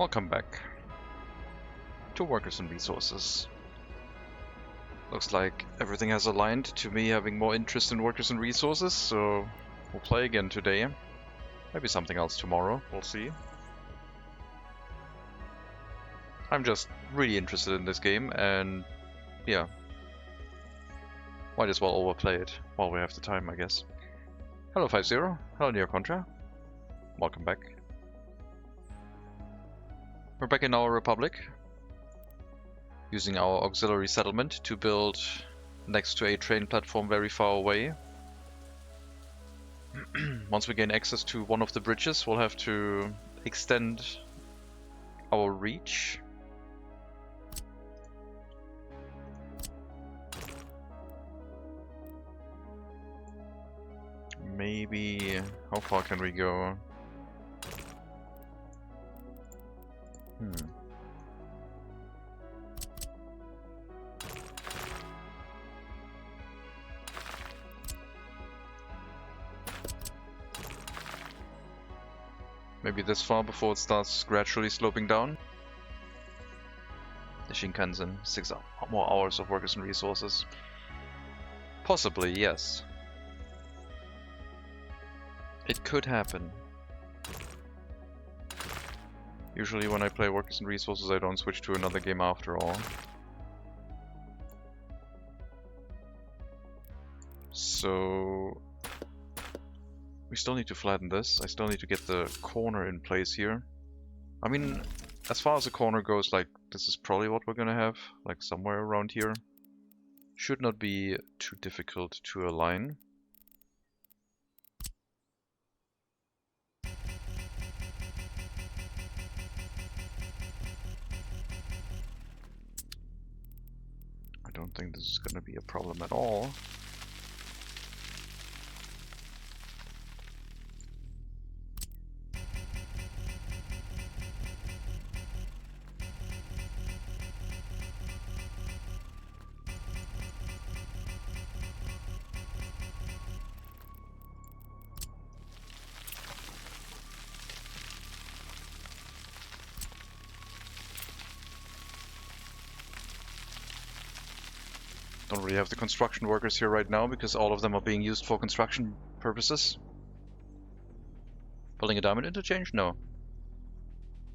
Welcome back to Workers and Resources. Looks like everything has aligned to me having more interest in Workers and Resources, so we'll play again today. Maybe something else tomorrow, we'll see. I'm just really interested in this game, and yeah, might as well overplay it while we have the time, I guess. Hello 50, hello Neo Contra. Welcome back. We're back in our republic, using our auxiliary settlement to build next to a train platform very far away. Once we gain access to one of the bridges, we'll have to extend our reach. Maybe... how far can we go? Maybe this far before it starts gradually sloping down. The Shinkansen, 6 more hours of Workers and Resources. Possibly, yes. It could happen. Usually when I play Workers and Resources I don't switch to another game after all. So... we still need to flatten this. I still need to get the corner in place here. I mean, as far as the corner goes, like, this is probably what we're gonna have, like somewhere around here. Should not be too difficult to align. I don't think this is gonna be a problem at all. Don't really have the construction workers here right now because all of them are being used for construction purposes. Building a diamond interchange? No.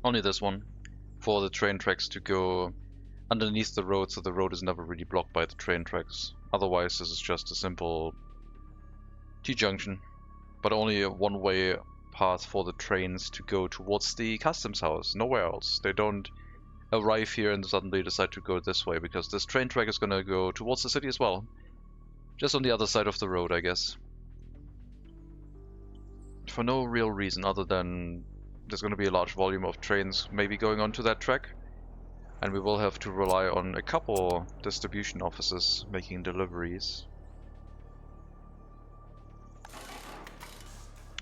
Only this one. For the train tracks to go underneath the road so the road is never really blocked by the train tracks. Otherwise this is just a simple T-junction. But only a one-way path for the trains to go towards the customs house. Nowhere else. They don't arrive here and suddenly decide to go this way, because this train track is gonna go towards the city as well. Just on the other side of the road, I guess. For no real reason other than there's gonna be a large volume of trains maybe going onto that track. And we will have to rely on a couple distribution offices making deliveries.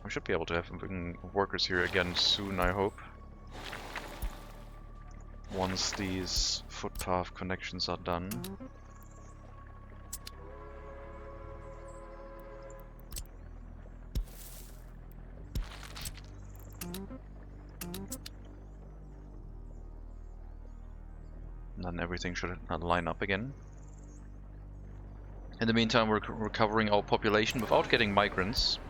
We should be able to have workers here again soon, I hope. Once these footpath connections are done. And then everything should line up again. In the meantime, we're recovering our population without getting migrants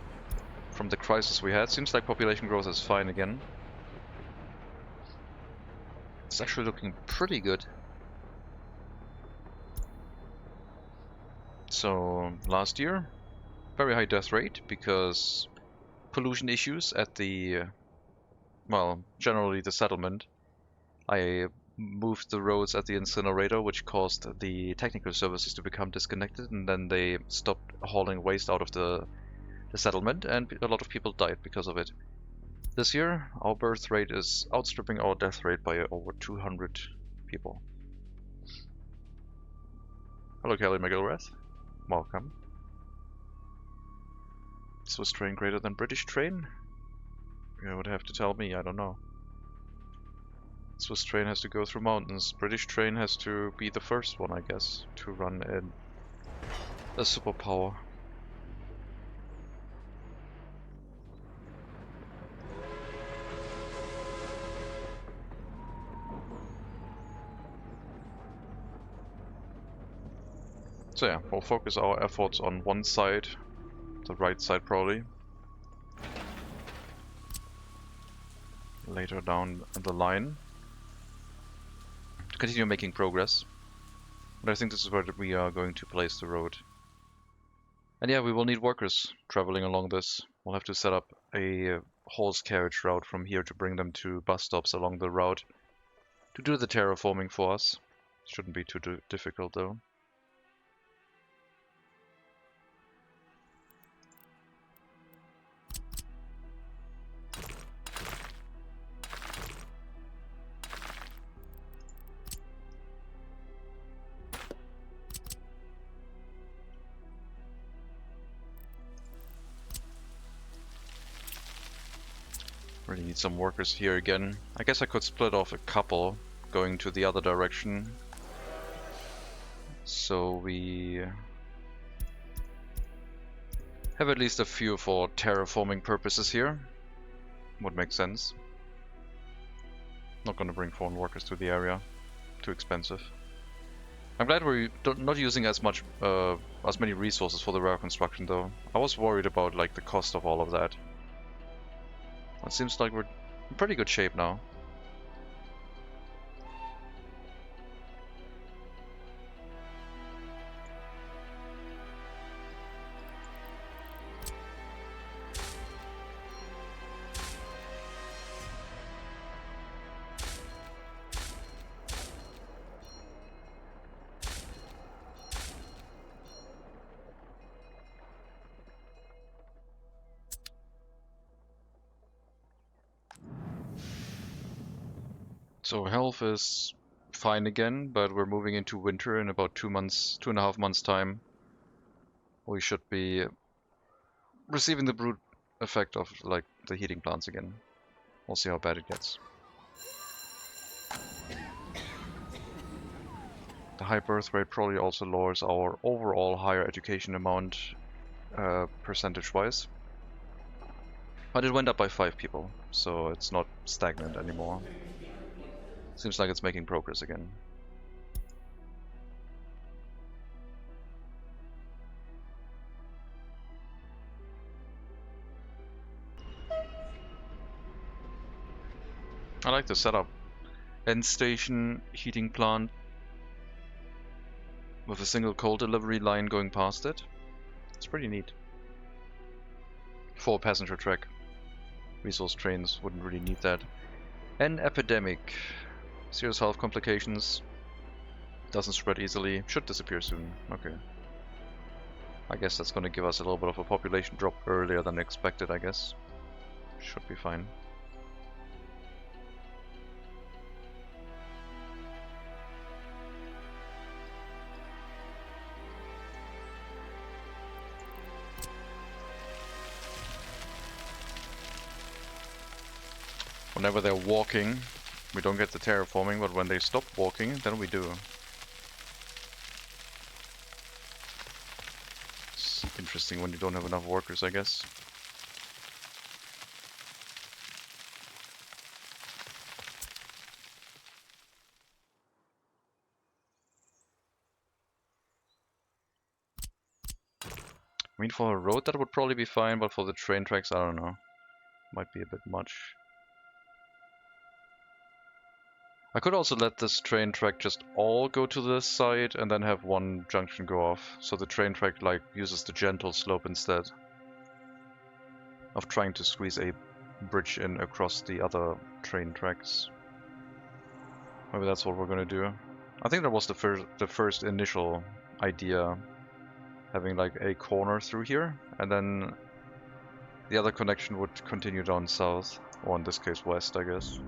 from the crisis we had. Seems like population growth is fine again. It's actually looking pretty good. So, last year, very high death rate because pollution issues at the, well, generally the settlement. I moved the roads at the incinerator, which caused the technical services to become disconnected, and then they stopped hauling waste out of the settlement, and a lot of people died because of it. This year, our birth rate is outstripping our death rate by over 200 people. Hello, Kelly McGilrath. Welcome. Swiss train greater than British train? You would have to tell me, I don't know. Swiss train has to go through mountains. British train has to be the first one, I guess, to run in a superpower. So yeah, we'll focus our efforts on one side, the right side probably. Later down the line. To continue making progress. But I think this is where we are going to place the road. And yeah, we will need workers traveling along this. We'll have to set up a horse carriage route from here to bring them to bus stops along the route to do the terraforming for us. Shouldn't be too difficult though. Really need some workers here again. I guess I could split off a couple going to the other direction. So we have at least a few for terraforming purposes here. Would make sense. Not gonna bring foreign workers to the area. Too expensive. I'm glad we're not using as many resources for the rail construction though. I was worried about like the cost of all of that. It seems like we're in pretty good shape now. So health is fine again, but we're moving into winter in about 2.5 months time. We should be receiving the brute effect of like the heating plants again. We'll see how bad it gets. The high birth rate probably also lowers our overall higher education amount percentage-wise. But it went up by 5 people, so it's not stagnant anymore. Seems like it's making progress again. I like the setup. End station heating plant with a single coal delivery line going past it. It's pretty neat. For a passenger track. Resource trains wouldn't really need that. An epidemic. Serious health complications. Doesn't spread easily. Should disappear soon. Okay. I guess that's gonna give us a little bit of a population drop earlier than expected, I guess. Should be fine. Whenever they're walking, we don't get the terraforming, but when they stop walking, then we do. It's interesting when you don't have enough workers, I guess. I mean, for a road that would probably be fine, but for the train tracks, I don't know. Might be a bit much. I could also let this train track just all go to this side and then have one junction go off. So the train track like uses the gentle slope instead of trying to squeeze a bridge in across the other train tracks. Maybe that's what we're gonna do. I think that was the first initial idea, having like a corner through here, and then the other connection would continue down south, or in this case west, I guess.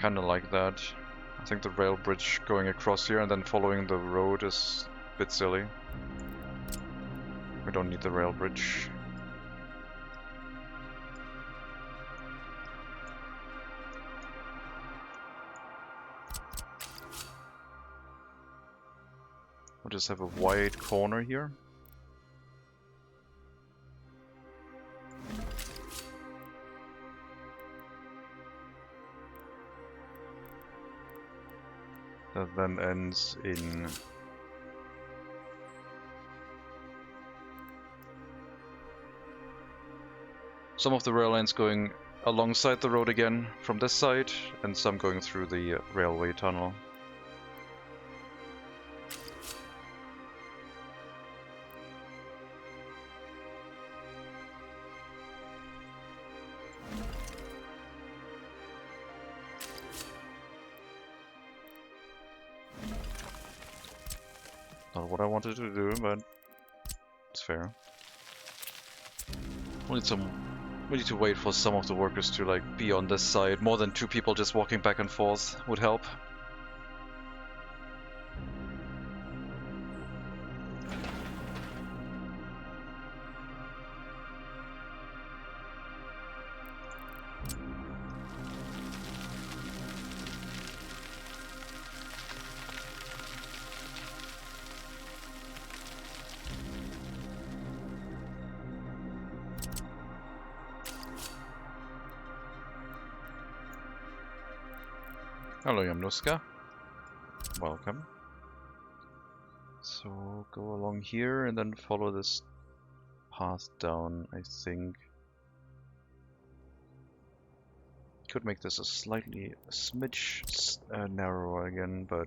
Kinda like that. I think the rail bridge going across here and then following the road is a bit silly. We don't need the rail bridge. We'll just have a wide corner here. That then ends in some of the rail lines going alongside the road again from this side, and some going through the railway tunnel. Not what I wanted to do, but it's fair. We need to wait for some of the workers to like be on this side. More than 2 people just walking back and forth would help. Hello, Yamnuska. Welcome. So go along here and then follow this path down, I think. Could make this a smidge narrower again, but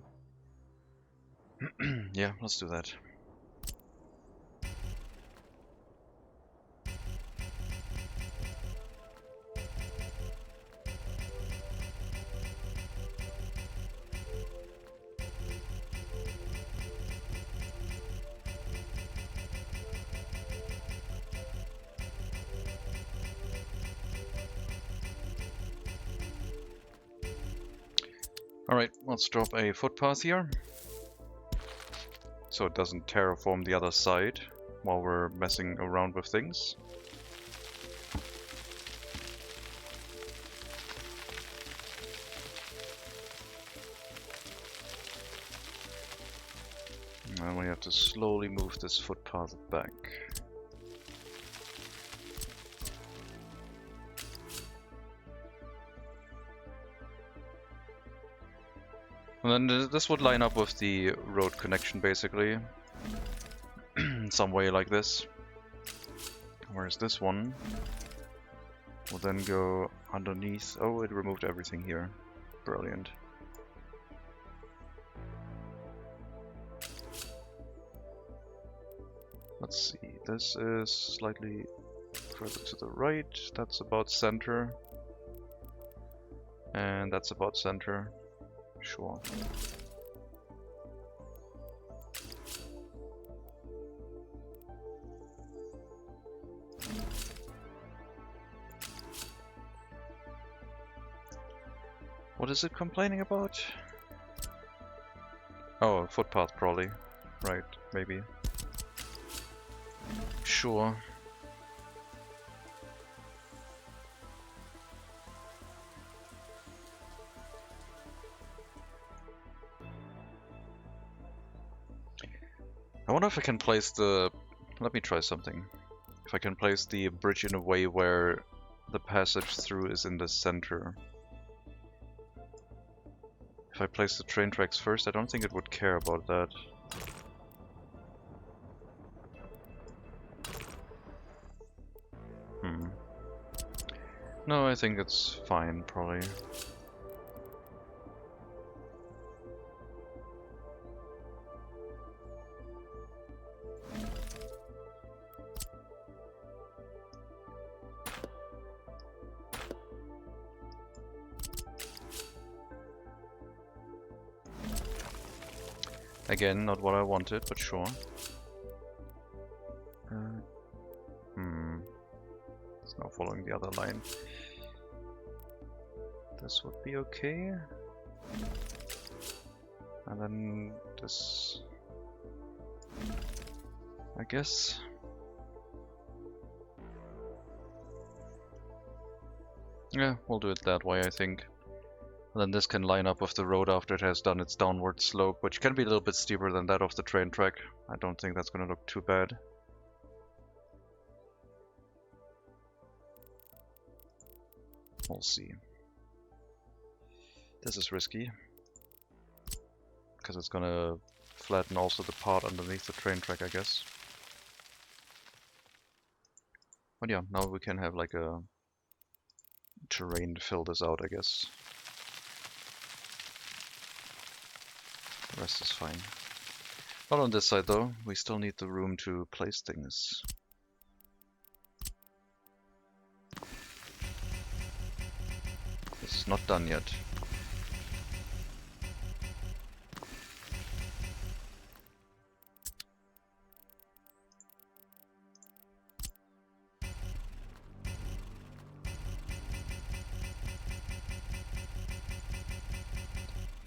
yeah, let's do that. Alright, let's drop a footpath here, so it doesn't terraform the other side while we're messing around with things. And we have to slowly move this footpath back. And then this would line up with the road connection, basically. In some way like this. Whereas this one will then go underneath. Oh, it removed everything here. Brilliant. Let's see, this is slightly further to the right. That's about center. And that's about center. Sure. What is it complaining about? Oh, a footpath probably. Right, maybe. Sure. I wonder if I can place the... Let me try something. If I can place the bridge in a way where the passage through is in the center. If I place the train tracks first, I don't think it would care about that. No, I think it's fine, probably. Again, not what I wanted, but sure. It's now following the other line. This would be okay. And then this... I guess. Yeah, we'll do it that way, I think. And then this can line up with the road after it has done its downward slope, which can be a little bit steeper than that of the train track. I don't think that's going to look too bad. We'll see. This is risky, because it's going to flatten also the part underneath the train track, I guess. But yeah, now we can have like a terrain to fill this out, I guess. The rest is fine. Not on this side though, we still need the room to place things. This is not done yet.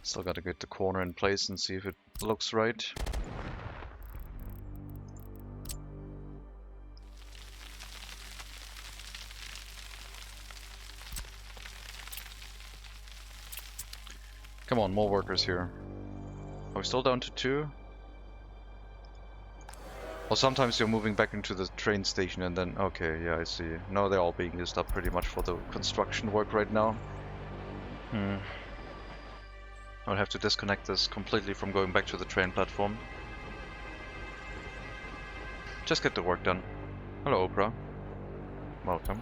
Still gotta get the corner in place and see if it looks right. Come on, more workers here. Are we still down to 2? Well, sometimes you're moving back into the train station and then... Okay, yeah, I see. Now they're all being used up pretty much for the construction work right now. I'll have to disconnect this completely from going back to the train platform. Just get the work done. Hello, Oprah. Welcome.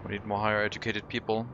We need more higher educated people.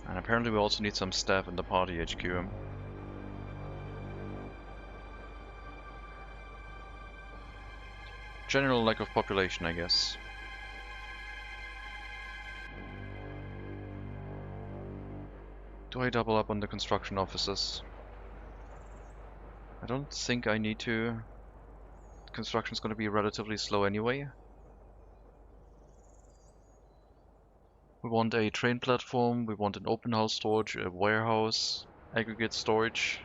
And apparently we also need some staff in the party HQ. General lack of population, I guess. Do I double up on the construction offices? I don't think I need to. Construction's going to be relatively slow anyway. We want a train platform, we want an open house storage, a warehouse, aggregate storage.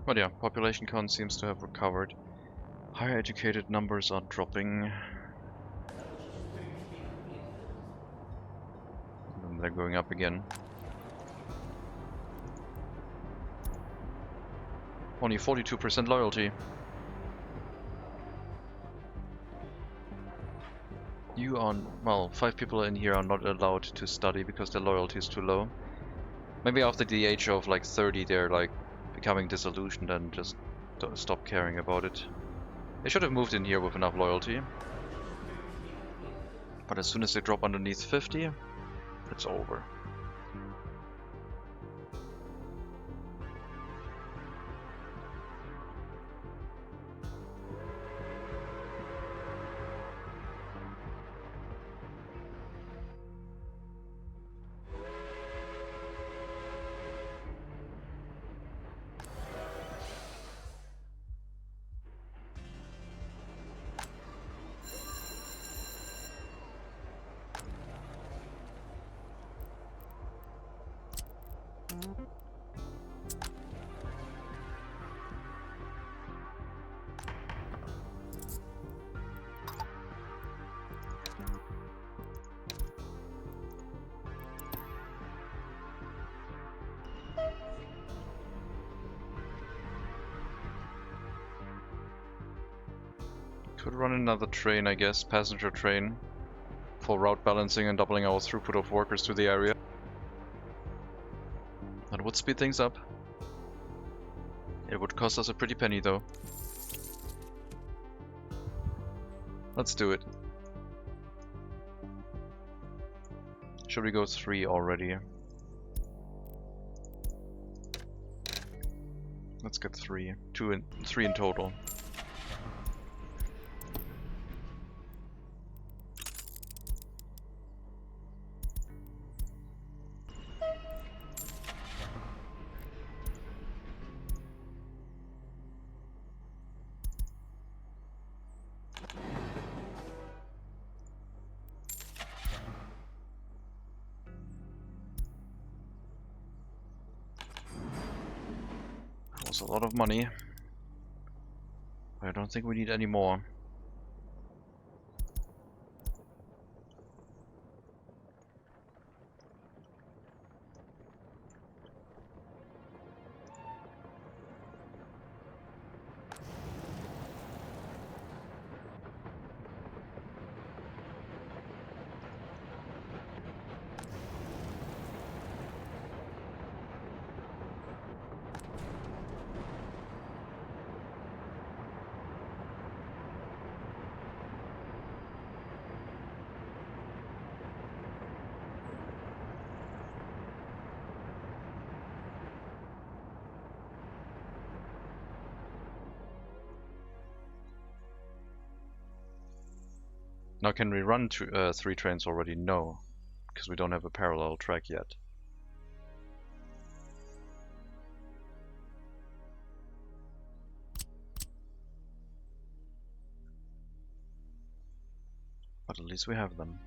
But yeah, population count seems to have recovered. Higher educated numbers are dropping. And they're going up again. Only 42% loyalty. You are... well, 5 people in here are not allowed to study because their loyalty is too low. Maybe after the age of like 30 they're like becoming disillusioned and just stop caring about it. They should have moved in here with enough loyalty. But as soon as they drop underneath 50, it's over. Could run another train, I guess, passenger train, for route balancing and doubling our throughput of workers to the area. That would speed things up. It would cost us a pretty penny though. Let's do it. Should we go 3 already? Let's get 3. 3 in total. That was a lot of money. I don't think we need any more. Now can we run 3 trains already? No, because we don't have a parallel track yet. But at least we have them.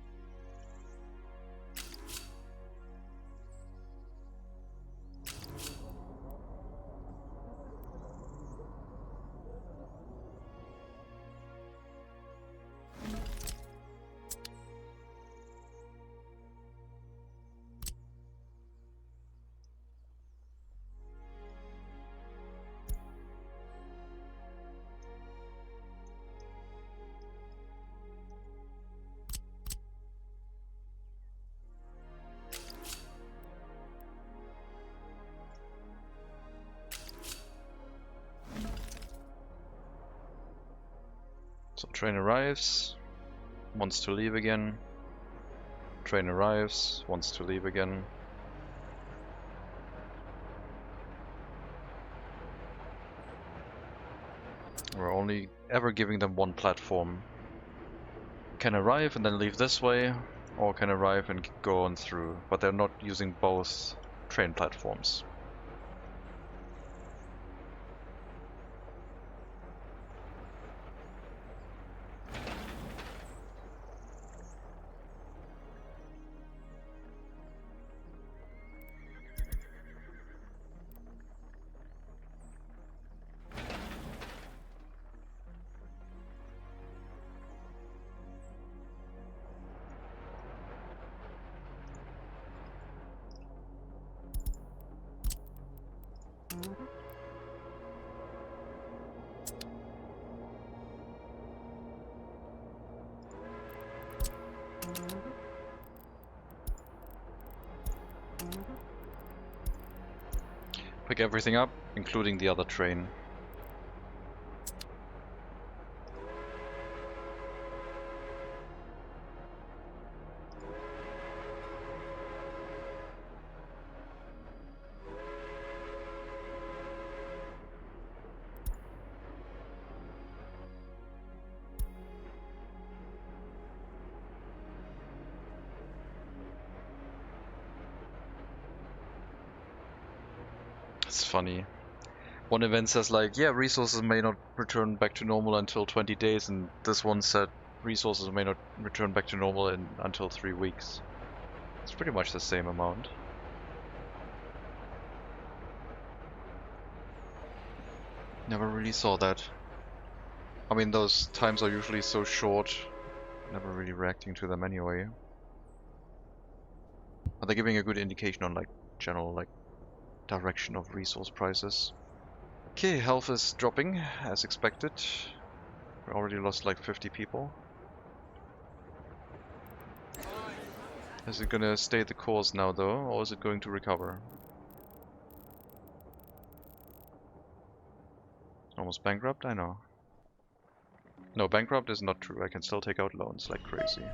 So train arrives, wants to leave again. Train arrives, wants to leave again. We're only ever giving them one platform. Can arrive and then leave this way, or can arrive and go on through, but they're not using both train platforms. Pick everything up, including the other train. It's funny. One event says like, yeah, resources may not return back to normal until 20 days, and this one said resources may not return back to normal until 3 weeks. It's pretty much the same amount. Never really saw that. I mean, those times are usually so short. Never really reacting to them anyway. Are they giving a good indication on like general like direction of resource prices? Okay, health is dropping as expected. We already lost like 50 people. Is it gonna stay the course now though, or is it going to recover? Almost bankrupt, I know. No, bankrupt is not true. I can still take out loans like crazy.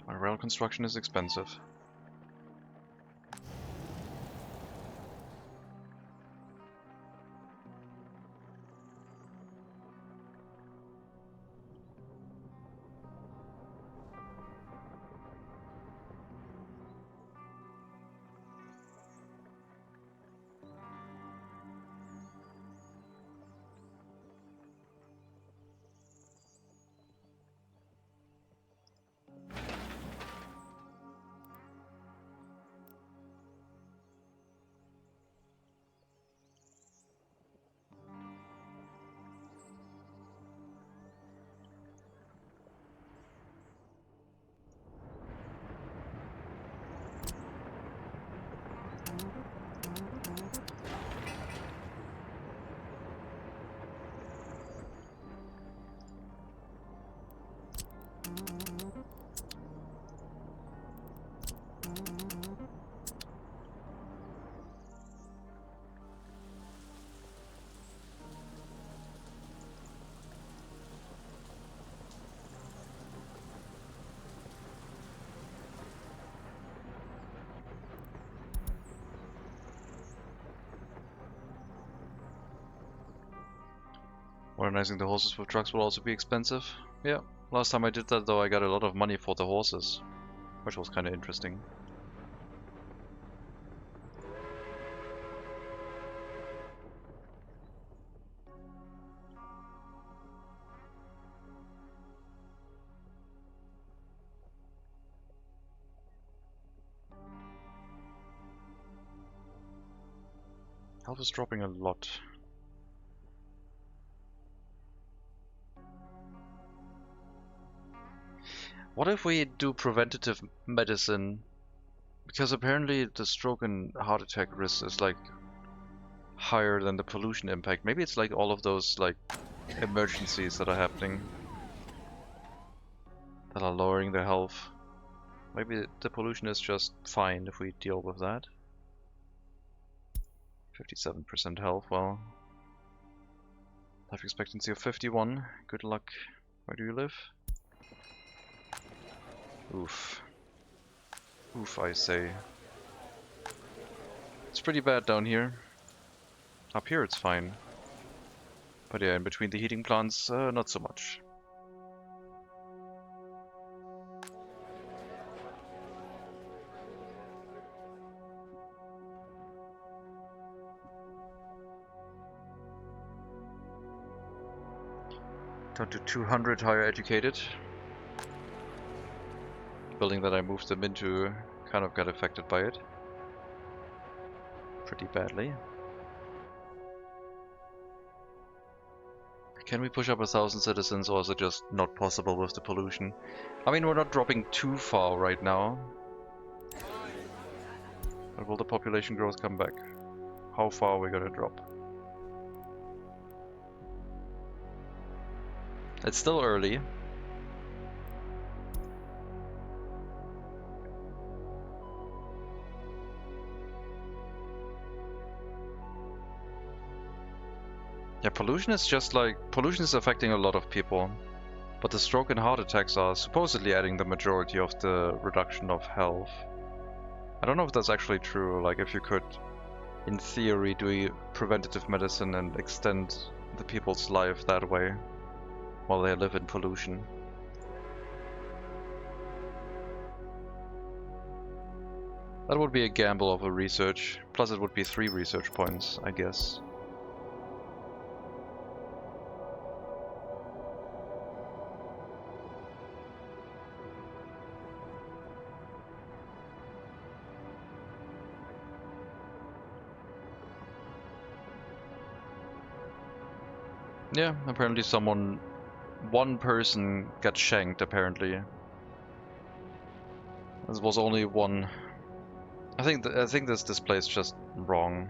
My rail construction is expensive. Modernizing the horses with trucks will also be expensive. Yeah, last time I did that though I got a lot of money for the horses, which was kind of interesting. Health is dropping a lot. What if we do preventative medicine? Because apparently the stroke and heart attack risk is like higher than the pollution impact. Maybe it's like all of those like emergencies that are happening that are lowering the health. Maybe the pollution is just fine if we deal with that. 57% health, well. Life expectancy of 51. Good luck. Where do you live? Oof. Oof, I say. It's pretty bad down here. Up here it's fine. But yeah, in between the heating plants, not so much. Down to 200 higher educated. The building that I moved them into kind of got affected by it. Pretty badly. Can we push up 1,000 citizens, or is it just not possible with the pollution? I mean, we're not dropping too far right now. But will the population growth come back? How far are we gonna drop? It's still early. Yeah, pollution is just like, pollution is affecting a lot of people. But the stroke and heart attacks are supposedly adding the majority of the reduction of health. I don't know if that's actually true, like if you could, in theory, do preventative medicine and extend the people's life that way while they live in pollution. That would be a gamble of a research. Plus it would be 3 research points, I guess. Yeah, apparently one person got shanked, apparently. This was only one. I think this display is just wrong.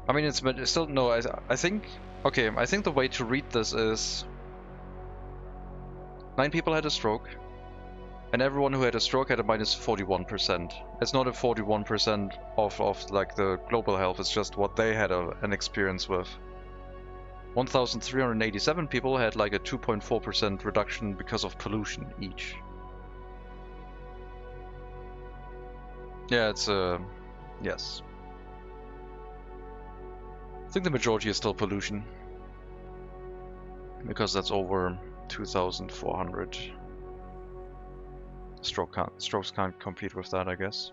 I mean, it's still no. I think okay. I think the way to read this is 9 people had a stroke, and everyone who had a stroke had a minus 41%. It's not a 41% of like the global health. It's just what they had an experience with. 1,387 people had like a 2.4% reduction because of pollution each. Yeah, it's yes. I think the majority is still pollution, because that's over 2,400. Strokes can't compete with that, I guess.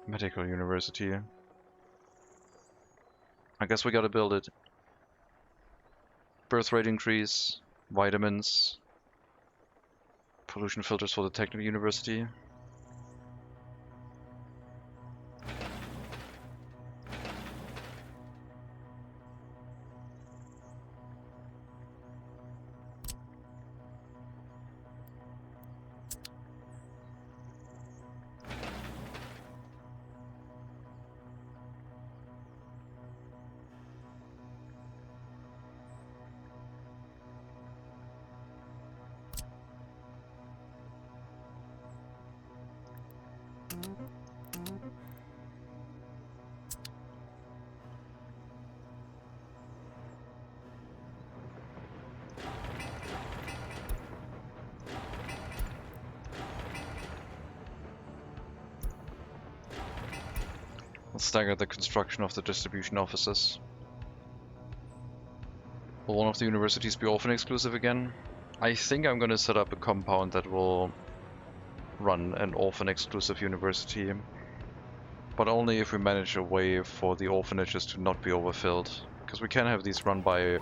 Medical university. I guess we gotta build it. Birth rate increase, vitamins, pollution filters for the technical university. Let's stagger the construction of the distribution offices. Will one of the universities be orphan exclusive again? I think I'm gonna set up a compound that will run an orphan exclusive university, but only if we manage a way for the orphanages to not be overfilled, because we can have these run by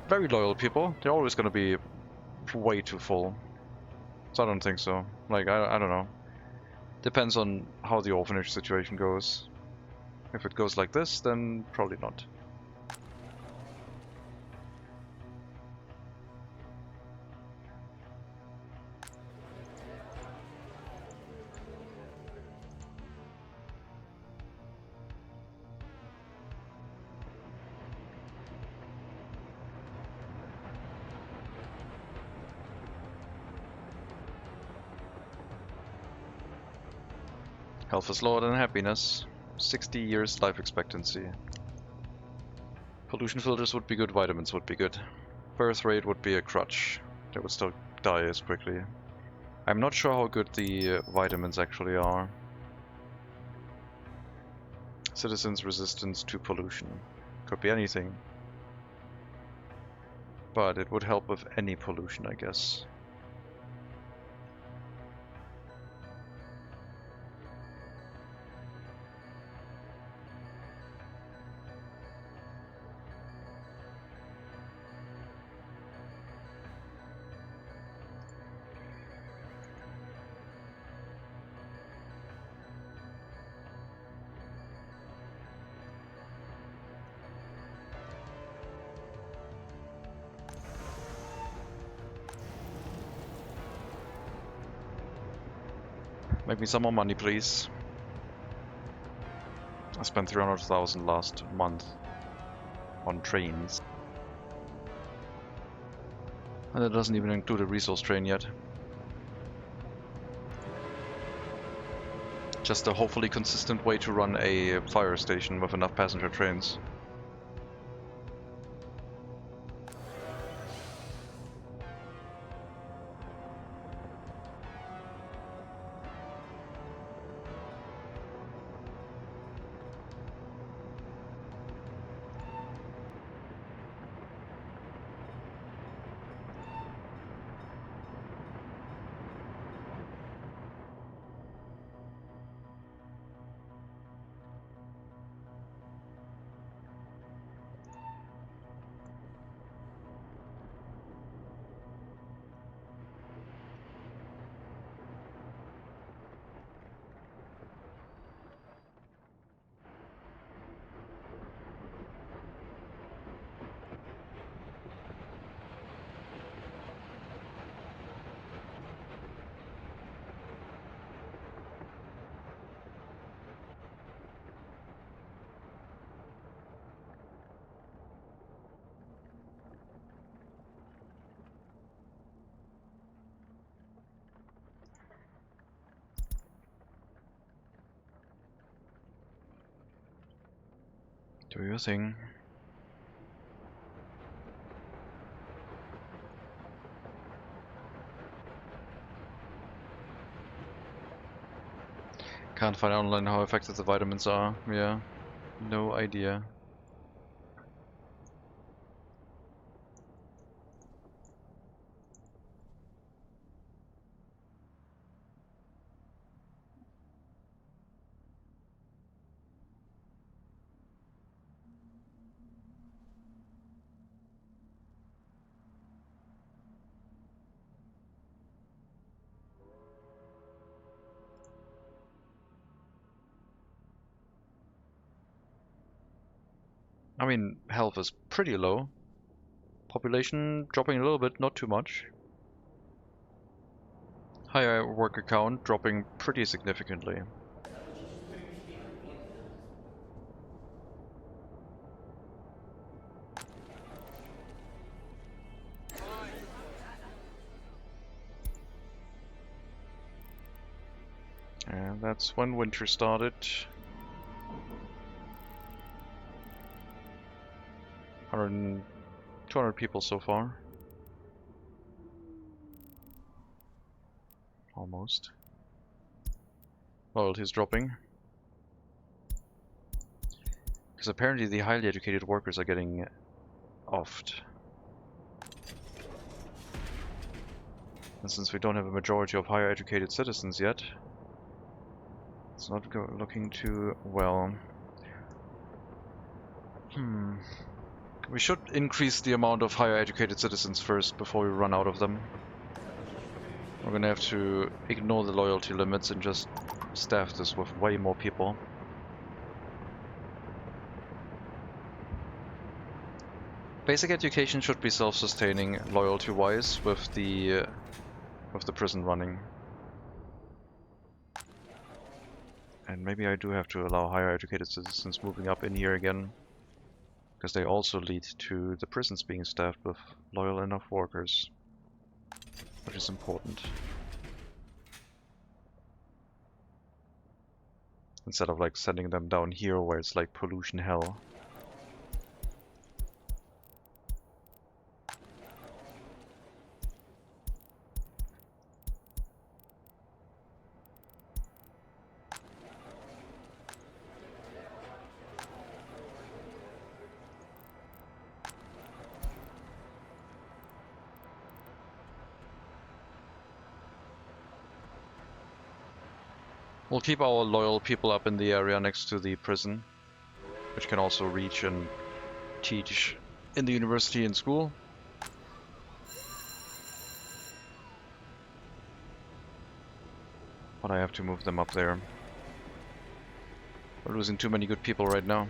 very loyal people. They're always gonna be way too full. So I don't think so. Like, I don't know. Depends on how the orphanage situation goes. If it goes like this, then probably not. Health is lower than happiness. 60 years life expectancy. Pollution filters would be good, vitamins would be good. Birth rate would be a crutch. They would still die as quickly. I'm not sure how good the vitamins actually are. Citizens' resistance to pollution. Could be anything. But it would help with any pollution, I guess. Make me some more money, please. I spent 300,000 last month on trains. And that doesn't even include a resource train yet. Just a hopefully consistent way to run a fire station with enough passenger trains. Do your thing. Can't find online how effective the vitamins are. Yeah, no idea. I mean, health is pretty low. Population dropping a little bit, not too much. Higher worker count dropping pretty significantly. And that's when winter started. 200 people so far. Almost. Loyalty is dropping. Because apparently the highly educated workers are getting offed. And since we don't have a majority of higher educated citizens yet, it's not looking too well. We should increase the amount of higher educated citizens first before we run out of them. We're gonna have to ignore the loyalty limits and just staff this with way more people. Basic education should be self-sustaining loyalty-wise with the prison running. And maybe I do have to allow higher educated citizens moving up in here again, because they also lead to the prisons being staffed with loyal enough workers, which is important. Instead of like sending them down here where it's like pollution hell. We'll keep our loyal people up in the area next to the prison, which can also reach and teach in the university and school. But I have to move them up there. We're losing too many good people right now.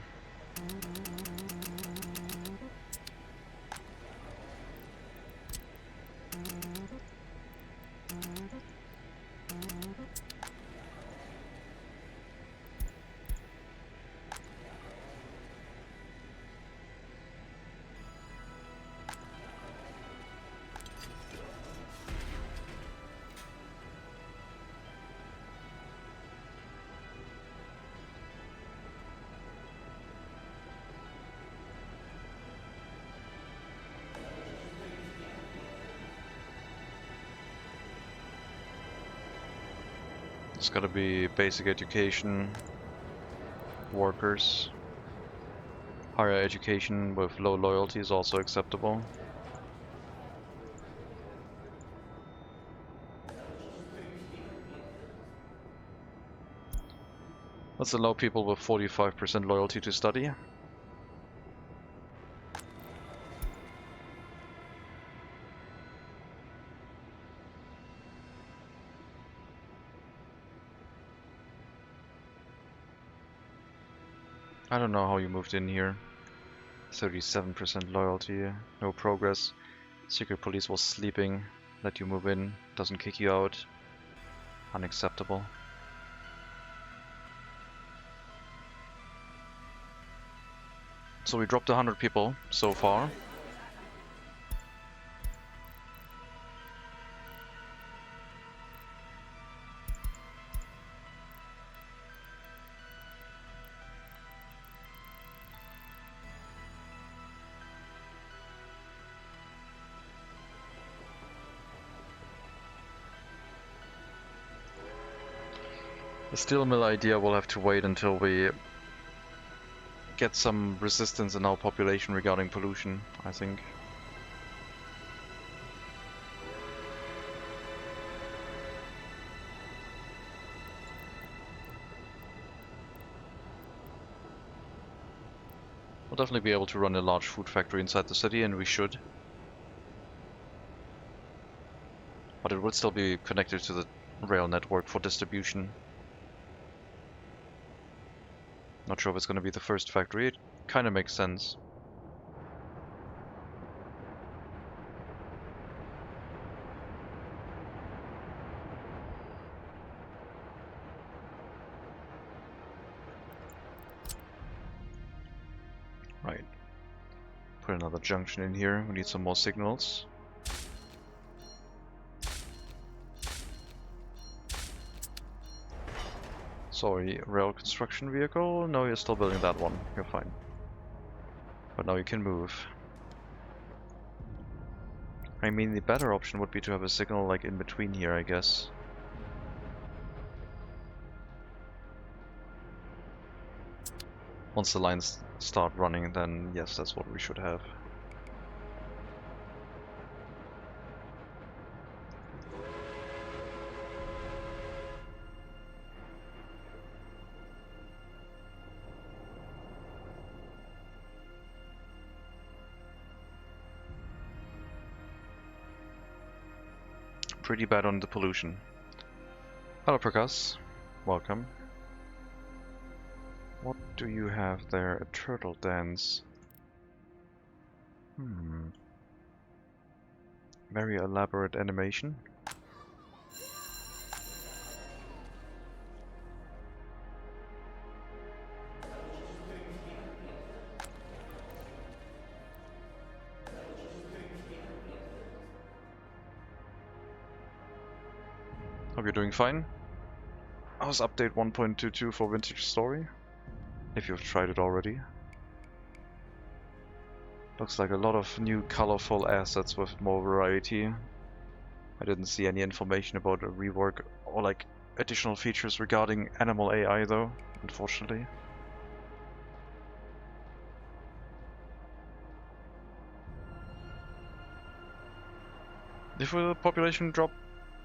It's gotta be basic education, workers. Higher education with low loyalty is also acceptable. Let's allow people with 45% loyalty to study. I don't know how you moved in here. 37% loyalty, no progress. Secret police was sleeping, let you move in, doesn't kick you out. Unacceptable. So we dropped 100 people so far. The steel mill idea will have to wait until we get some resistance in our population regarding pollution, I think. We'll definitely be able to run a large food factory inside the city, and we should. But it would still be connected to the rail network for distribution. Not sure if it's going to be the first factory. It kind of makes sense. Right. Put another junction in here. We need some more signals. Sorry, rail construction vehicle? No, you're still building that one. You're fine. But now you can move. I mean, the better option would be to have a signal like in between here, I guess. Once the lines start running, then yes, that's what we should have. Pretty bad on the pollution. Hello, Prakash. Welcome. What do you have there? A turtle dance. Very elaborate animation. Hope you're doing fine. How's update 1.22 for Vintage Story? If you've tried it already. Looks like a lot of new colorful assets with more variety. I didn't see any information about a rework or like additional features regarding animal AI though, unfortunately. If the population drop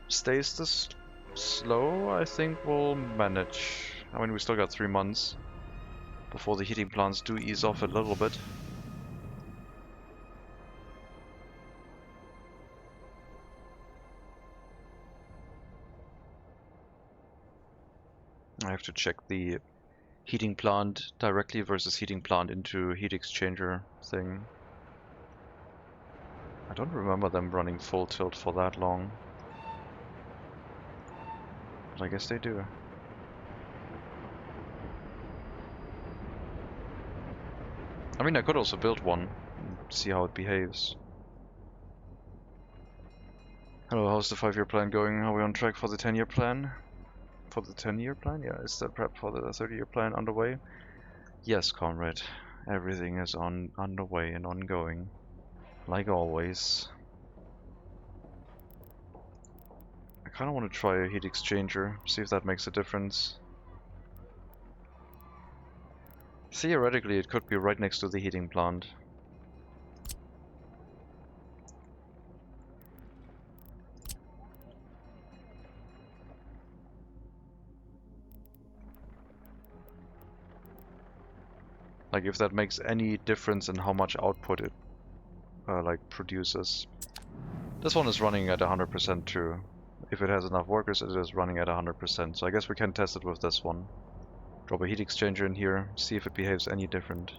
stays this slow, I think we'll manage. I mean, we still got 3 months before the heating plants do ease off a little bit. I have to check the heating plant directly versus heating plant into heat exchanger thing. I don't remember them running full tilt for that long. But I guess they do. I mean, I could also build one and see how it behaves. Hello, how's the 5-year plan going? Are we on track for the 10-year plan? For the 10-year plan? Yeah, is the prep for the 30-year plan underway? Yes, comrade. Everything is underway and ongoing. Like always. I kind of want to try a heat exchanger, see if that makes a difference. Theoretically, it could be right next to the heating plant. Like if that makes any difference in how much output it like produces. This one is running at 100% too. If it has enough workers, it is running at 100%. So I guess we can test it with this one. Drop a heat exchanger in here, see if it behaves any different.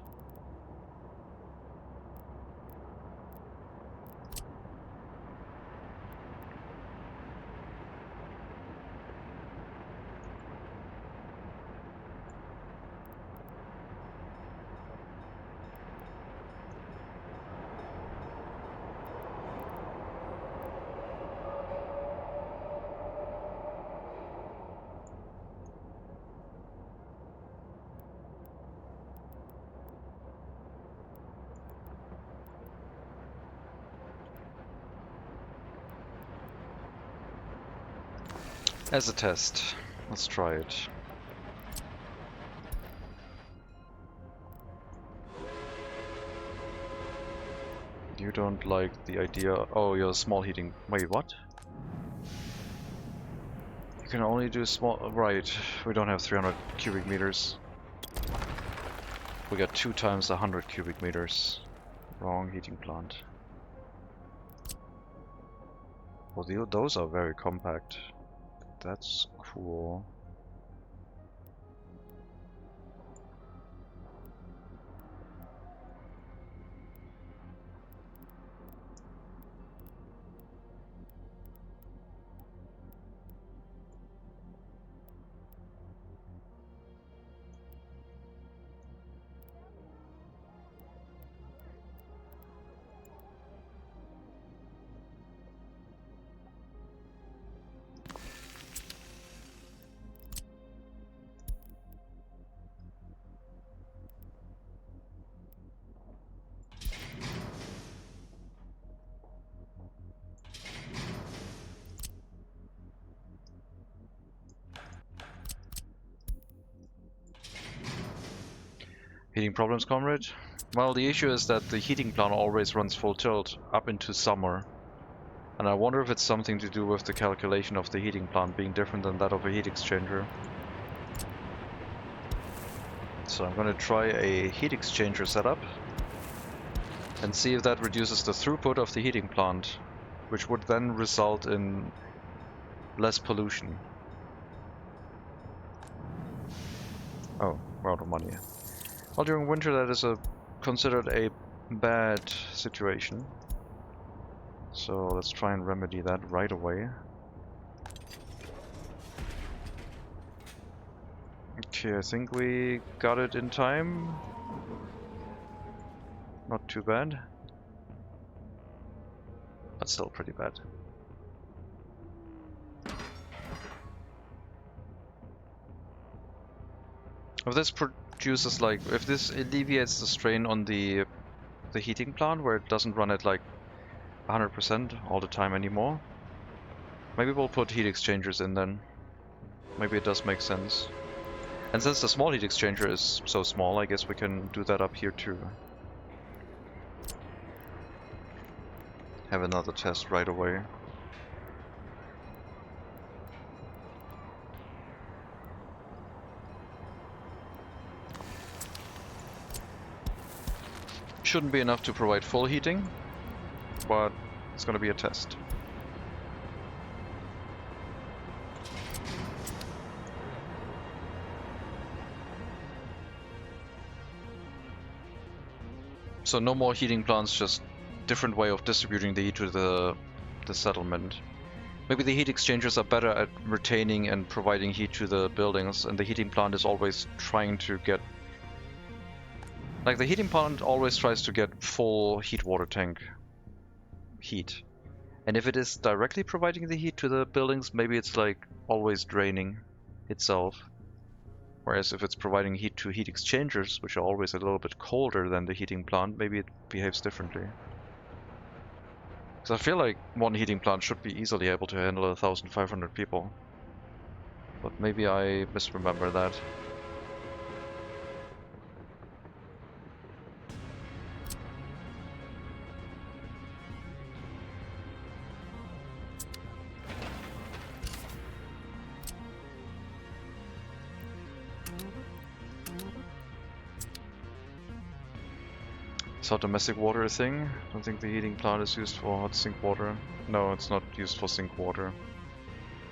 As a test, let's try it. You don't like the idea. Oh, you're small heating. Wait, what? You can only do small. Right, we don't have 300 cubic meters. We got 2 times 100 cubic meters. Wrong heating plant. Well, those are very compact. That's cool. Heating problems, comrade? Well, the issue is that the heating plant always runs full tilt up into summer. And I wonder if it's something to do with the calculation of the heating plant being different than that of a heat exchanger. So I'm going to try a heat exchanger setup and see if that reduces the throughput of the heating plant, which would then result in less pollution. Oh, we're out of money. Well, during winter that is considered a bad situation. So let's try and remedy that right away. Okay, I think we got it in time. Not too bad. But still pretty bad. If this produces like, if this alleviates the strain on the heating plant where it doesn't run at like 100% all the time anymore, maybe we'll put heat exchangers in then. Maybe it does make sense. And since the small heat exchanger is so small, I guess we can do that up here too. Have another test right away. Shouldn't be enough to provide full heating, but it's gonna be a test. So no more heating plants, just different way of distributing the heat to the settlement. Maybe the heat exchangers are better at retaining and providing heat to the buildings, and the heating plant is always trying to get... Like, the heating plant always tries to get full heat water tank heat. And if it is directly providing the heat to the buildings, maybe it's like always draining itself. Whereas if it's providing heat to heat exchangers, which are always a little bit colder than the heating plant, maybe it behaves differently. Because I feel like one heating plant should be easily able to handle 1,500 people. But maybe I misremember that. Is hot domestic water a thing? I don't think the heating plant is used for hot sink water. No, it's not used for sink water.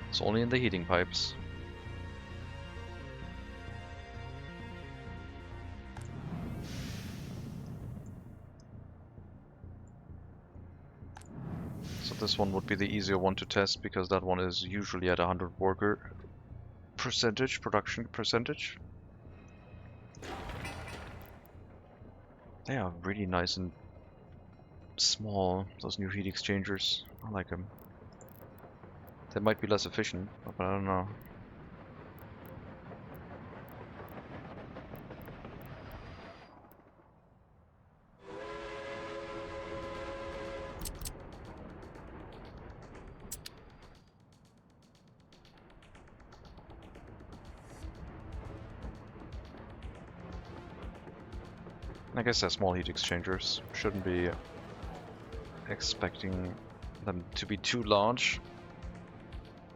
It's only in the heating pipes. So this one would be the easier one to test because that one is usually at 100 worker percentage, production percentage. They are really nice and small, those new heat exchangers. I like them. They might be less efficient, but I don't know. I guess they're small heat exchangers. Shouldn't be expecting them to be too large.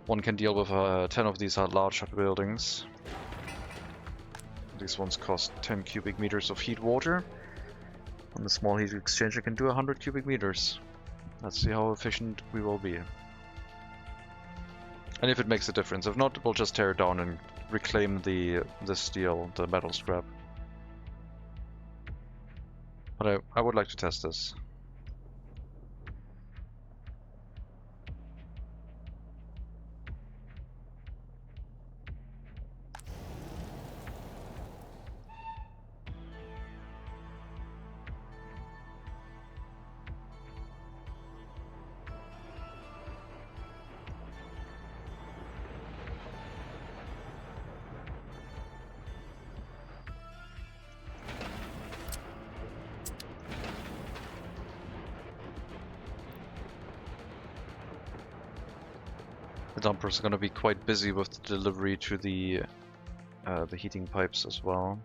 One can deal with 10 of these large buildings. These ones cost 10 cubic meters of heat water. And the small heat exchanger can do 100 cubic meters. Let's see how efficient we will be. And if it makes a difference. If not, we'll just tear it down and reclaim the steel, the metal scrap. But I would like to test this. The dumpers are going to be quite busy with the delivery to the heating pipes as well.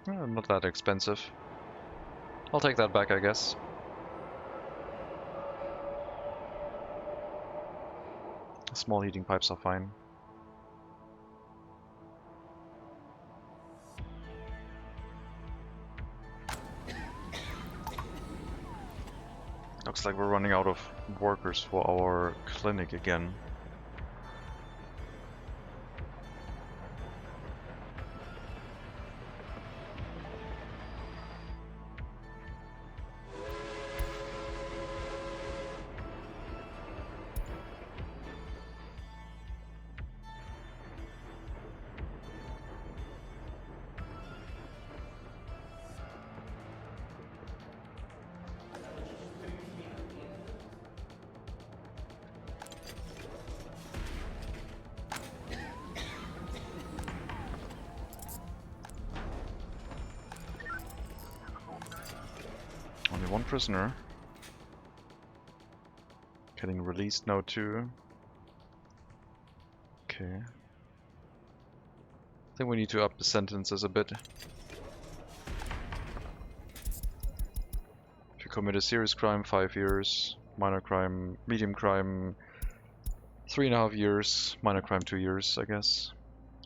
Not that expensive. I'll take that back, I guess. Small heating pipes are fine. Looks like we're running out of workers for our clinic again. Only one prisoner. Getting released now too. Okay. I think we need to up the sentences a bit. If you commit a serious crime, 5 years. Minor crime, medium crime, 3.5 years. Minor crime, 2 years, I guess.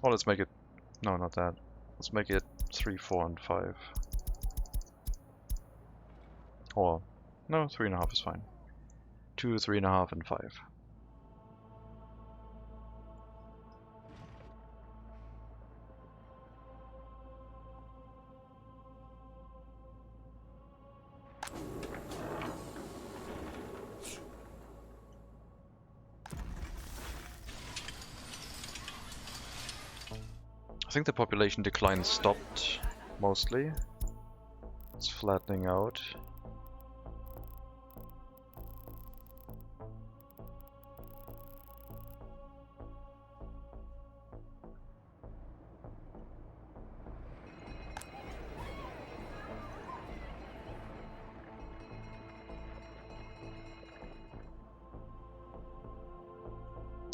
Oh, let's make it... No, not that. Let's make it 3, 4, and 5. Or, no, 3.5 is fine. 2, 3.5, and 5. I think the population decline stopped, mostly. It's flattening out.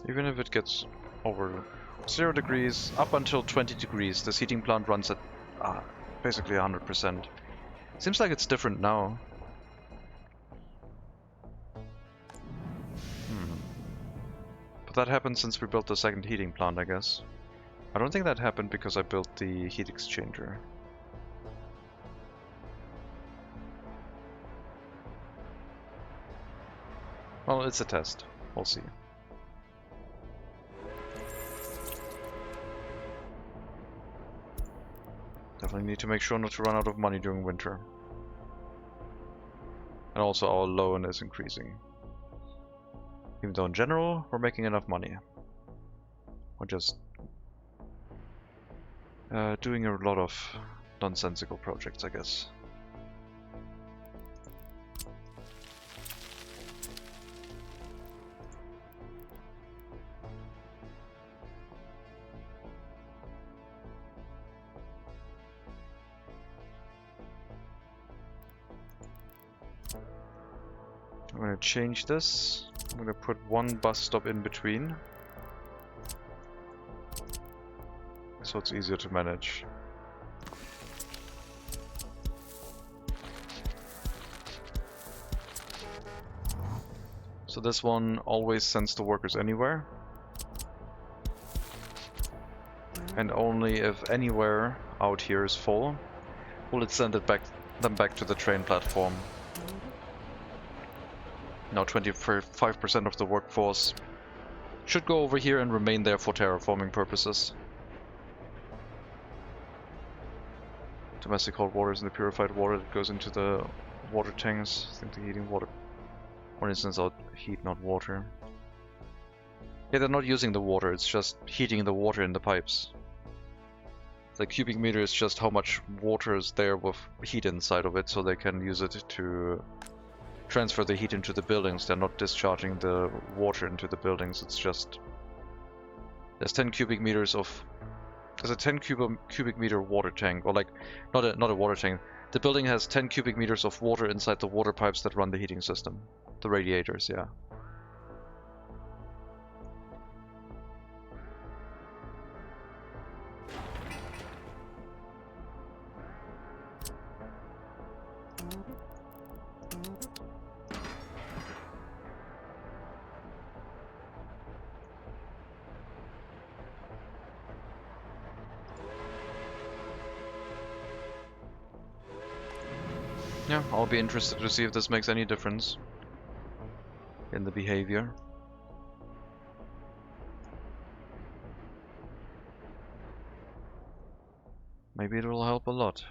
Even if it gets over 0 degrees, up until 20 degrees, this heating plant runs at basically 100%. Seems like it's different now. But that happened since we built the second heating plant, I guess. I don't think that happened because I built the heat exchanger. Well, it's a test. We'll see. Definitely need to make sure not to run out of money during winter. And also our loan is increasing. Even though in general, we're making enough money. We're just doing a lot of nonsensical projects, I guess. I'm gonna change this. I'm gonna put one bus stop in between, so it's easier to manage. So this one always sends the workers anywhere. And only if anywhere out here is full, will it send it them back to the train platform. Now 25% of the workforce should go over here and remain there for terraforming purposes. Domestic hot water is in the purified water that goes into the water tanks. I think the heating water, for instance, out heat, not water. Yeah, they're not using the water, it's just heating the water in the pipes. The cubic meter is just how much water is there with heat inside of it, so they can use it to transfer the heat into the buildings. They're not discharging the water into the buildings, it's just... There's 10 cubic meters of... There's a 10 cubic meter water tank, or like, not a water tank. The building has 10 cubic meters of water inside the water pipes that run the heating system. The radiators, yeah. Yeah, I'll be interested to see if this makes any difference in the behavior. Maybe it will help a lot.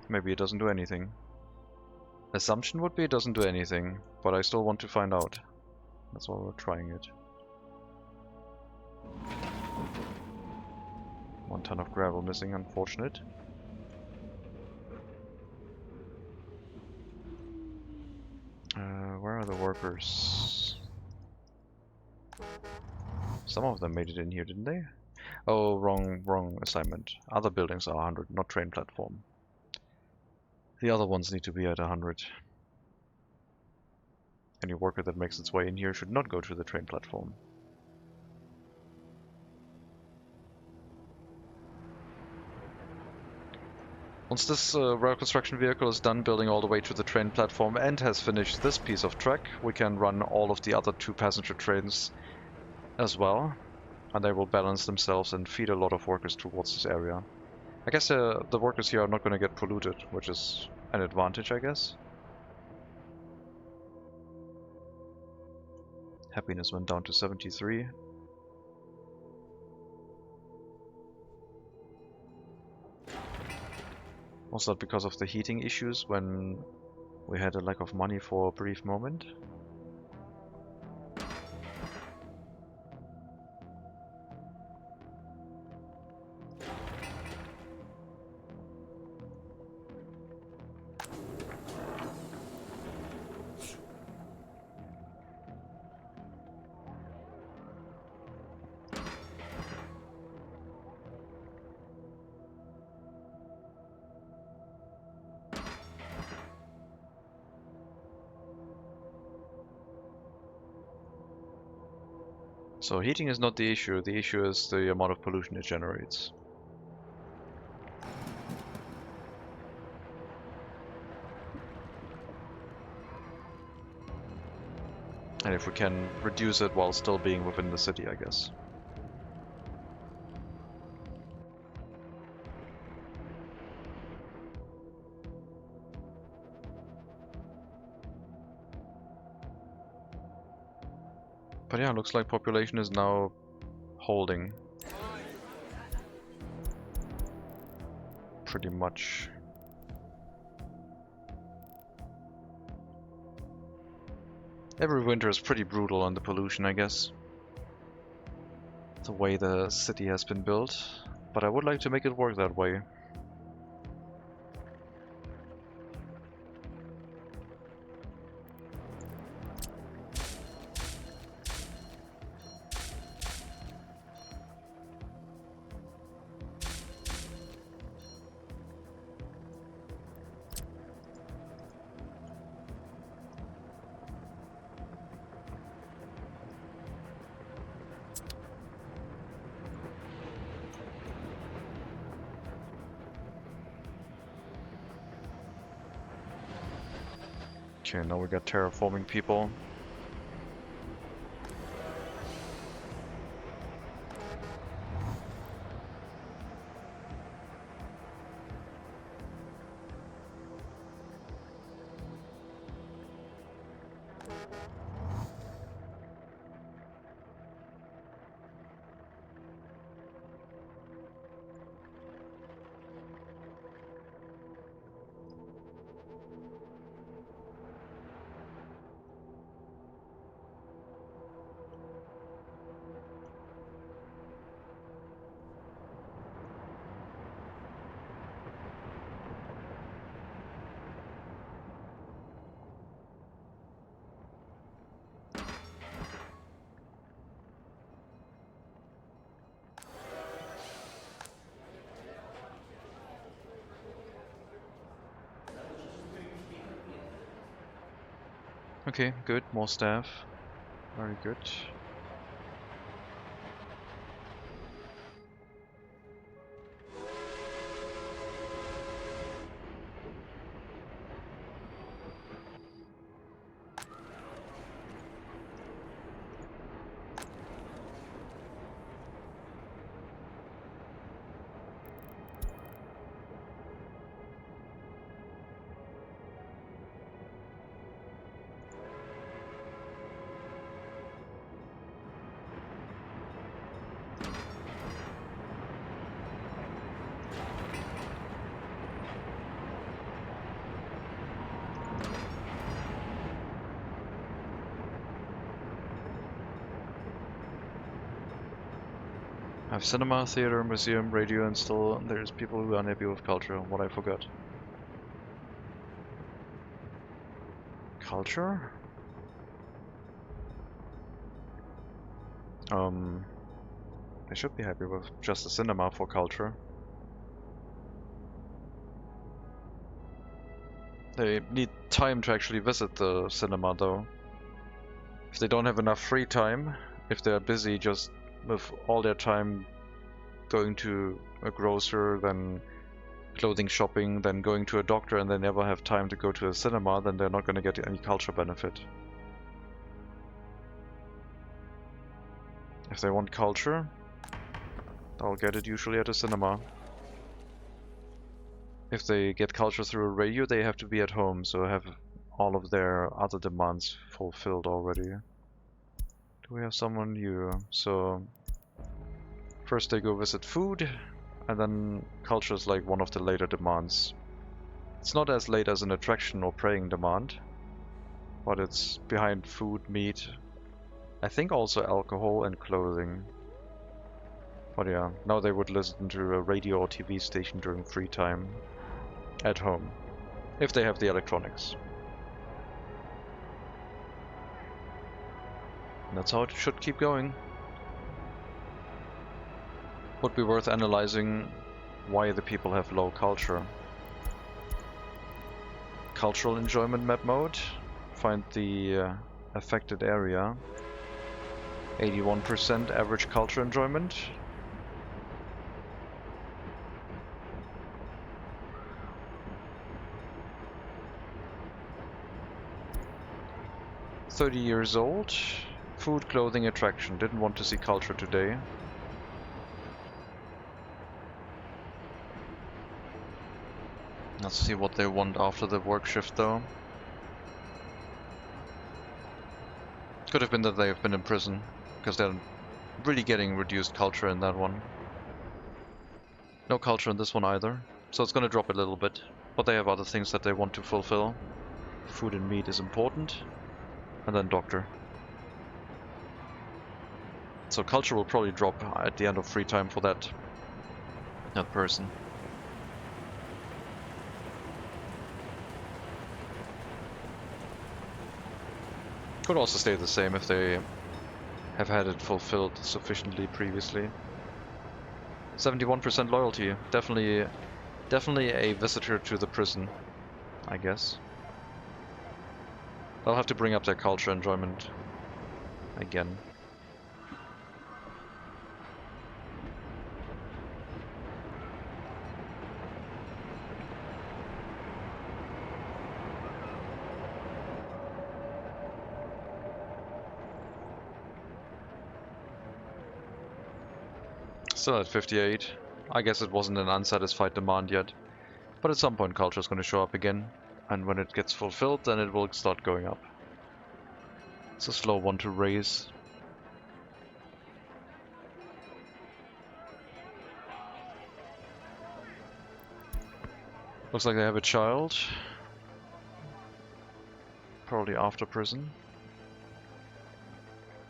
Maybe it doesn't do anything. Assumption would be it doesn't do anything, but I still want to find out. That's why we're trying it. 1 ton of gravel missing, unfortunate. Where are the workers? Some of them made it in here, didn't they? Oh, wrong assignment. Other buildings are 100, not train platform. The other ones need to be at 100. Any worker that makes its way in here should not go to the train platform. Once this rail construction vehicle is done building all the way to the train platform and has finished this piece of track, we can run all of the other 2 passenger trains as well, and they will balance themselves and feed a lot of workers towards this area. I guess the workers here are not going to get polluted, which is an advantage, I guess. Happiness went down to 73. Was that because of the heating issues when we had a lack of money for a brief moment? So heating is not the issue is the amount of pollution it generates. And if we can reduce it while still being within the city, I guess. But yeah, looks like population is now holding. Pretty much. Every winter is pretty brutal on the pollution, I guess. The way the city has been built. But I would like to make it work that way. Okay, now we got terraforming people. Okay, good. More staff. Very good. I have cinema, theater, museum, radio, and still there's people who are unhappy with culture. What I forgot. Culture? They should be happy with just the cinema for culture. They need time to actually visit the cinema though. If they don't have enough free time, if they're busy just with all their time going to a grocer, then clothing shopping, then going to a doctor, and they never have time to go to a cinema, then they're not going to get any culture benefit. If they want culture, they'll get it usually at a cinema. If they get culture through a radio, they have to be at home, so have all of their other demands fulfilled already. Do we have someone new? So first they go visit food, and then culture is like one of the later demands. It's not as late as an attraction or praying demand, but it's behind food, meat, I think also alcohol and clothing. But yeah, now they would listen to a radio or TV station during free time at home, if they have the electronics. And that's how it should keep going. Would be worth analyzing why the people have low culture. Cultural enjoyment map mode. Find the affected area. 81% average culture enjoyment. $30 old. Food, clothing, attraction. Didn't want to see culture today. Let's see what they want after the work shift though. Could have been that they have been in prison, because they're really getting reduced culture in that one. No culture in this one either, so it's gonna drop a little bit. But they have other things that they want to fulfill. Food and meat is important. And then doctor. So culture will probably drop at the end of free time for that person. Could also stay the same if they have had it fulfilled sufficiently previously. 71% loyalty. Definitely a visitor to the prison, I guess. They'll have to bring up their culture enjoyment again. Still at 58. I guess it wasn't an unsatisfied demand yet. But at some point culture is going to show up again. And when it gets fulfilled, then it will start going up. It's a slow one to raise. Looks like they have a child. Probably after prison.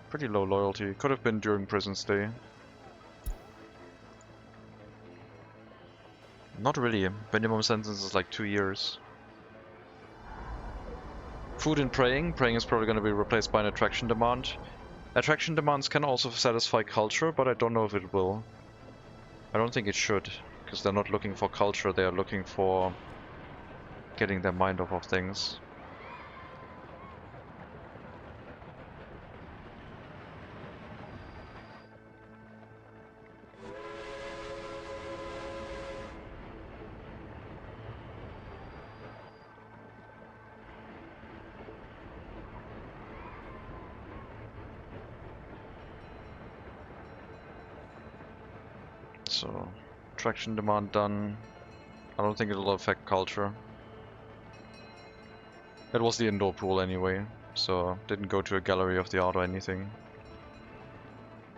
Pretty low loyalty. Could have been during prison stay. Not really. Minimum sentence is like 2 years. Food and praying. Praying is probably going to be replaced by an attraction demand. Attraction demands can also satisfy culture, but I don't know if it will. I don't think it should, because they're not looking for culture, they are looking for getting their mind off of things. So, attraction demand done. I don't think it'll affect culture. It was the indoor pool anyway, so didn't go to a gallery of the art or anything.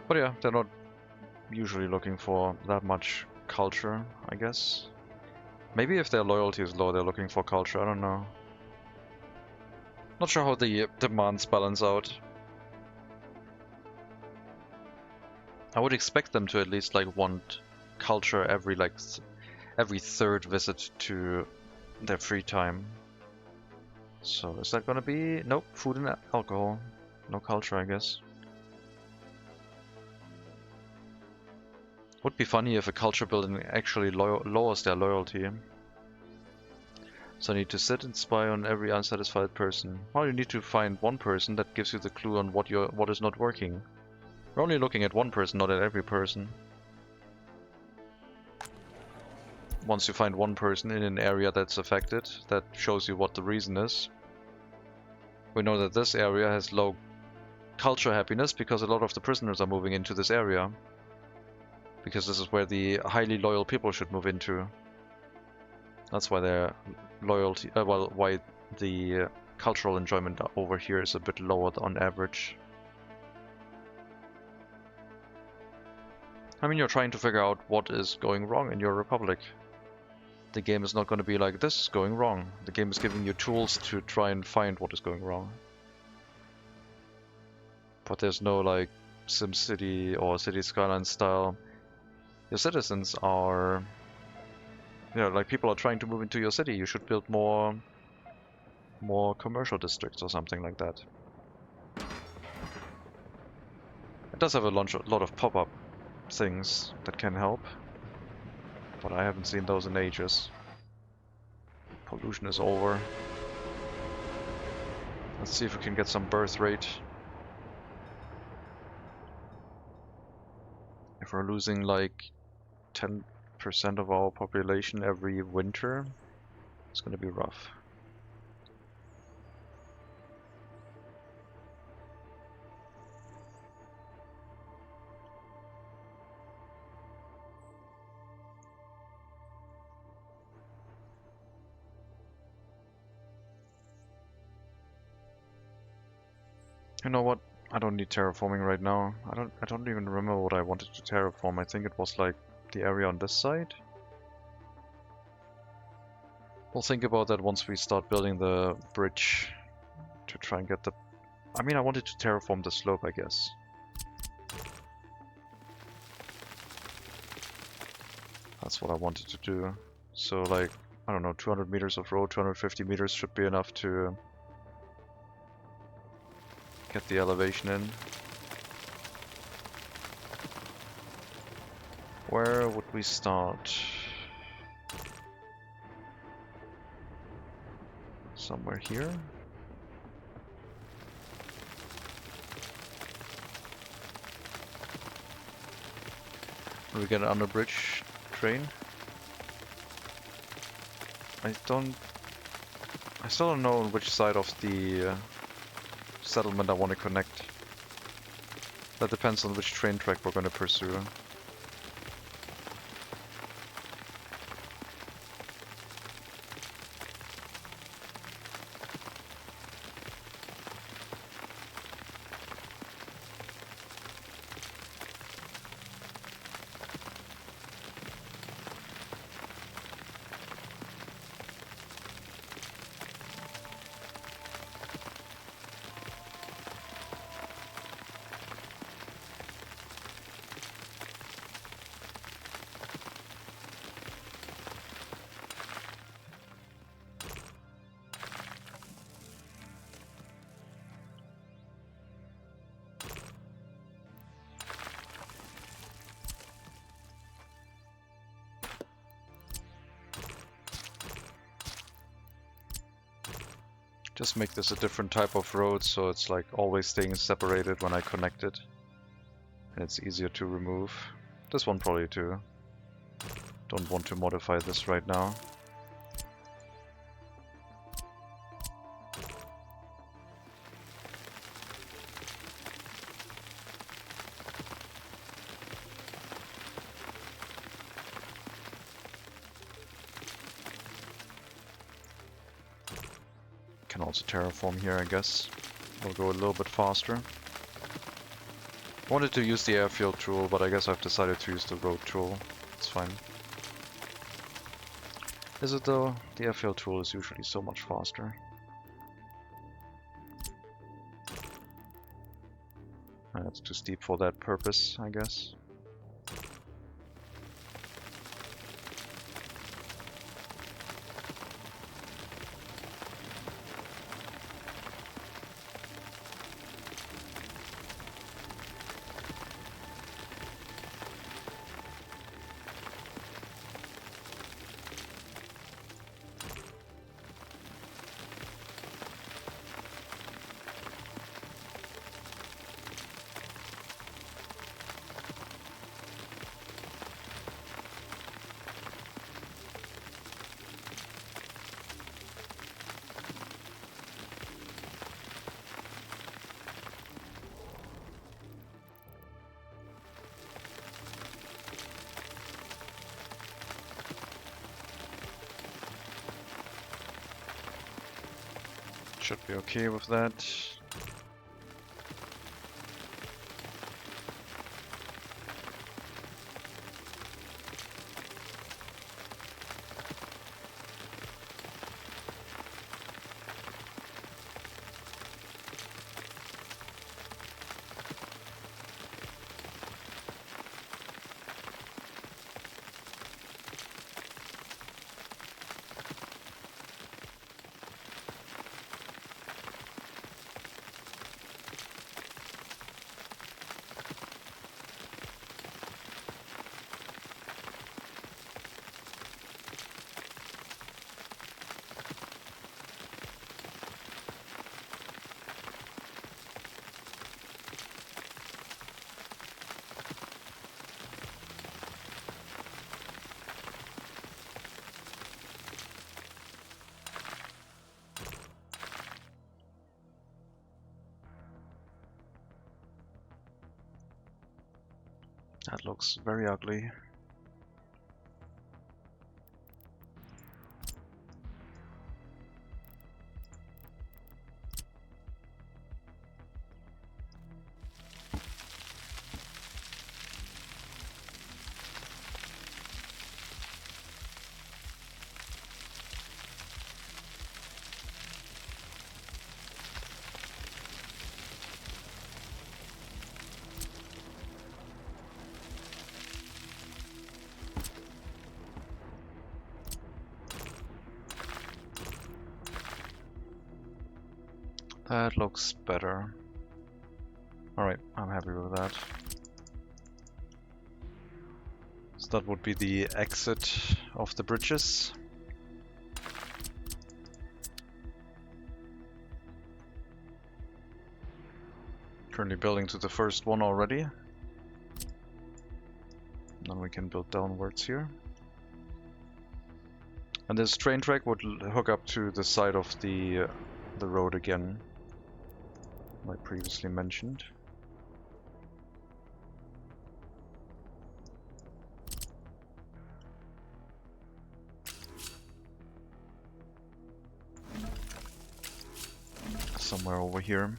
But yeah, they're not usually looking for that much culture, I guess. Maybe if their loyalty is low, they're looking for culture, I don't know. Not sure how the demands balance out. I would expect them to at least like want culture every every third visit to their free time. So is that gonna be... Nope, food and alcohol. No culture, I guess. Would be funny if a culture building actually lowers their loyalty. So I need to sit and spy on every unsatisfied person. Well, you need to find one person that gives you the clue on what is not working. We're only looking at one person, not at every person. Once you find one person in an area that's affected, that shows you what the reason is. We know that this area has low culture happiness because a lot of the prisoners are moving into this area. Because this is where the highly loyal people should move into. That's why their loyalty, why the cultural enjoyment over here is a bit lower on average. I mean, you're trying to figure out what is going wrong in your republic. The game is not going to be like, this is going wrong. The game is giving you tools to try and find what is going wrong. But there's no like SimCity or City Skyline style. Your citizens are, you know, like people are trying to move into your city. You should build more commercial districts or something like that. It does have a lot of pop-up things that can help, but I haven't seen those in ages. Pollution is over. Let's see if we can get some birth rate. If we're losing like 10% of our population every winter, it's gonna be rough. You know what? I don't need terraforming right now. I don't even remember what I wanted to terraform. I think it was like the area on this side. We'll think about that once we start building the bridge to try and get the... I mean, I wanted to terraform the slope, I guess. That's what I wanted to do. So like, I don't know, 200 meters of road, 250 meters should be enough to get the elevation in. Where would we start? Somewhere here? Will we get an under bridge train? I still don't know on which side of the settlement I want to connect. That depends on which train track we're going to pursue. Just make this a different type of road, so it's like always staying separated when I connect it. And it's easier to remove. This one probably too. Don't want to modify this right now. Can also terraform here, I guess. We'll go a little bit faster. I wanted to use the airfield tool, but I guess I've decided to use the road tool. It's fine. Is it though? The airfield tool is usually so much faster. That's too steep for that purpose, I guess. Should be okay with that. That looks very ugly. That looks better. Alright, I'm happy with that. So that would be the exit of the bridges. Currently building to the first one already. Then we can build downwards here. And this train track would hook up to the side of the road again, like previously mentioned. Somewhere over here.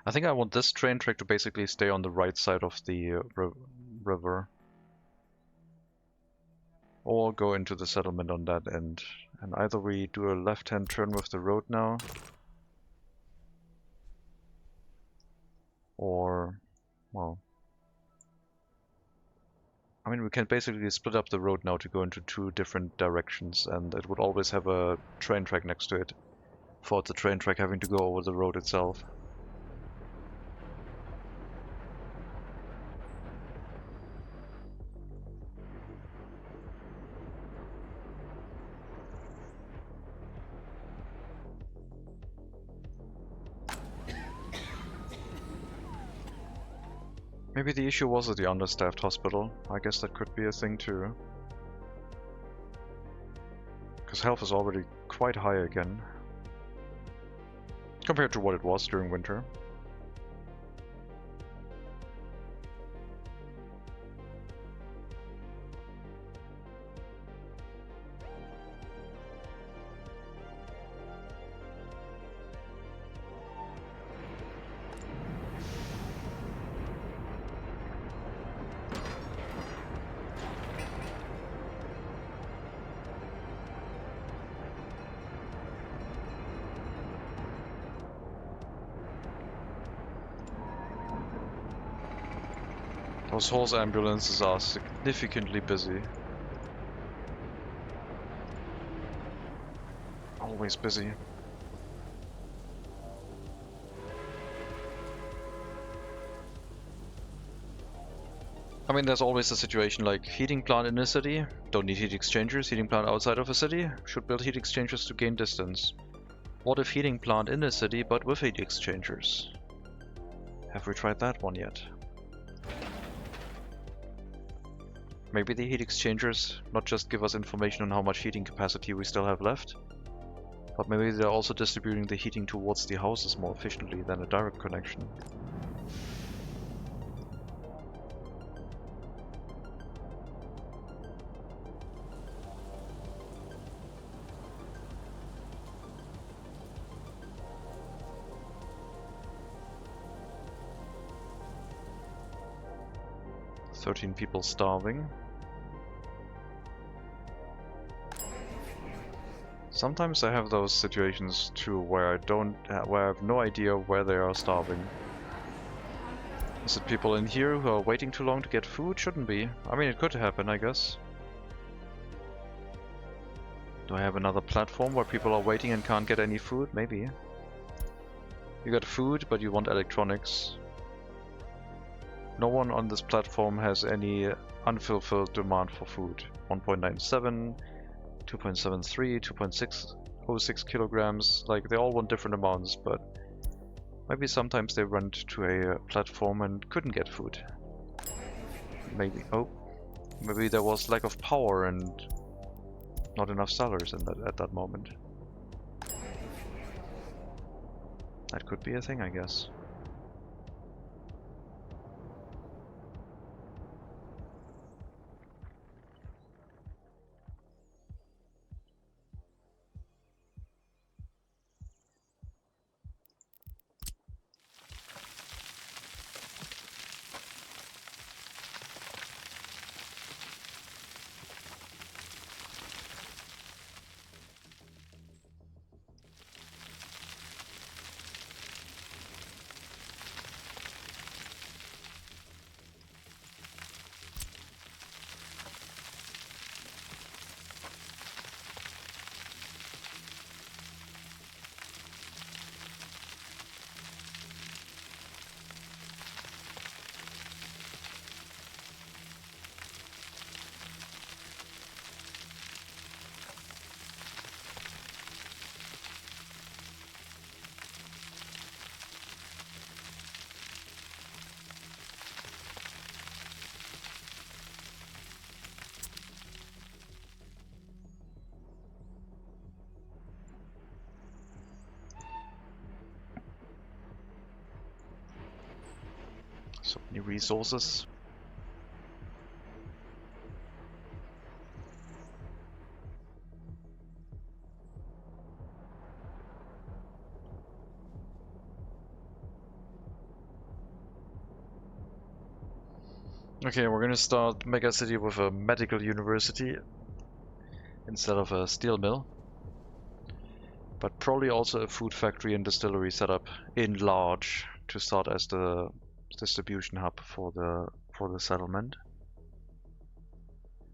I think I want this train track to basically stay on the right side of the river. Or go into the settlement on that end. And either we do a left-hand turn with the road now, or, well, I mean, we can basically split up the road now to go into two different directions, and it would always have a train track next to it, for the train track having to go over the road itself. Maybe the issue was at the understaffed hospital. I guess that could be a thing too. Because health is already quite high again, compared to what it was during winter. Those horse ambulances are significantly busy. Always busy. I mean, there's always a situation like heating plant in a city, don't need heat exchangers, heating plant outside of a city, should build heat exchangers to gain distance. What if heating plant in a city but with heat exchangers? Have we tried that one yet? Maybe the heat exchangers not just give us information on how much heating capacity we still have left, but maybe they're also distributing the heating towards the houses more efficiently than a direct connection. "13 people starving." Sometimes I have those situations too where where I have no idea where they are starving. Is it people in here who are waiting too long to get food? Shouldn't be. I mean, it could happen, I guess. Do I have another platform where people are waiting and can't get any food? Maybe. You got food, but you want electronics. No one on this platform has any unfulfilled demand for food. 1.97, 2.73, 2.606 kilograms. Like, they all want different amounts, but maybe sometimes they went to a platform and couldn't get food. Maybe. Oh. Maybe there was lack of power and not enough sellers at that moment. That could be a thing, I guess. So many resources. Okay, we're gonna start MegaCity with a medical university instead of a steel mill. But probably also a food factory and distillery setup in large to start as the distribution hub for the settlement.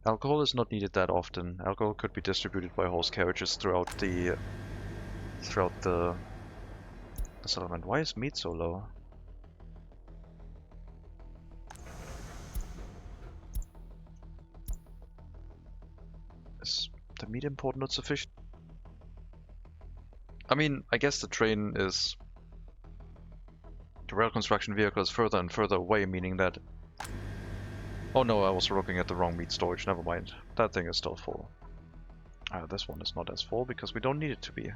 Alcohol is not needed that often. Alcohol could be distributed by horse carriages throughout the settlement. Why is meat so low? Is the meat import not sufficient? I mean, I guess the rail construction vehicle is further and further away, meaning that... Oh no, I was looking at the wrong meat storage, never mind. That thing is still full. This one is not as full because we don't need it to be.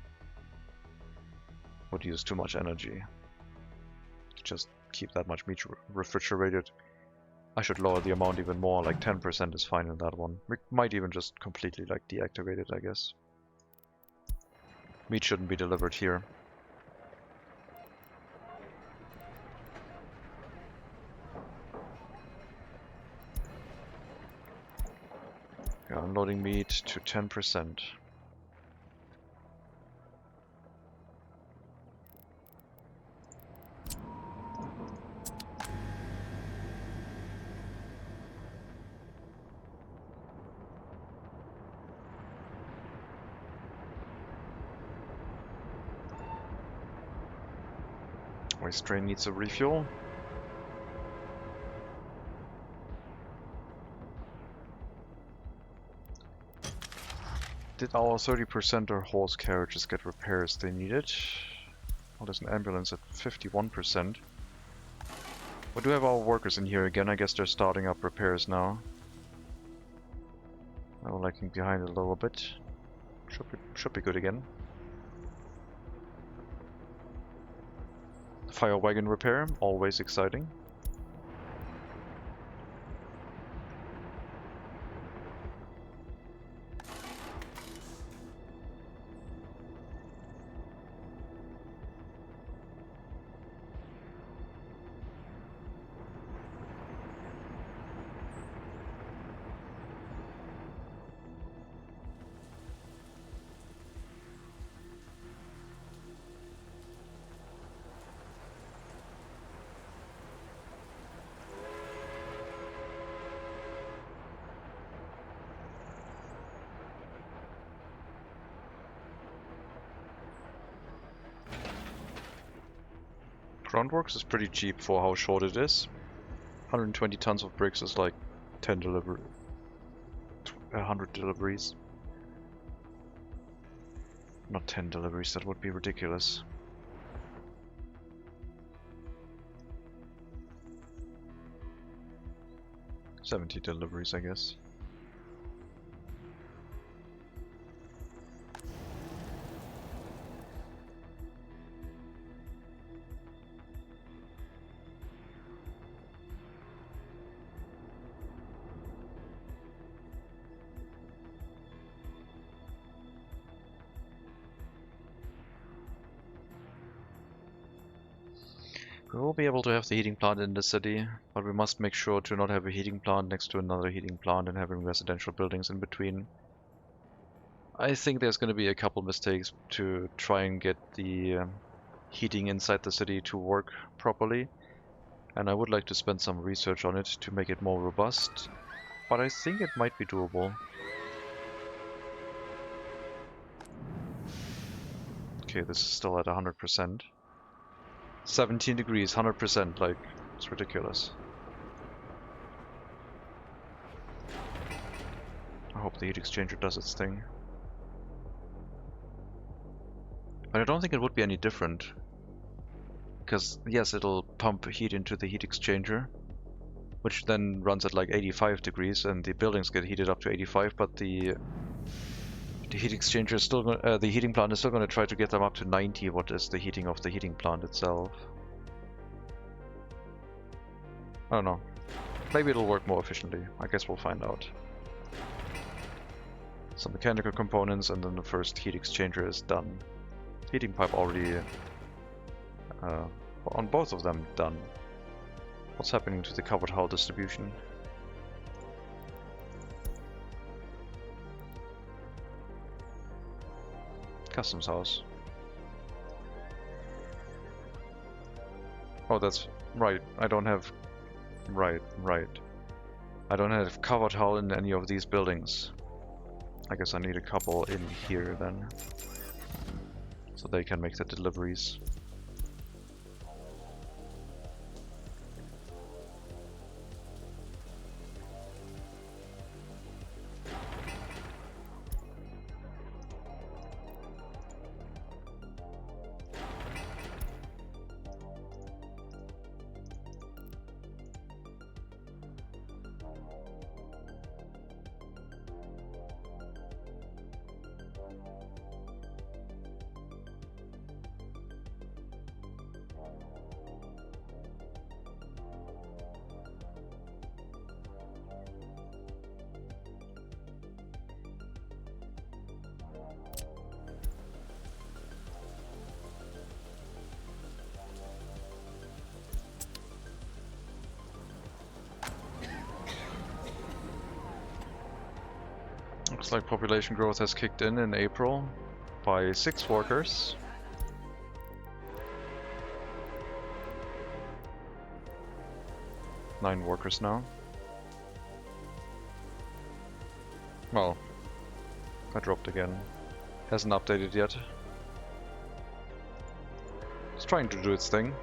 Would use too much energy. Just keep that much meat refrigerated. I should lower the amount even more, like 10% is fine in that one. We might even just completely like deactivate it, I guess. Meat shouldn't be delivered here. Yeah, unloading meat to 10%. Waste train needs a refuel. Did our 30% or horse carriages get repairs they needed? Well, there's an ambulance at 51%. We do have our workers in here again. I guess they're starting up repairs now. I'm lagging behind a little bit. Should be good again. Fire wagon repair, always exciting. Groundworks is pretty cheap for how short it is. 120 tons of bricks is like 100 deliveries. Not 10 deliveries, that would be ridiculous. $70 deliveries, I guess. We will be able to have the heating plant in the city, but we must make sure to not have a heating plant next to another heating plant and having residential buildings in between. I think there's going to be a couple mistakes to try and get the heating inside the city to work properly, and I would like to spend some research on it to make it more robust, but I think it might be doable. Okay, this is still at 100%. 17 degrees, 100%, like, it's ridiculous. I hope the heat exchanger does its thing. But I don't think it would be any different. Because, yes, it'll pump heat into the heat exchanger, which then runs at like 85 degrees, and the buildings get heated up to 85, but the heat exchanger is still the heating plant is still going to try to get them up to 90, what is the heating of the heating plant itself. I don't know. Maybe it'll work more efficiently. I guess we'll find out. Some mechanical components, and then the first heat exchanger is done. Heating pipe already on both of them done. What's happening to the covered hull distribution? Customs house. Oh, that's right. I don't have... Right. I don't have covered hull in any of these buildings. I guess I need a couple in here then. So they can make the deliveries. Looks like population growth has kicked in April by 6 workers. Nine workers now. Well, I dropped again. Hasn't updated yet. It's trying to do its thing.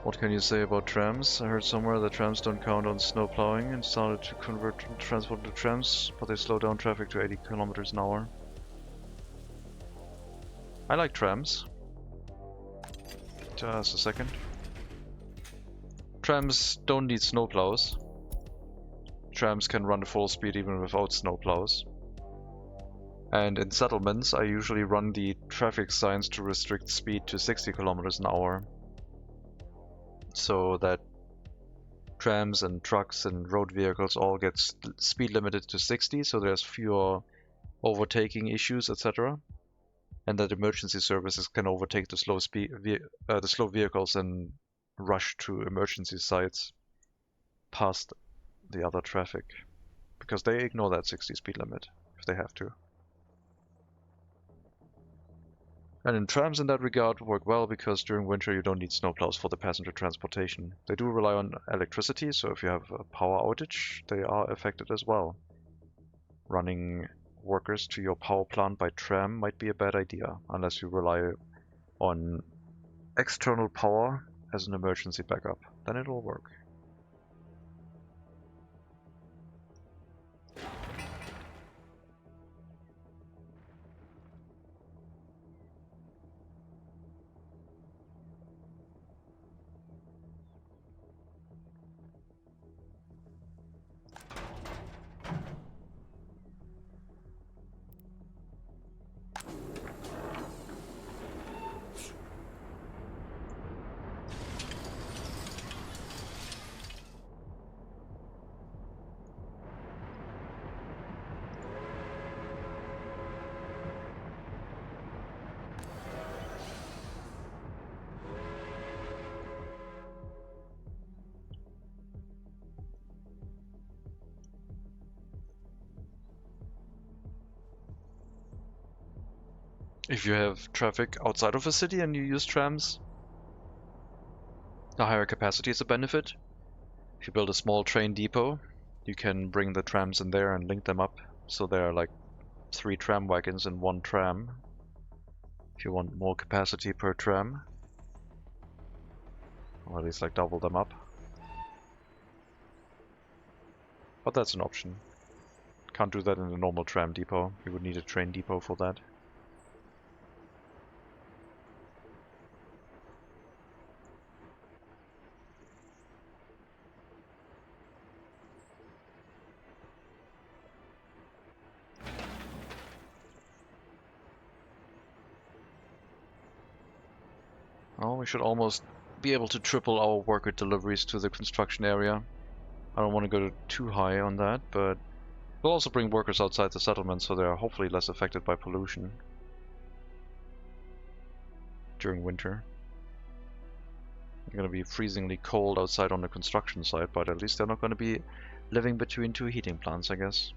What can you say about trams? I heard somewhere that trams don't count on snow plowing and started to convert transport to trams, but they slow down traffic to 80 kilometers an hour. I like trams. Just a second. Trams don't need snow plows. Trams can run at full speed even without snow plows. And in settlements, I usually run the traffic signs to restrict speed to 60 kilometers an hour. So that trams and trucks and road vehicles all get speed limited to 60, so there's fewer overtaking issues, etc. And that emergency services can overtake the slow vehicles and rush to emergency sites past the other traffic, because they ignore that 60 speed limit if they have to. And in trams in that regard work well because during winter you don't need snowplows for the passenger transportation. They do rely on electricity, so if you have a power outage, they are affected as well. Running workers to your power plant by tram might be a bad idea, unless you rely on external power as an emergency backup. Then it'll work. If you have traffic outside of a city and you use trams, a higher capacity is a benefit. If you build a small train depot, you can bring the trams in there and link them up, so there are like 3 tram wagons in 1 tram. If you want more capacity per tram, or at least like double them up. But that's an option. Can't do that in a normal tram depot. You would need a train depot for that. Oh, we should almost be able to triple our worker deliveries to the construction area. I don't want to go too high on that, but we'll also bring workers outside the settlement so they are hopefully less affected by pollution during winter. They're gonna be freezingly cold outside on the construction site, but at least they're not gonna be living between two heating plants, I guess.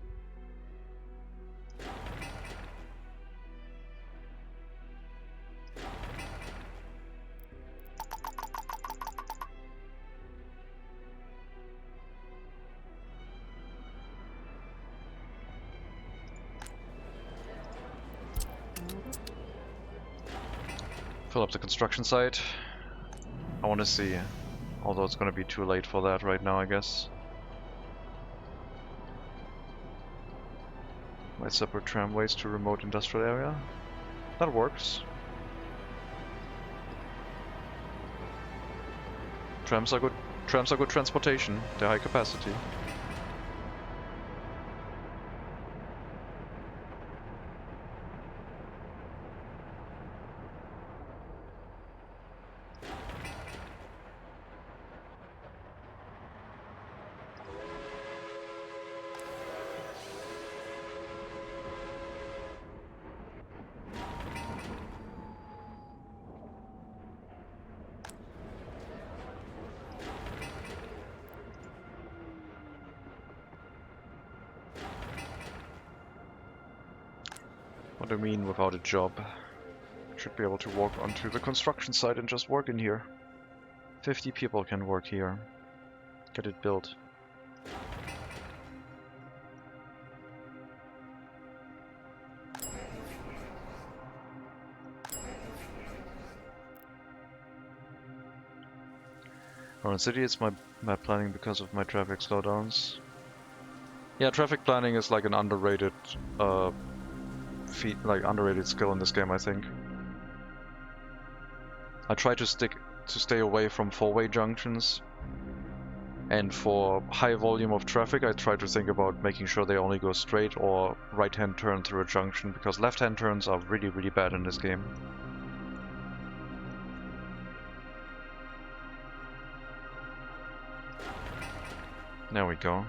Fill up the construction site. I want to see, although it's going to be too late for that right now, I guess. Might separate tramways to remote industrial area. That works. Trams are good. Trams are good transportation. They're high capacity. What do you mean without a job? Should be able to walk onto the construction site and just work in here. 50 people can work here. Get it built. Around city, it's my planning because of my traffic slowdowns. Yeah, traffic planning is like an underrated underrated skill in this game, I think. I try to stay away from four-way junctions, and for high volume of traffic I try to think about making sure they only go straight or right-hand turn through a junction, because left-hand turns are really, really bad in this game. There we go.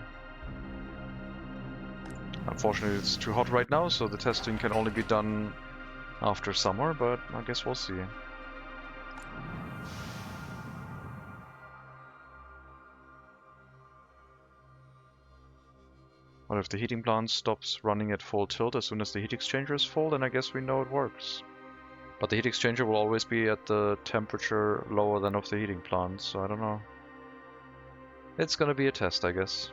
Unfortunately, it's too hot right now, so the testing can only be done after summer, but I guess we'll see. What if the heating plant stops running at full tilt as soon as the heat exchanger is full? Then I guess we know it works. But the heat exchanger will always be at the temperature lower than of the heating plant, so I don't know. It's gonna be a test, I guess.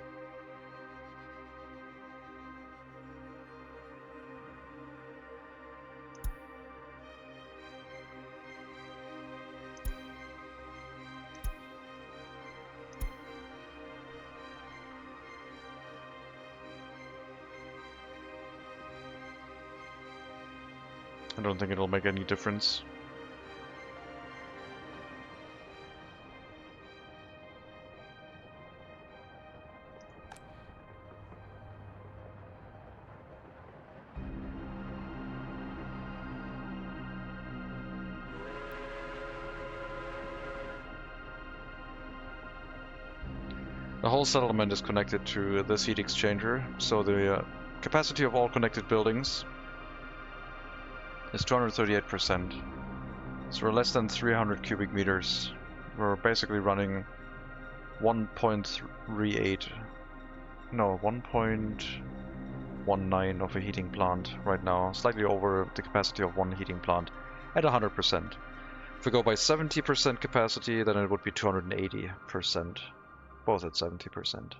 I don't think it'll make any difference. The whole settlement is connected to this heat exchanger, so the capacity of all connected buildings is 238%. So we're less than 300 cubic meters. We're basically running 1.38, no, 1.19 of a heating plant right now, slightly over the capacity of one heating plant at 100%. If we go by 70% capacity, then it would be 280%, both at 70%.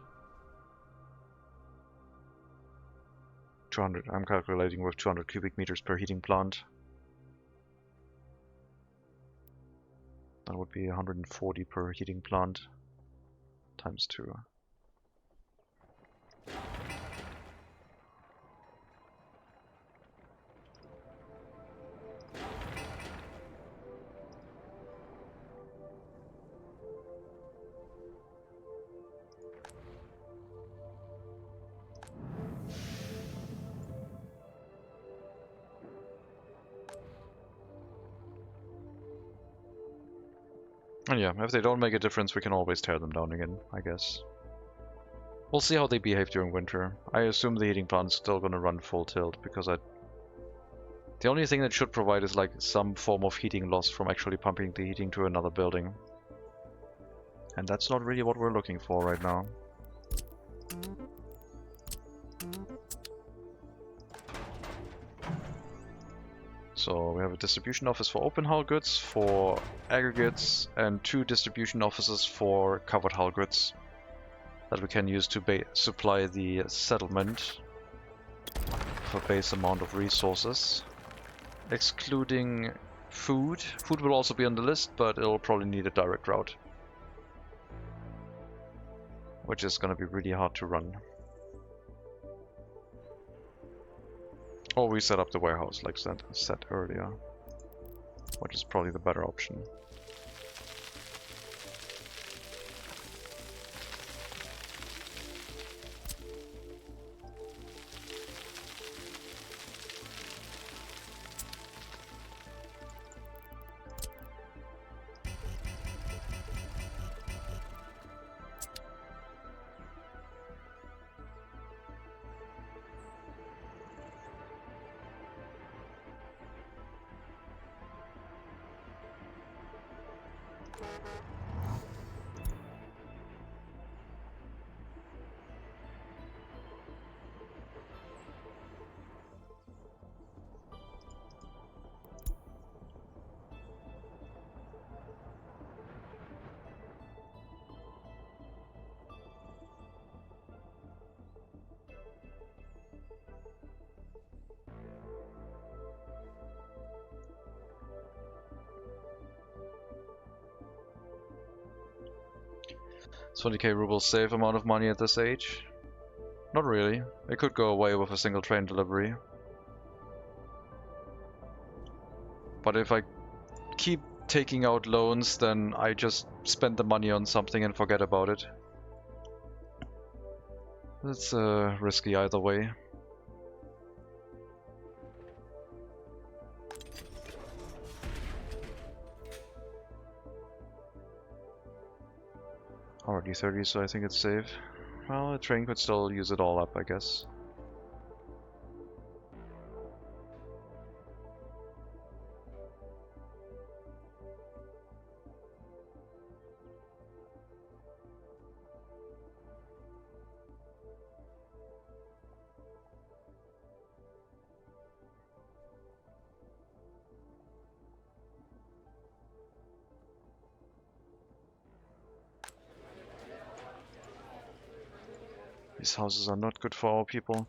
200, I'm calculating with 200 cubic meters per heating plant. That would be 140 per heating plant times 2. And yeah, if they don't make a difference, we can always tear them down again, I guess. We'll see how they behave during winter. I assume the heating plant is still gonna run full tilt, because the only thing that should provide is like some form of heating loss from actually pumping the heating to another building. And that's not really what we're looking for right now. So we have a distribution office for open hull goods, for aggregates, and 2 distribution offices for covered hull goods that we can use to supply the settlement for base amount of resources. Excluding food. Food will also be on the list, but it'll probably need a direct route, which is going to be really hard to run. Or we set up the warehouse like said earlier, which is probably the better option. Is 20k rubles safe amount of money at this age? Not really. It could go away with a single train delivery. But if I keep taking out loans, then I just spend the money on something and forget about it. It's risky either way. Already 30, so I think it's safe. Well, a train could still use it all up, I guess. These houses are not good for our people.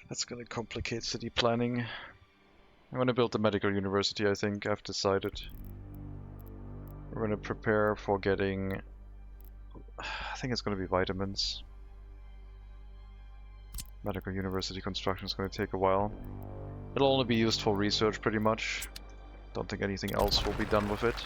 That's gonna complicate city planning. I'm gonna build the medical university, I think. I've decided. We're gonna prepare for getting... I think it's gonna be vitamins. Medical university construction is gonna take a while. It'll only be used for research pretty much. Don't think anything else will be done with it.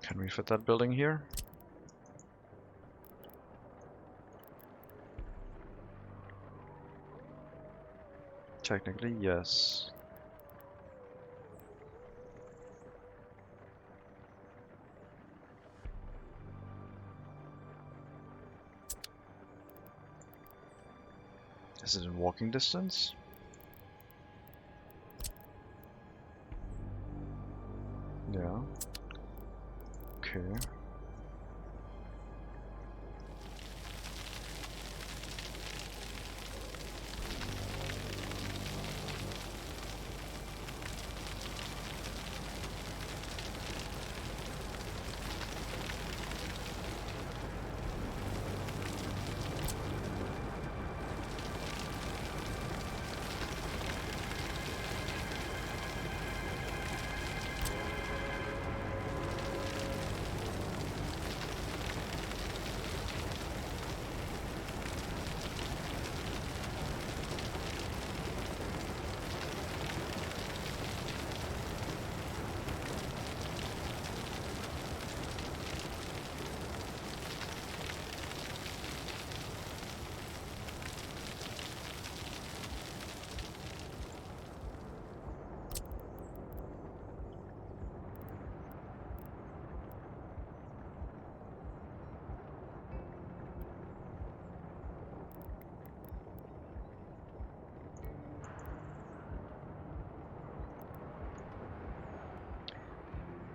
Can we fit that building here? Technically, yes. Is it in walking distance? Okay.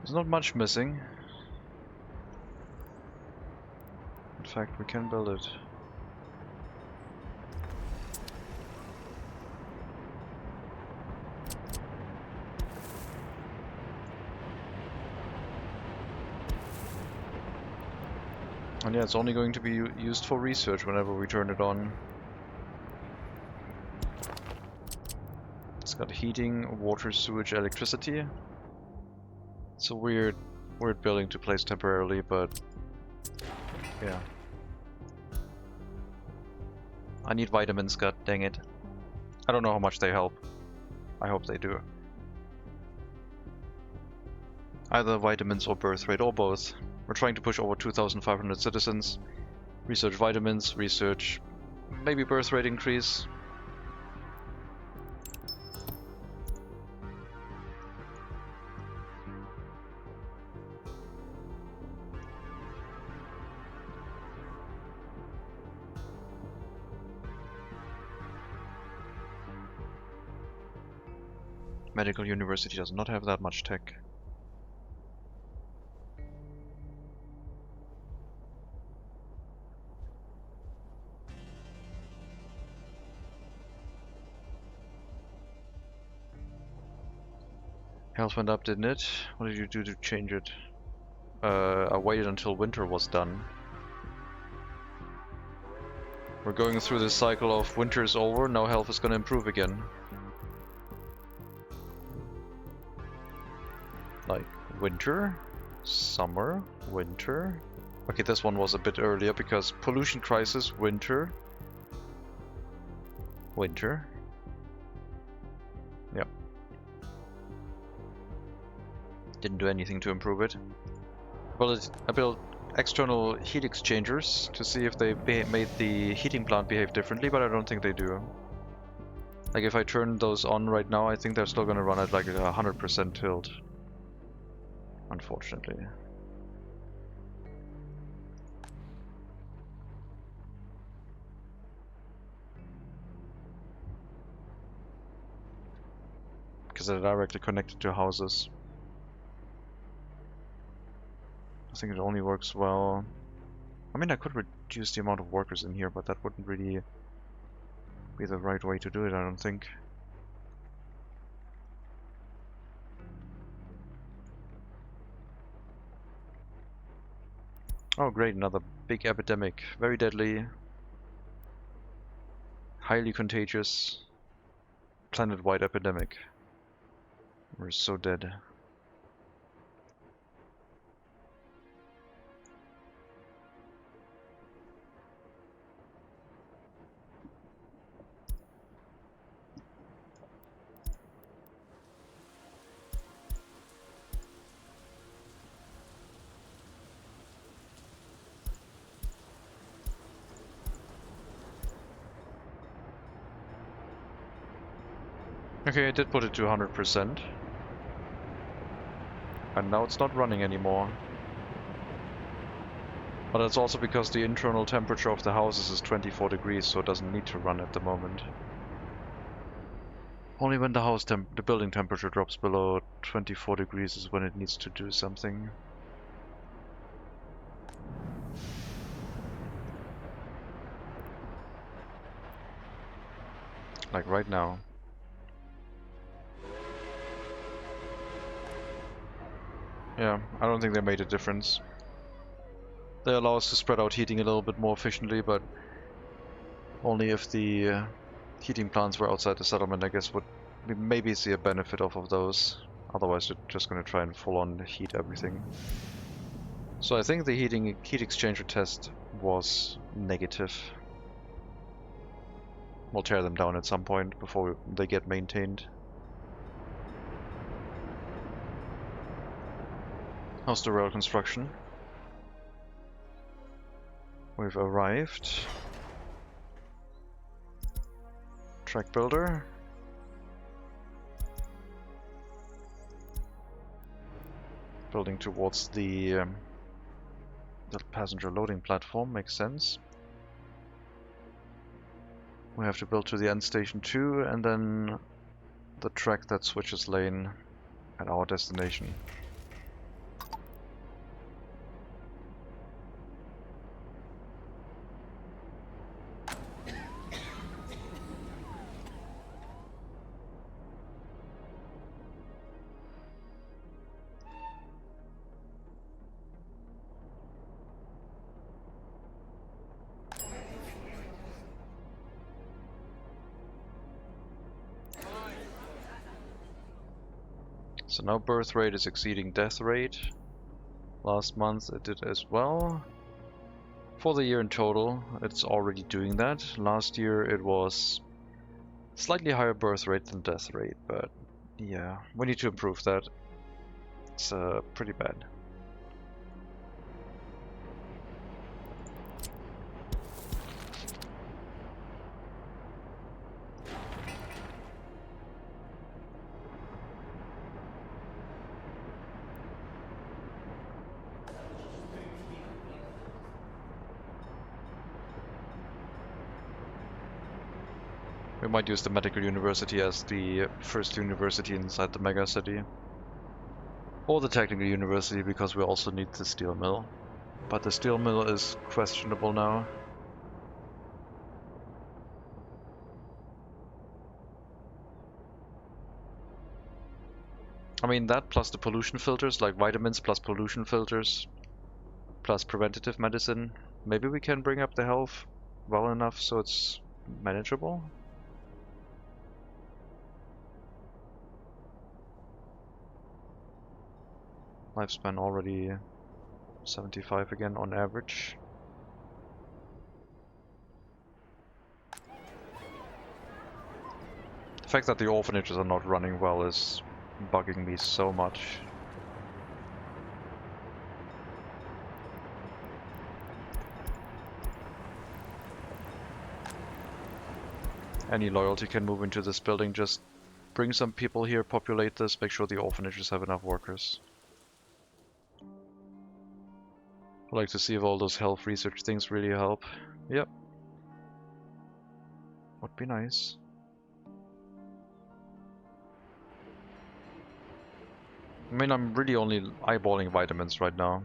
There's not much missing. In fact, we can build it. And yeah, it's only going to be used for research whenever we turn it on. It's got heating, water, sewage, electricity. It's a weird building to place temporarily, but yeah. I need vitamins, god dang it. I don't know how much they help. I hope they do. Either vitamins or birth rate, or both. We're trying to push over 2,500 citizens. Research vitamins, research maybe birth rate increase. Medical University does not have that much tech. Health went up, didn't it? What did you do to change it? I waited until winter was done. We're going through this cycle of winter is over, now health is gonna improve again. Like, winter, summer, winter. Okay, this one was a bit earlier because pollution crisis, winter. Winter. Yep. Didn't do anything to improve it. I built external heat exchangers to see if they made the heating plant behave differently, but I don't think they do. Like if I turn those on right now, I think they're still gonna run at like 100% tilt. Unfortunately. Because they're directly connected to houses. I think it only works well. I mean, I could reduce the amount of workers in here, but that wouldn't really be the right way to do it, I don't think. Oh great, another big epidemic. Very deadly. Highly contagious. Planet-wide epidemic. We're so dead. Okay, I did put it to 100%. And now it's not running anymore. But that's also because the internal temperature of the houses is 24 degrees, so it doesn't need to run at the moment. Only when the building temperature drops below 24 degrees is when it needs to do something. Like right now. Yeah, I don't think they made a difference. They allow us to spread out heating a little bit more efficiently, but only if the heating plants were outside the settlement, I guess, would we maybe see a benefit off of those. Otherwise, they're just going to try and full-on heat everything. So I think the heat exchanger test was negative. We'll tear them down at some point before they get maintained. How's the rail construction? We've arrived. Track builder. Building towards the passenger loading platform, makes sense. We have to build to the end station too, and then the track that switches lane at our destination. So now birth rate is exceeding death rate. Last month it did as well. For the year in total, it's already doing that. Last year it was slightly higher birth rate than death rate, but yeah, we need to improve that. It's pretty bad. We might use the medical university as the first university inside the MegaCity. Or the technical university, because we also need the steel mill. But the steel mill is questionable now. I mean, that plus the pollution filters, like vitamins plus pollution filters, plus preventative medicine. Maybe we can bring up the health well enough so it's manageable? Lifespan already 75 again on average. The fact that the orphanages are not running well is bugging me so much. Any loyalty can move into this building, just bring some people here, populate this, make sure the orphanages have enough workers. I'd like to see if all those health research things really help. Yep. Would be nice. I mean, I'm really only eyeballing vitamins right now.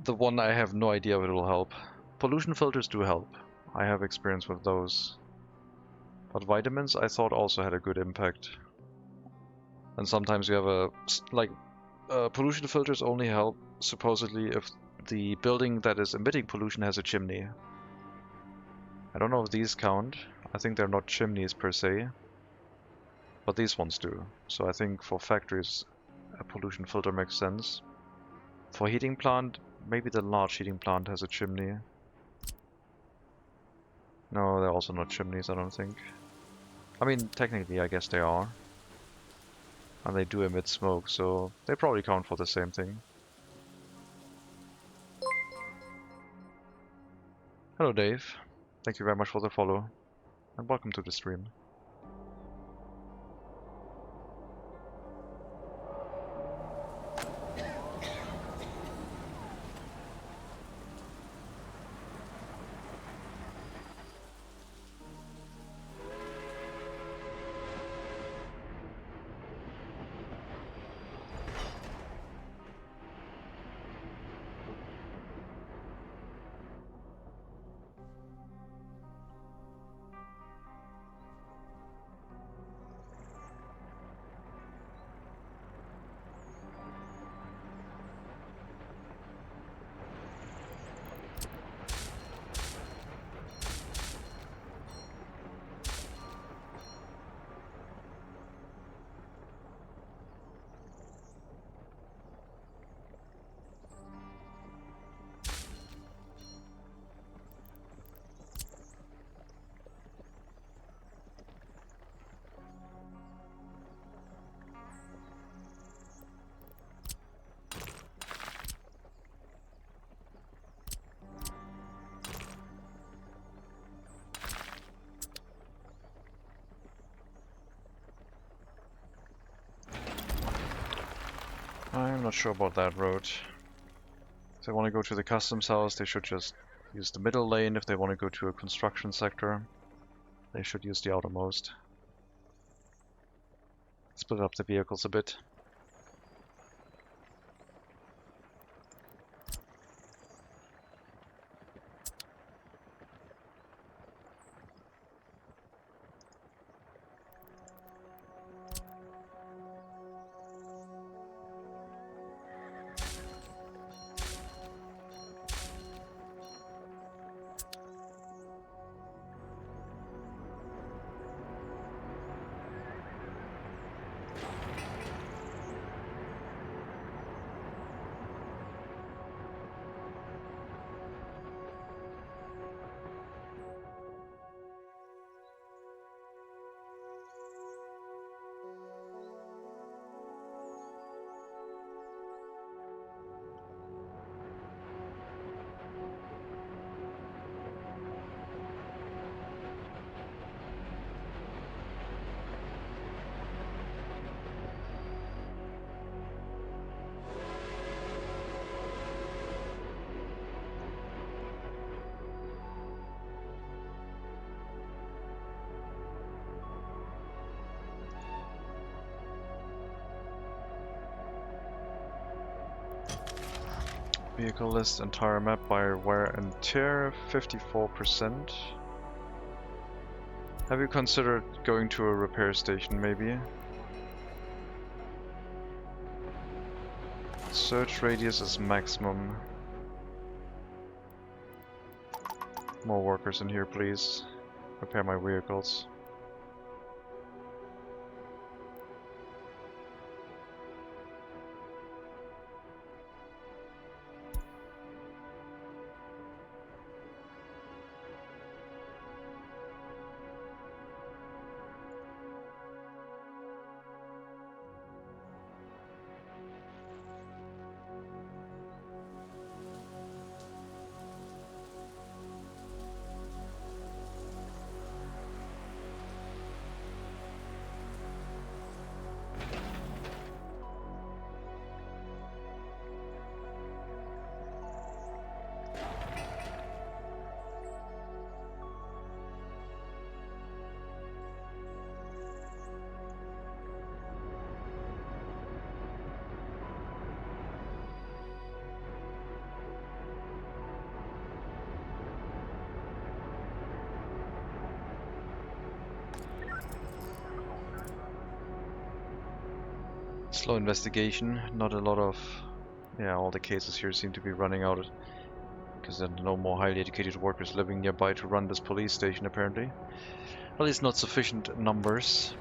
The one I have no idea if it'll help. Pollution filters do help. I have experience with those. But vitamins I thought also had a good impact. And sometimes you have pollution filters only help supposedly if the building that is emitting pollution has a chimney. I don't know if these count. I think they're not chimneys per se. But these ones do. So I think for factories a pollution filter makes sense. For heating plant, maybe the large heating plant has a chimney. No, they're also not chimneys, I don't think. I mean, technically I guess they are. And they do emit smoke, so they probably count for the same thing. Hello Dave, thank you very much for the follow, and welcome to the stream. not sure about that road. If they want to go to the customs house, they should just use the middle lane. If they want to go to a construction sector, they should use the outermost. Split up the vehicles a bit. Vehicle list, entire map by wear and tear, 54%. Have you considered going to a repair station, maybe? Search radius is maximum. More workers in here, please. Repair my vehicles. Slow investigation, not a lot of... Yeah, all the cases here seem to be running out because there are no more highly educated workers living nearby to run this police station, apparently. At least not sufficient numbers.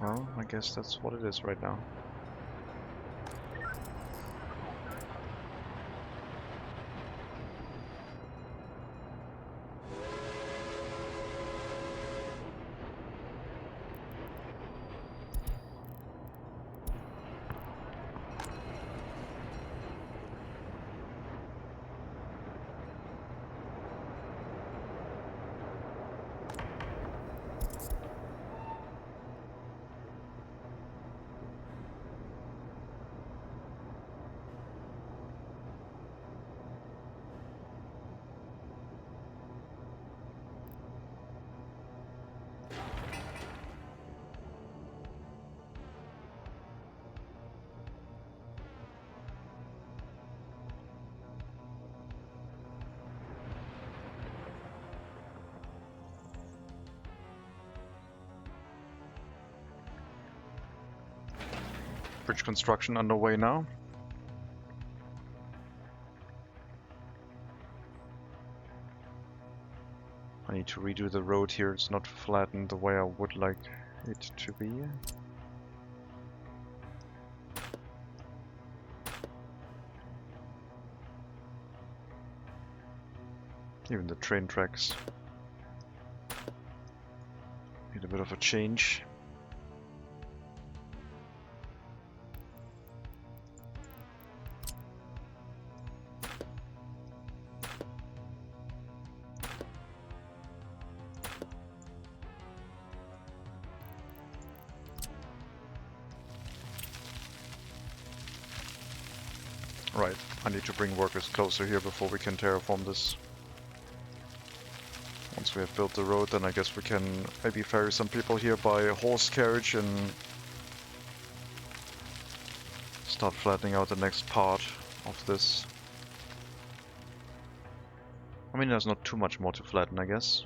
Well, I guess that's what it is right now. Bridge construction underway now. I need to redo the road here, it's not flattened the way I would like it to be. Even the train tracks need a bit of a change. Right, I need to bring workers closer here before we can terraform this. Once we have built the road, then I guess we can maybe ferry some people here by horse carriage and start flattening out the next part of this. I mean, there's not too much more to flatten, I guess.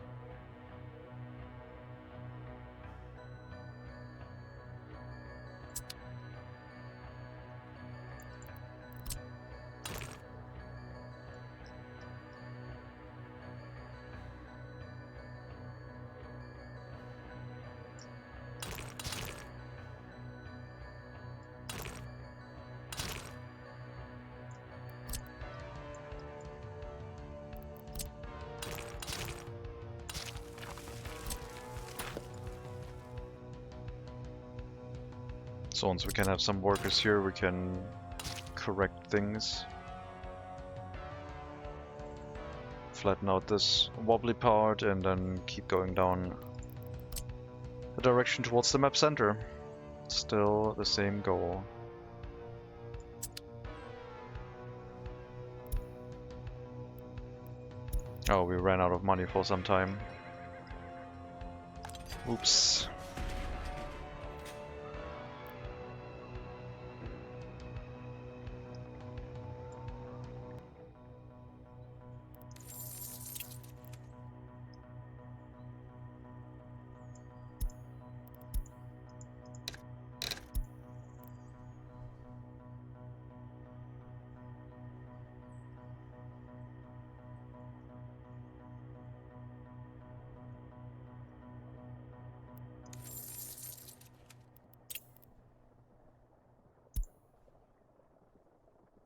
So once we can have some workers here, we can correct things. Flatten out this wobbly part and then keep going down the direction towards the map center. Still the same goal. Oh, we ran out of money for some time. Oops.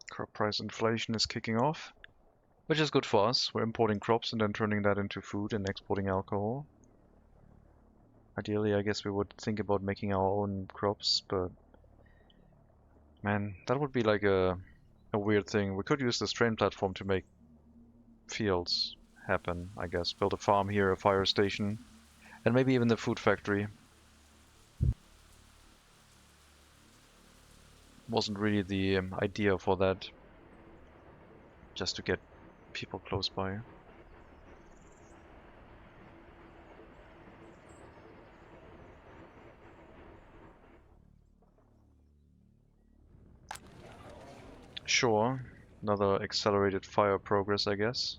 Crop price inflation is kicking off, which is good for us. We're importing crops and then turning that into food and exporting alcohol. Ideally, I guess we would think about making our own crops, but man, that would be like a weird thing. We could use this train platform to make fields happen, I guess. Build a farm here, a fire station, and maybe even the food factory. Wasn't really the idea for that, just to get people close by. Sure, another accelerated fire progress, I guess.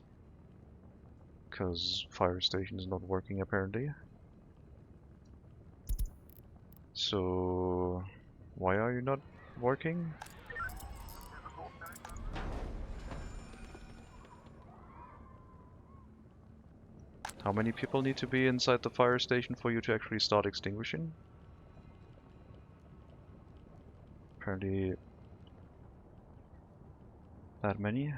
Because fire station is not working apparently. So, why are you not working? How many people need to be inside the fire station for you to actually start extinguishing? Apparently that many.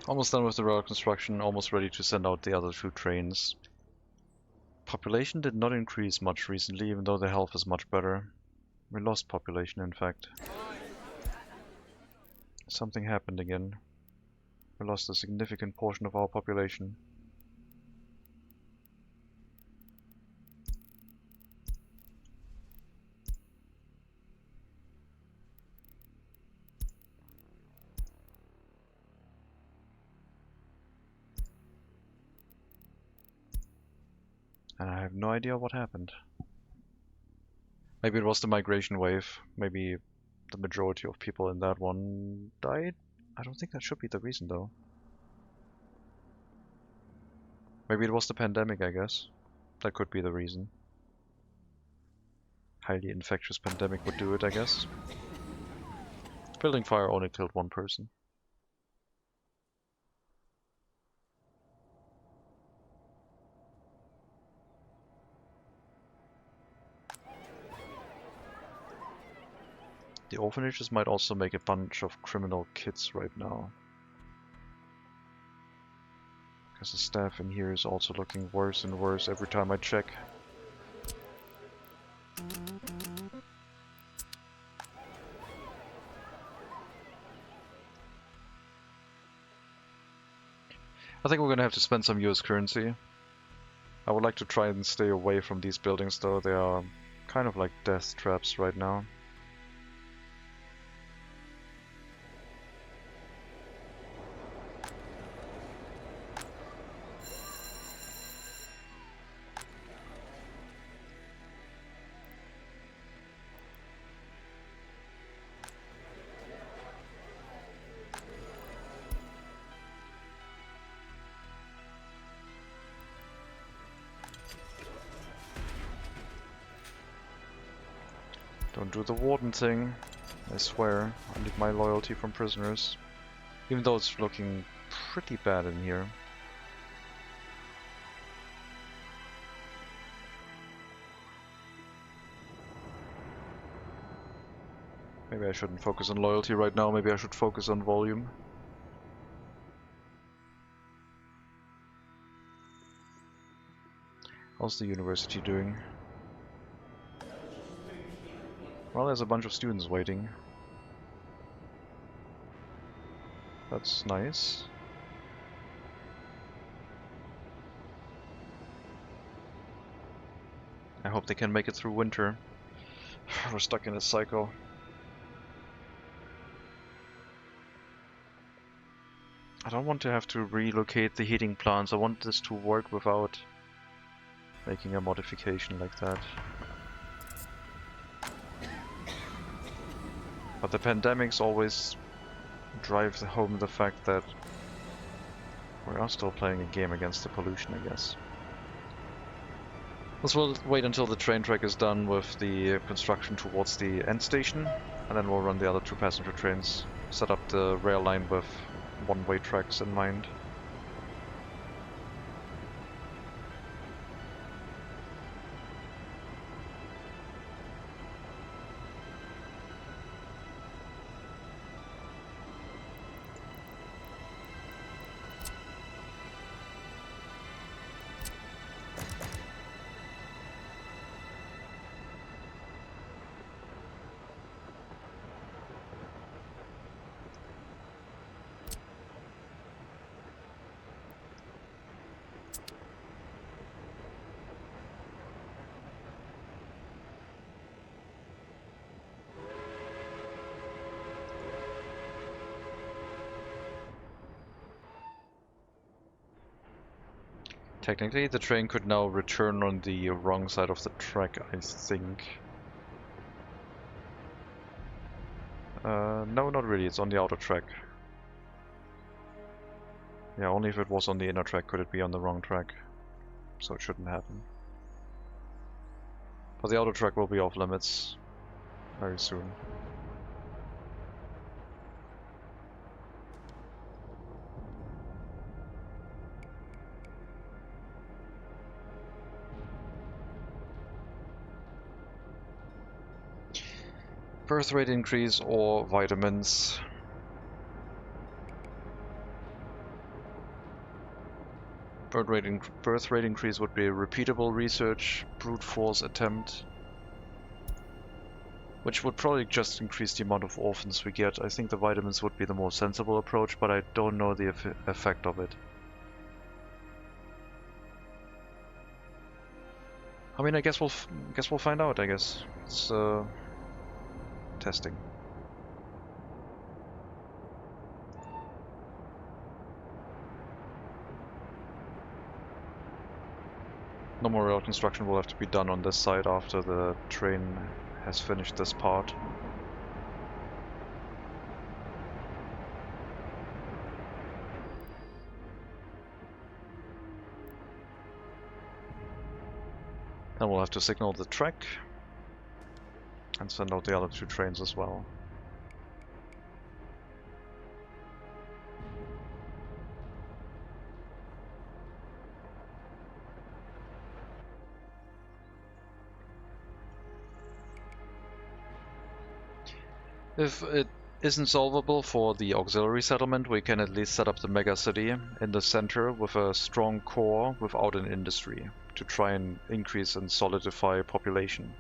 Almost done with the road construction, almost ready to send out the other 2 trains. Population did not increase much recently, even though the health is much better. We lost population, in fact. Something happened again. We lost a significant portion of our population. And I have no idea what happened. Maybe it was the migration wave. Maybe the majority of people in that one died? I don't think that should be the reason, though. Maybe it was the pandemic, I guess. That could be the reason. Highly infectious pandemic would do it, I guess. Building fire only killed one person. The orphanages might also make a bunch of criminal kids right now. Because the staff in here is also looking worse and worse every time I check. I think we're gonna have to spend some US currency. I would like to try and stay away from these buildings though, they are kind of like death traps right now. Don't do the warden thing. I swear, I need my loyalty from prisoners. Even though it's looking pretty bad in here. Maybe I shouldn't focus on loyalty right now, maybe I should focus on volume. How's the university doing? Well, there's a bunch of students waiting. That's nice. I hope they can make it through winter. We're stuck in a cycle. I don't want to have to relocate the heating plants. I want this to work without making a modification like that. But the pandemics always drive home the fact that we are still playing a game against the pollution, I guess. Let's wait until the train track is done with the construction towards the end station, and then we'll run the other two passenger trains. Set up the rail line with one-way tracks in mind. Technically, the train could now return on the wrong side of the track, I think. No, not really, it's on the outer track. Yeah, only if it was on the inner track could it be on the wrong track. So it shouldn't happen. But the outer track will be off limits very soon. Birth rate increase or vitamins. Birth rate increase would be a repeatable research, brute force attempt, which would probably just increase the amount of orphans we get. I think the vitamins would be the more sensible approach, but I don't know the effect of it. I mean, I guess we'll find out. I guess it's testing. No more rail construction will have to be done on this side after the train has finished this part. Then we'll have to signal the track and send out the other two trains as well. If it isn't solvable for the auxiliary settlement, we can at least set up the megacity in the center with a strong core without an industry to try and increase and solidify population.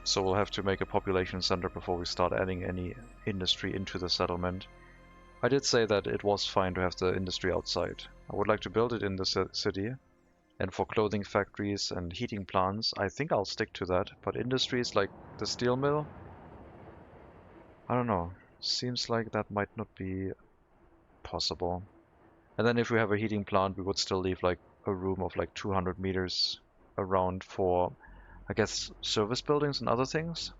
So we'll have to make a population center before we start adding any industry into the settlement. I did say that it was fine to have the industry outside. I would like to build it in the city. And for clothing factories and heating plants, I think I'll stick to that. But industries like the steel mill, I don't know. Seems like that might not be possible. And then if we have a heating plant, we would still leave like a room of like 200 meters around for, I guess, service buildings and other things.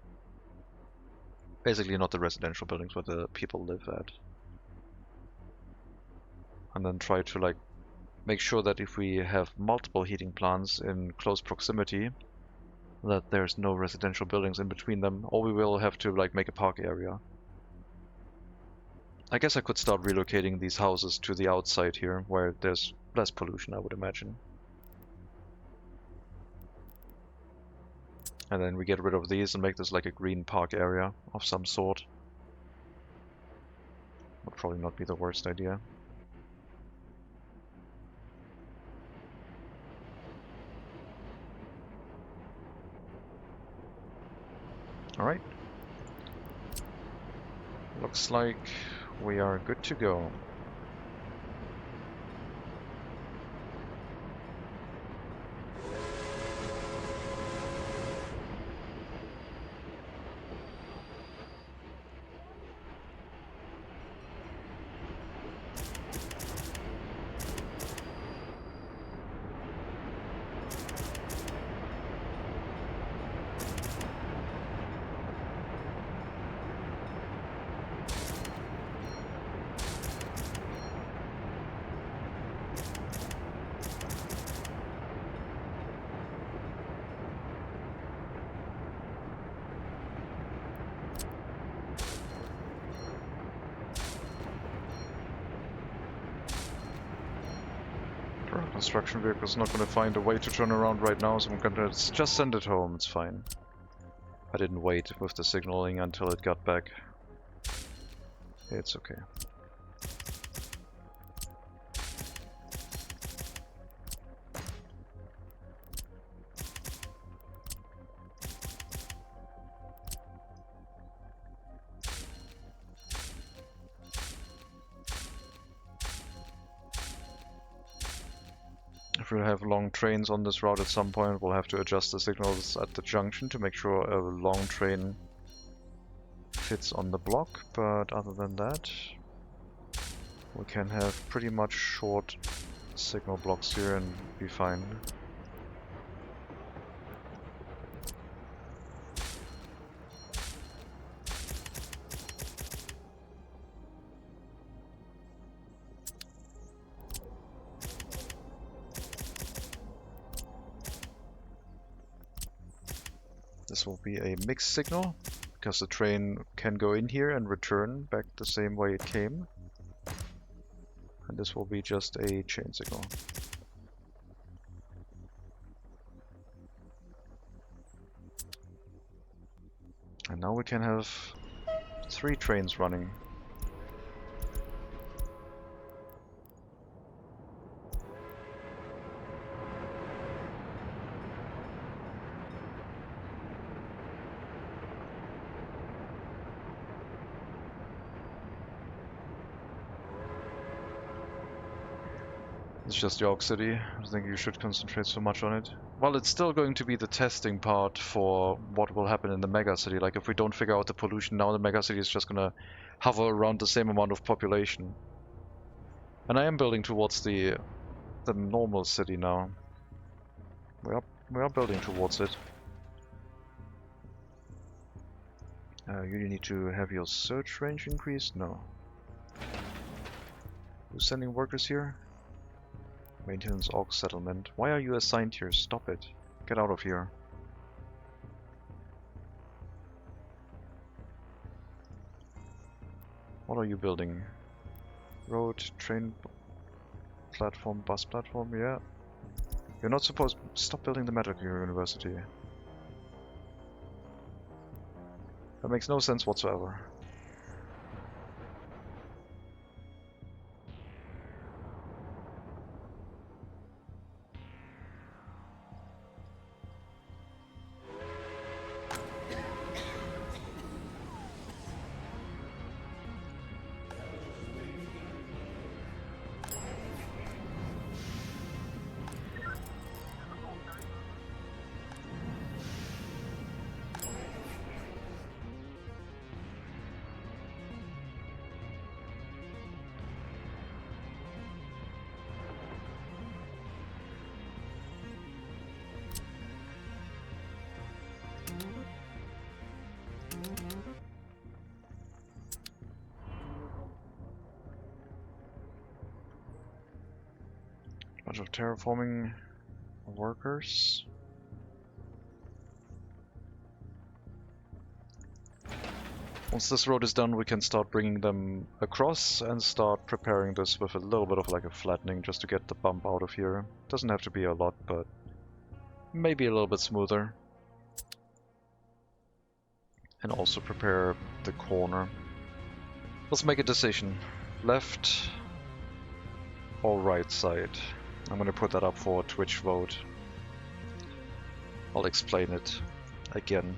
Basically not the residential buildings where the people live at. And then try to like make sure that if we have multiple heating plants in close proximity, that there's no residential buildings in between them, or we will have to like make a park area. I guess I could start relocating these houses to the outside here, where there's less pollution, I would imagine. And then we get rid of these and make this like a green park area of some sort. Would probably not be the worst idea. Alright. Looks like we are good to go. Construction vehicle's not going to find a way to turn around right now, so I'm going to just send it home, it's fine. I didn't wait with the signaling until it got back. It's okay. If we have long trains on this route at some point, we'll have to adjust the signals at the junction to make sure a long train fits on the block, but other than that, we can have pretty much short signal blocks here and be fine. This will be a mixed signal, because the train can go in here and return back the same way it came. And this will be just a chain signal. And now we can have 3 trains running. It's just York City. I don't think you should concentrate so much on it. Well, it's still going to be the testing part for what will happen in the megacity. Like, if we don't figure out the pollution now, the megacity is just gonna hover around the same amount of population. And I am building towards the normal city now. We are building towards it. You need to have your search range increased? No. Who's sending workers here? Maintenance Aux settlement. Why are you assigned here? Stop it. Get out of here. What are you building? Road, train platform, bus platform, yeah. You're not supposed... Stop building the medical university. That makes no sense whatsoever. Bunch of terraforming workers. Once this road is done, we can start bringing them across and start preparing this with a little bit of like a flattening just to get the bump out of here. Doesn't have to be a lot, but maybe a little bit smoother. And also prepare the corner. Let's make a decision. Left or right side? I'm gonna put that up for a Twitch vote. I'll explain it again.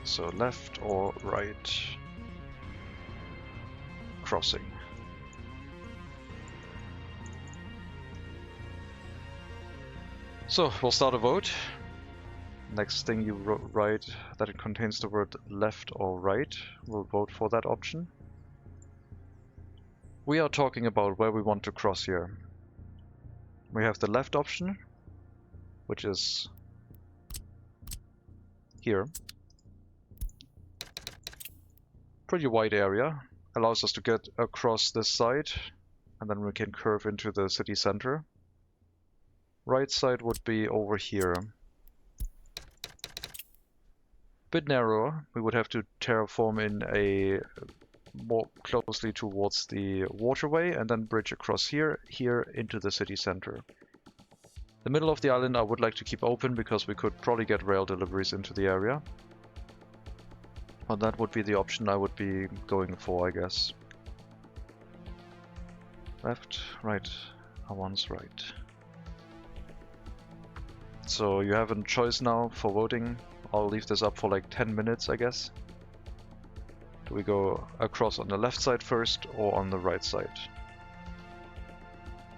So left or right crossing. So we'll start a vote. Next thing you write that it contains the word left or right, we'll vote for that option. We are talking about where we want to cross here. We have the left option, which is here. Pretty wide area, allows us to get across this side, and then we can curve into the city center. Right side would be over here. Bit narrower, we would have to terraform in a more closely towards the waterway and then bridge across here into the city center. The middle of the island I would like to keep open because we could probably get rail deliveries into the area. But that would be the option I would be going for, I guess. Left, right, once right. So you have a choice now for voting. I'll leave this up for like 10 minutes, I guess. Do we go across on the left side first or on the right side?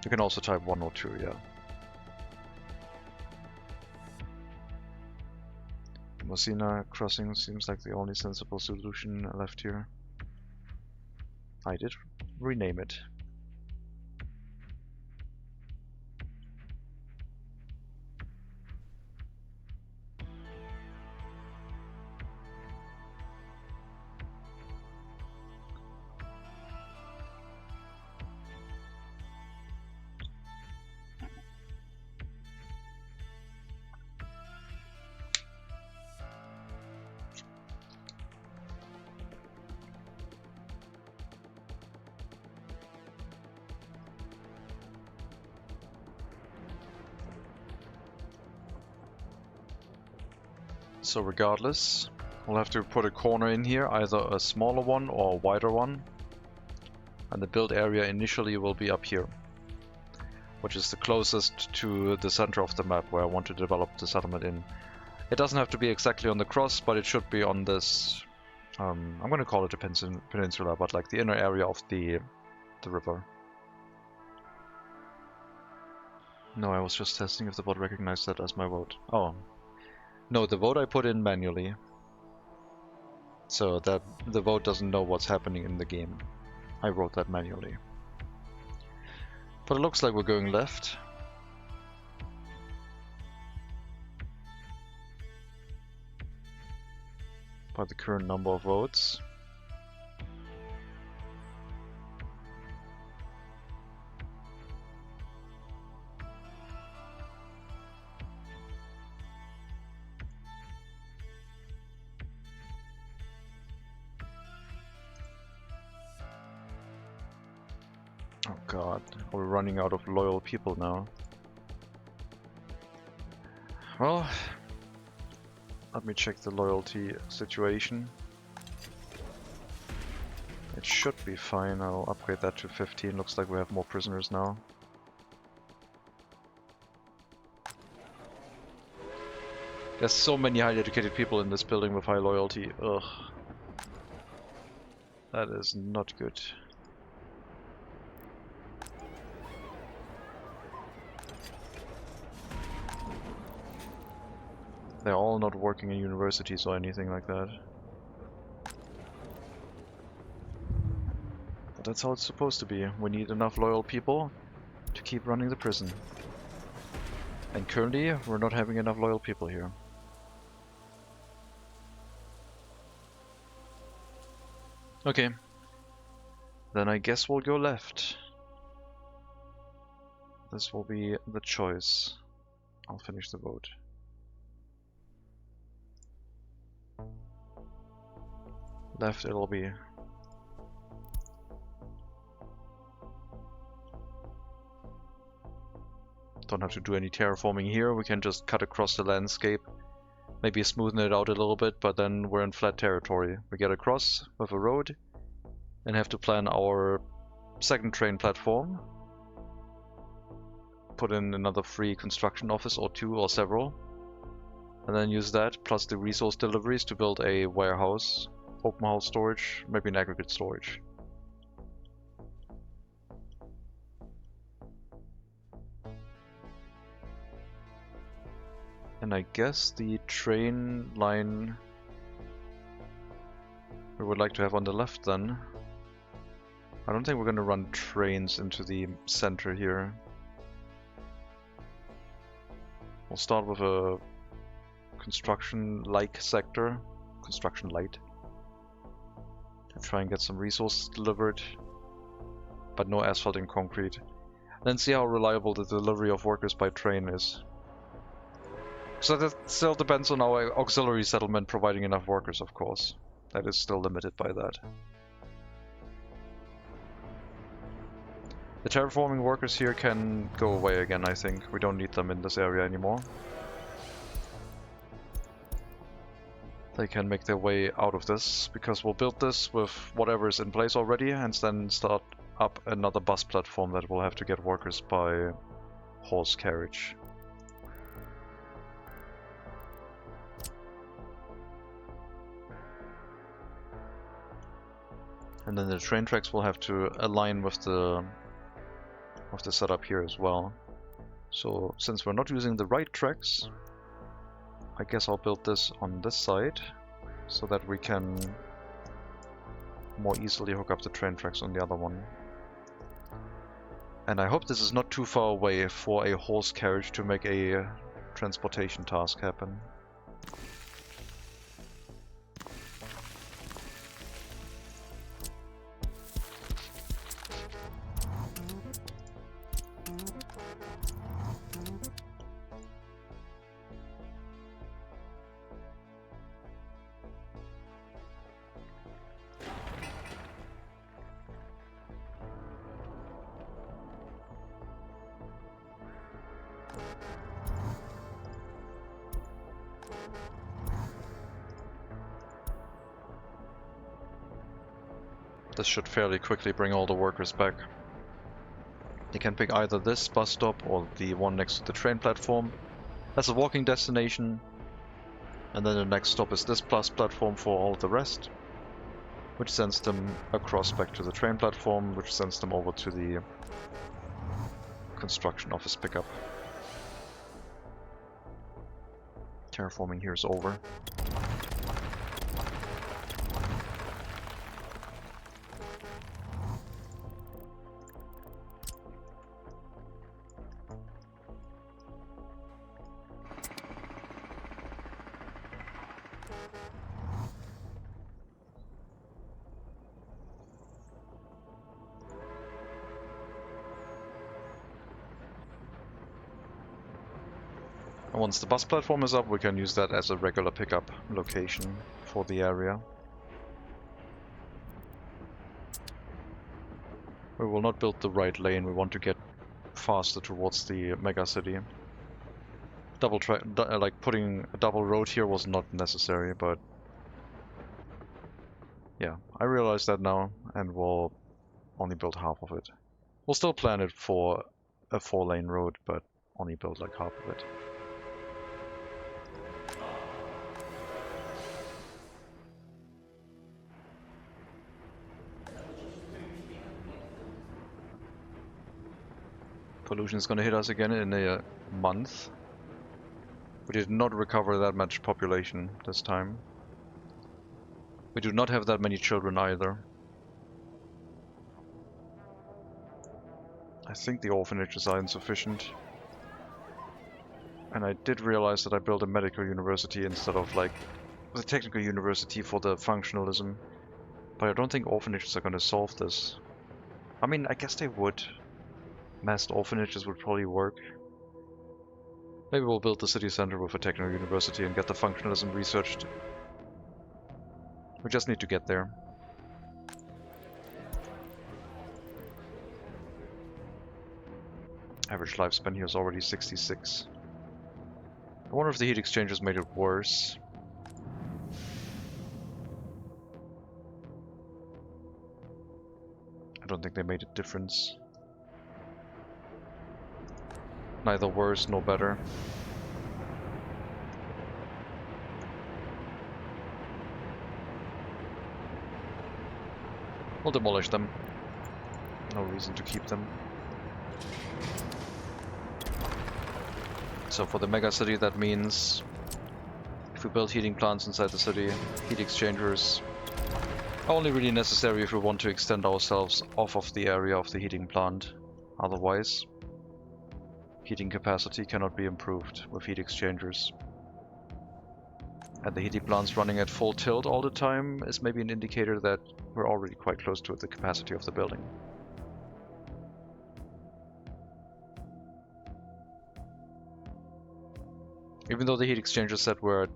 You can also type 1 or 2, yeah. Messina crossing seems like the only sensible solution left here. I did rename it. So regardless, we'll have to put a corner in here, either a smaller one or a wider one. And the build area initially will be up here, which is the closest to the center of the map where I want to develop the settlement in. It doesn't have to be exactly on the cross, but it should be on this, I'm going to call it a peninsula, but like the inner area of the river. No, I was just testing if the bot recognized that as my vote. Oh. No, the vote I put in manually. So that the vote doesn't know what's happening in the game. I wrote that manually. But it looks like we're going left. By the current number of votes. Oh god, we're running out of loyal people now. Well, Let me check the loyalty situation. It should be fine. I'll upgrade that to 15. Looks like we have more prisoners now. There's so many highly educated people in this building with high loyalty. Ugh. That is not good. They're all not working in universities or anything like that. But that's how it's supposed to be. We need enough loyal people to keep running the prison. And currently, we're not having enough loyal people here. Okay. Then I guess we'll go left. This will be the choice. I'll finish the vote. Left it'll be. Don't have to do any terraforming here, we can just cut across the landscape. Maybe smoothen it out a little bit, but then we're in flat territory. We get across with a road and have to plan our second train platform. Put in another free construction office or two or several. And then use that plus the resource deliveries to build a warehouse, open house storage, maybe an aggregate storage. And I guess the train line we would like to have on the left then. I don't think we're going to run trains into the center here. We'll start with a construction-like sector, construction light, to try and get some resources delivered, but no asphalt and concrete. Then see how reliable the delivery of workers by train is. So that still depends on our auxiliary settlement providing enough workers, of course. That is still limited by that. The terraforming workers here can go away again, I think. We don't need them in this area anymore. They can make their way out of this, because we'll build this with whatever is in place already, and then start up another bus platform that will have to get workers by horse carriage. And then the train tracks will have to align with the setup here as well. So since we're not using the right tracks, I guess I'll build this on this side so that we can more easily hook up the train tracks on the other one. And I hope this is not too far away for a horse carriage to make a transportation task happen. This should fairly quickly bring all the workers back. You can pick either this bus stop or the one next to the train platform as a walking destination, and then the next stop is this bus platform for all the rest, which sends them across back to the train platform, which sends them over to the construction office pickup. Terraforming here is over. Once the bus platform is up, we can use that as a regular pickup location for the area. We will not build the right lane, we want to get faster towards the megacity. double track, like putting a double road here was not necessary, but yeah, I realize that now, and we'll only build half of it. We'll still plan it for a 4-lane road, but only build like half of it. Pollution is gonna hit us again in a month. We did not recover that much population this time. We do not have that many children either. I think the orphanages are insufficient. And I did realize that I built a medical university instead of like the technical university for the functionalism. But I don't think orphanages are going to solve this. I mean, I guess they would. Massed orphanages would probably work. Maybe we'll build the city center with a technical university and get the functionalism researched. We just need to get there. Average lifespan here is already 66. I wonder if the heat exchangers made it worse. I don't think they made a difference. Neither worse nor better. We'll demolish them. No reason to keep them. So for the megacity, that means if we build heating plants inside the city, heat exchangers are only really necessary if we want to extend ourselves off of the area of the heating plant. Otherwise, heating capacity cannot be improved with heat exchangers. And the heating plants running at full tilt all the time is maybe an indicator that we're already quite close to the capacity of the building. Even though the heat exchanger said we're at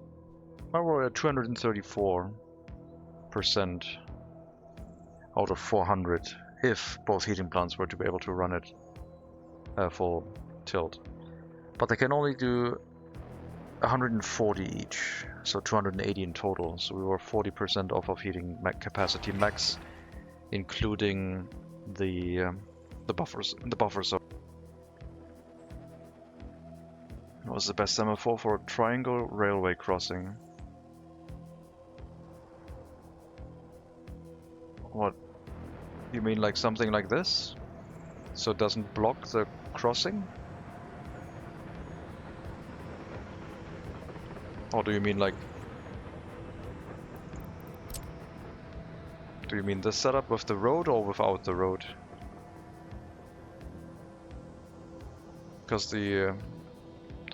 234% out of 400 if both heating plants were to be able to run it full tilt. But they can only do 140 each, so 280 in total. So we were 40% off of heating capacity max, including the buffer zone. What was the best semaphore for a triangle railway crossing? What? You mean like something like this? So it doesn't block the crossing? Or do you mean like... Do you mean this setup with the road or without the road? Because the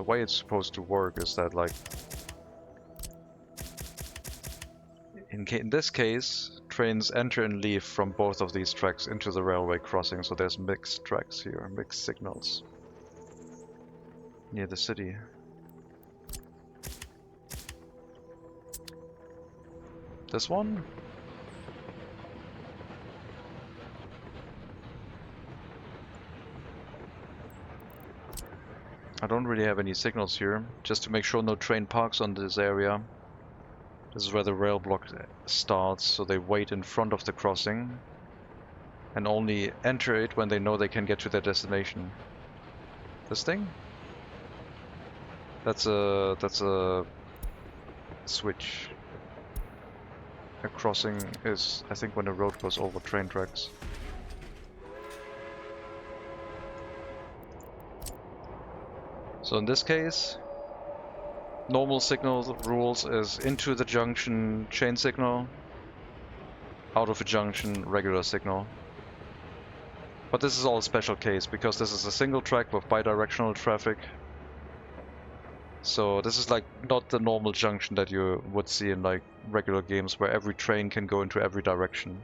way it's supposed to work is that like... In this case, trains enter and leave from both of these tracks into the railway crossing, so there's mixed tracks here, mixed signals near the city. This one? I don't really have any signals here, just to make sure no train parks on this area. This is where the rail block starts, so they wait in front of the crossing and only enter it when they know they can get to their destination. This thing? That's a switch. A crossing is, I think, when the road goes over train tracks. So in this case, normal signal rules is into the junction chain signal, out of a junction regular signal. But this is all a special case because this is a single track with bidirectional traffic. So this is like not the normal junction that you would see in like regular games where every train can go into every direction.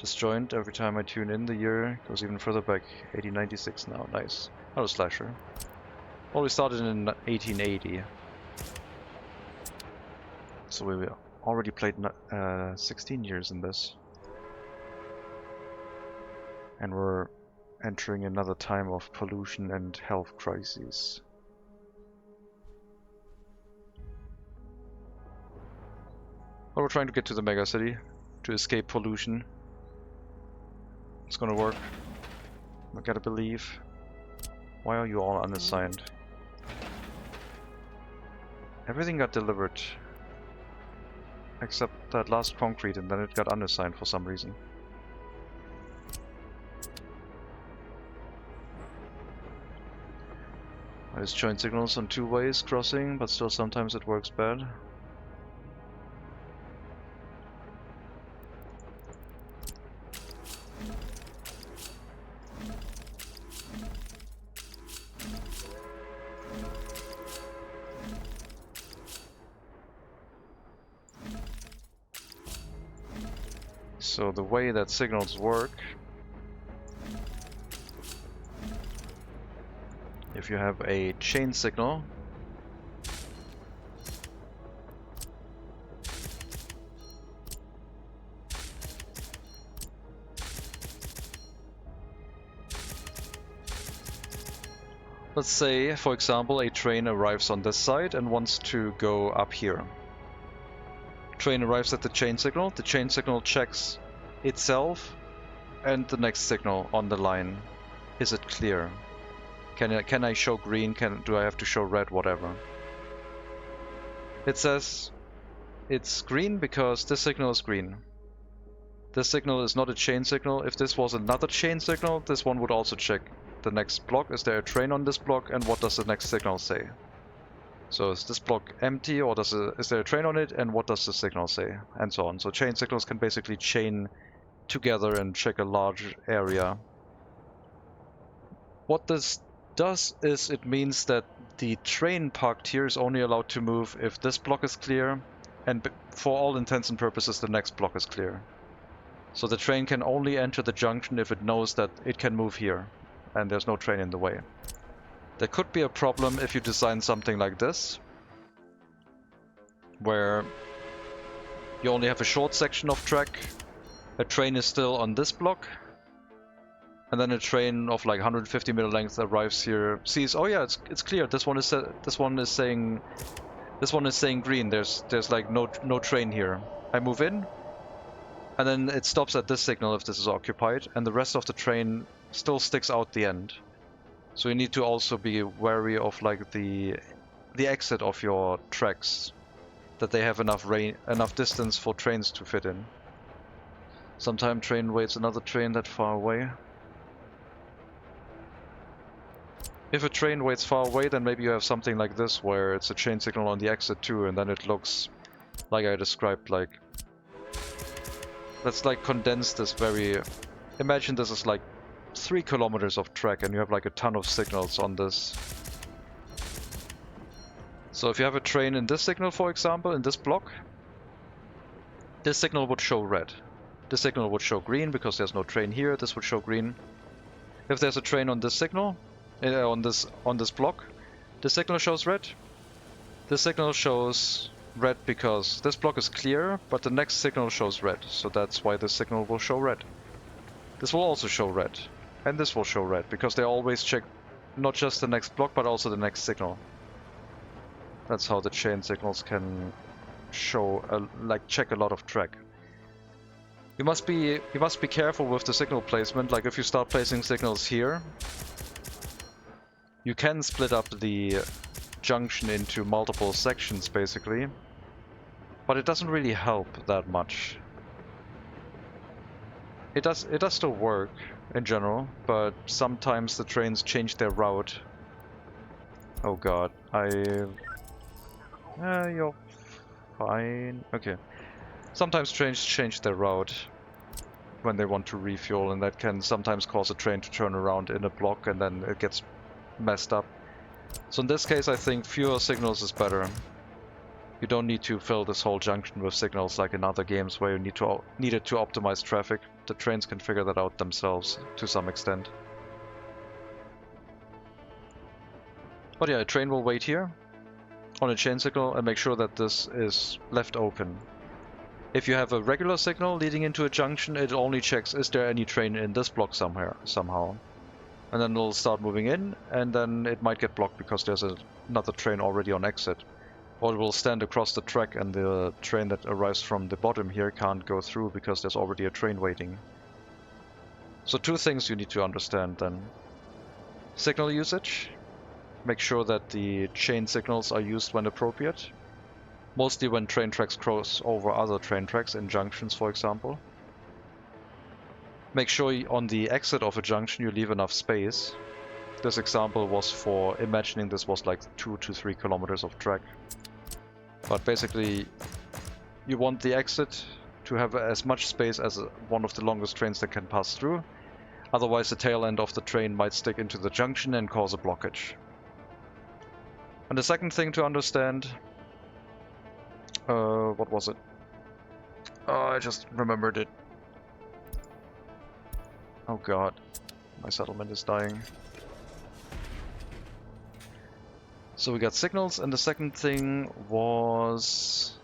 Disjoint every time I tune in, the year goes even further back, 1896 now, nice. Not a slasher. Well, we started in 1880. So we already played 16 years in this. And we're entering another time of pollution and health crises. But we're trying to get to the megacity to escape pollution. It's gonna work. I gotta believe. Why are you all unassigned? Everything got delivered. Except that last concrete, and then it got unassigned for some reason. There's joint signals on 2 ways crossing, but still sometimes it works bad. So the way that signals work, if you have a chain signal, let's say, for example, a train arrives on this side and wants to go up here. Train arrives at the chain signal checks itself and the next signal on the line. Is it clear? Can I show green? Do I have to show red? Whatever. It says it's green because this signal is green. This signal is not a chain signal. If this was another chain signal, this one would also check the next block. Is there a train on this block, and what does the next signal say? So is this block empty, or is there a train on it, and what does the signal say, and so on. So chain signals can basically chain together and check a large area. What this does is it means that the train parked here is only allowed to move if this block is clear, and for all intents and purposes the next block is clear. So the train can only enter the junction if it knows that it can move here, and there's no train in the way. There could be a problem if you design something like this, where you only have a short section of track, a train is still on this block, and then a train of like 150 meter length arrives here, sees, oh yeah, it's clear. This one is saying green. There's like no train here. I move in, and then it stops at this signal if this is occupied, and the rest of the train still sticks out the end. So you need to also be wary of like the exit of your tracks, that they have enough distance for trains to fit in. Sometimes train waits another train that far away. If a train waits far away, then maybe you have something like this where it's a chain signal on the exit too, and then it looks like I described. Like, let's like condense this very. Imagine this is like 3 kilometers of track, and you have like a ton of signals on this. So if you have a train in this signal, for example, in this block, this signal would show red. This signal would show green because there's no train here. This would show green. If there's a train on this signal, on this block, the signal shows red. This signal shows red because this block is clear, but the next signal shows red. So that's why this signal will show red. This will also show red. And this will show red, because they always check not just the next block, but also the next signal. That's how the chain signals can show, check a lot of track. You must be careful with the signal placement. Like if you start placing signals here, you can split up the junction into multiple sections, basically. But it doesn't really help that much. It does still work in general, but sometimes the trains change their route. Oh god, you're fine. Okay. Sometimes trains change their route when they want to refuel, and that can sometimes cause a train to turn around in a block, and then it gets messed up. So in this case, I think fewer signals is better. You don't need to fill this whole junction with signals like in other games where you needed to optimize traffic. The trains can figure that out themselves to some extent. But yeah, a train will wait here on a chain signal and make sure that this is left open. If you have a regular signal leading into a junction, it only checks, is there any train in this block somehow? And then it'll start moving in, and then it might get blocked because there's another train already on exit. or it will stand across the track and the train that arrives from the bottom here can't go through because there's already a train waiting. So two things you need to understand then. Signal usage. Make sure that the chain signals are used when appropriate. Mostly when train tracks cross over other train tracks in junctions, for example. Make sure on the exit of a junction you leave enough space. This example was for imagining this was like 2 to 3 kilometers of track. But basically, you want the exit to have as much space as one of the longest trains that can pass through. Otherwise, the tail end of the train might stick into the junction and cause a blockage. And the second thing to understand... what was it? Oh, I just remembered it. Oh god, my settlement is dying. So we got signals, and the second thing was...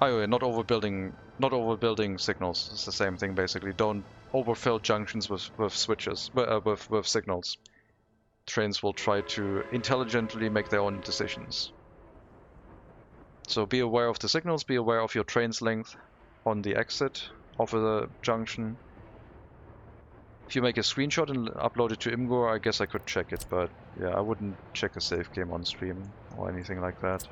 Oh yeah, not overbuilding signals. It's the same thing basically. Don't overfill junctions with switches, with signals. Trains will try to intelligently make their own decisions. So be aware of the signals, be aware of your train's length on the exit of the junction. If you make a screenshot and upload it to Imgur, I guess I could check it, but yeah, I wouldn't check a save game on stream or anything like that.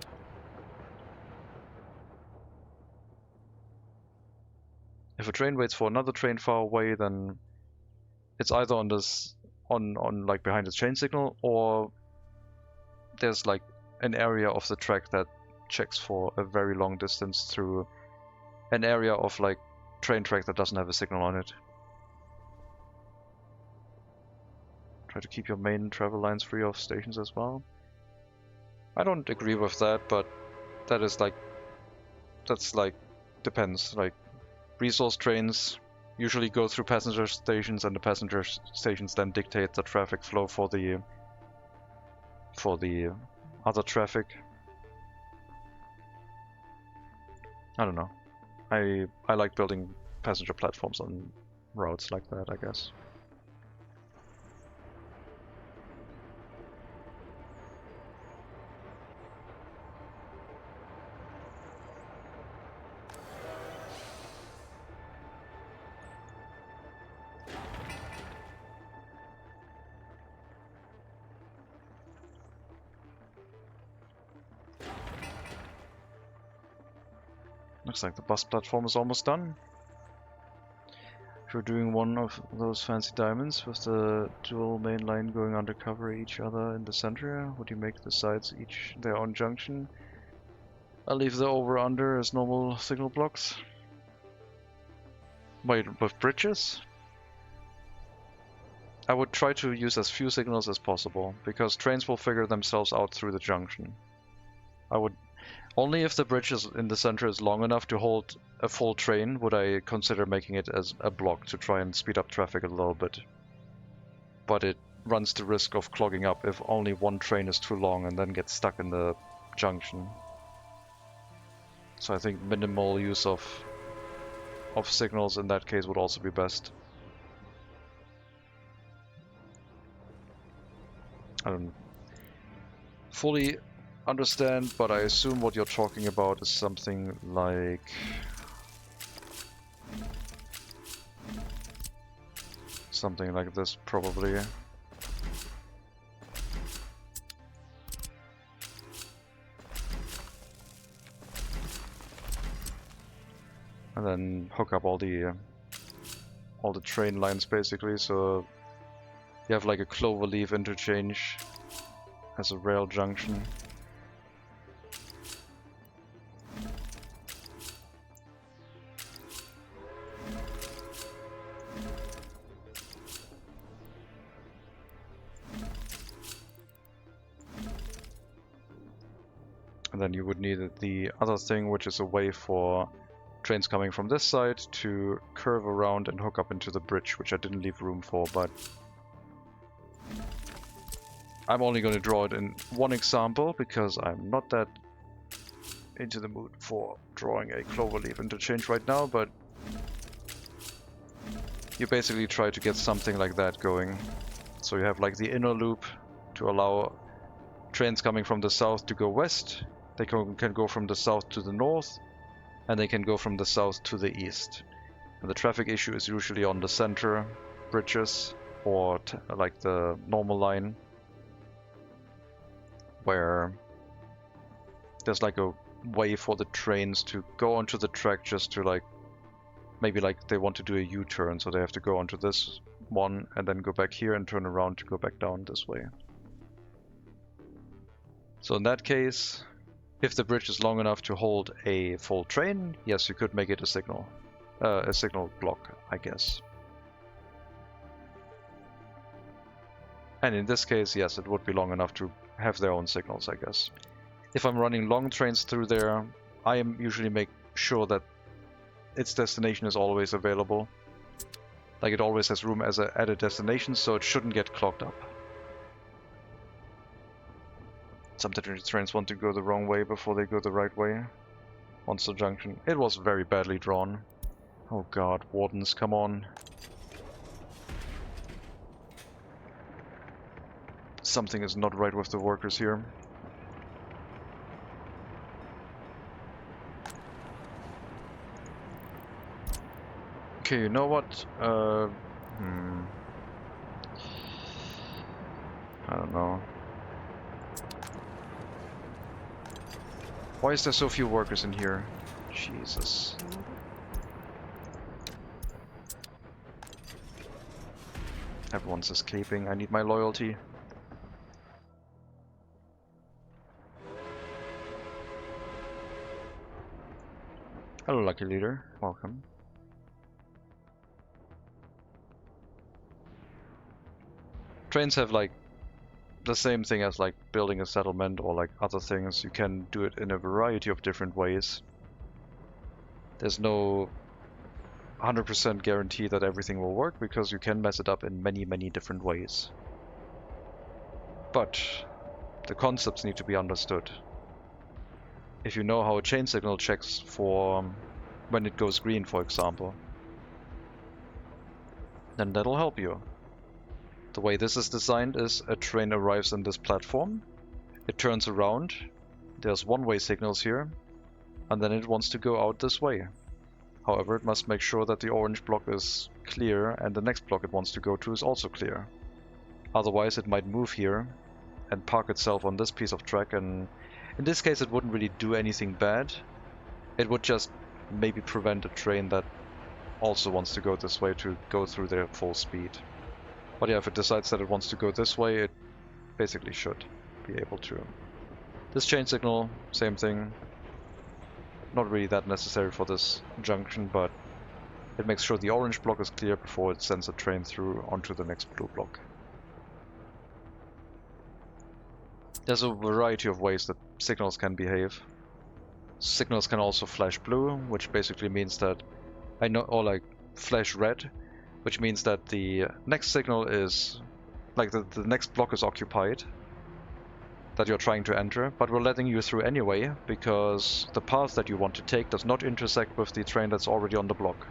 If a train waits for another train far away, then it's either on this like behind the train signal, or there's like an area of the track that checks for a very long distance through an area of like train track that doesn't have a signal on it. Try to keep your main travel lines free of stations as well. I don't agree with that, but that's like depends. Like resource trains usually go through passenger stations, and the passenger stations then dictate the traffic flow for the other traffic. I don't know. I like building passenger platforms on routes like that, I guess. Looks like the bus platform is almost done. If you're doing one of those fancy diamonds with the dual main line going undercover each other in the center, would you make the sides each their own junction? I'll leave the over-under as normal signal blocks. Wait, with bridges? I would try to use as few signals as possible, because trains will figure themselves out through the junction. I would only if the bridge in the center is long enough to hold a full train would I consider making it as a block to try and speed up traffic a little bit. But it runs the risk of clogging up if only one train is too long and then gets stuck in the junction. So I think minimal use of signals in that case would also be best. I don't fully understand, but I assume what you're talking about is something like this, probably. And then hook up all the train lines basically, so you have like a cloverleaf interchange as a rail junction. And then you would need the other thing, which is a way for trains coming from this side to curve around and hook up into the bridge, which I didn't leave room for, but I'm only going to draw it in one example because I'm not that into the mood for drawing a cloverleaf interchange right now, but you basically try to get something like that going. So you have like the inner loop to allow trains coming from the south to go west. They can go from the south to the north, and they can go from the south to the east. And the traffic issue is usually on the center bridges, or like the normal line, where there's like a way for the trains to go onto the track just to like, maybe like they want to do a U-turn, so they have to go onto this one and then go back here and turn around to go back down this way. So in that case, if the bridge is long enough to hold a full train, yes, you could make it a signal block, I guess. And in this case, yes, it would be long enough to have their own signals, I guess. If I'm running long trains through there, I usually make sure that its destination is always available. Like it always has room at a destination, so it shouldn't get clogged up. Sometimes trains want to go the wrong way before they go the right way. Monster Junction. It was very badly drawn. Oh god, wardens, come on. Something is not right with the workers here. Okay, you know what? I don't know. Why is there so few workers in here? Jesus. Everyone's escaping. I need my loyalty. Hello, Lucky Leader. Welcome. Trains have like the same thing as like building a settlement or like other things. You can do it in a variety of different ways. There's no 100% guarantee that everything will work because you can mess it up in many, many different ways. But the concepts need to be understood. If you know how a chain signal checks for when it goes green, for example, then that'll help you. The way this is designed is a train arrives on this platform, it turns around, there's one-way signals here, and then it wants to go out this way. However, it must make sure that the orange block is clear and the next block it wants to go to is also clear. Otherwise it might move here and park itself on this piece of track, and in this case it wouldn't really do anything bad. It would just maybe prevent a train that also wants to go this way to go through their full speed. But yeah, if it decides that it wants to go this way, it basically should be able to. This chain signal, same thing. Not really that necessary for this junction, but it makes sure the orange block is clear before it sends a train through onto the next blue block. There's a variety of ways that signals can behave. Signals can also flash blue, which basically means that or like flash red, which means that the next signal is, like the next block is occupied, that you're trying to enter, but we're letting you through anyway, because the path that you want to take does not intersect with the train that's already on the block.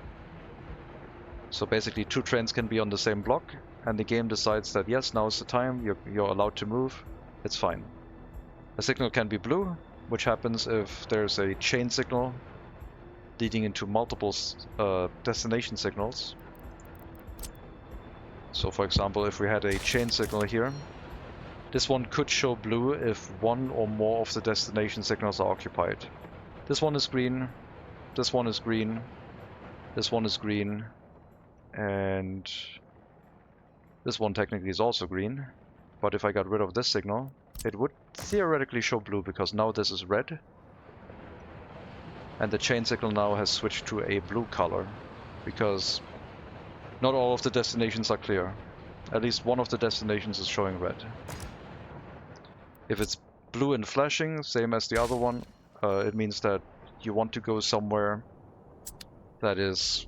So basically two trains can be on the same block, and the game decides that yes, now is the time, you're allowed to move, it's fine. A signal can be blue, which happens if there's a chain signal leading into multiple destination signals. So for example, if we had a chain signal here, this one could show blue if one or more of the destination signals are occupied. This one is green, this one is green, this one is green, and this one technically is also green. But if I got rid of this signal, it would theoretically show blue because now this is red. And the chain signal now has switched to a blue color because not all of the destinations are clear. At least one of the destinations is showing red. If it's blue and flashing, same as the other one, it means that you want to go somewhere that is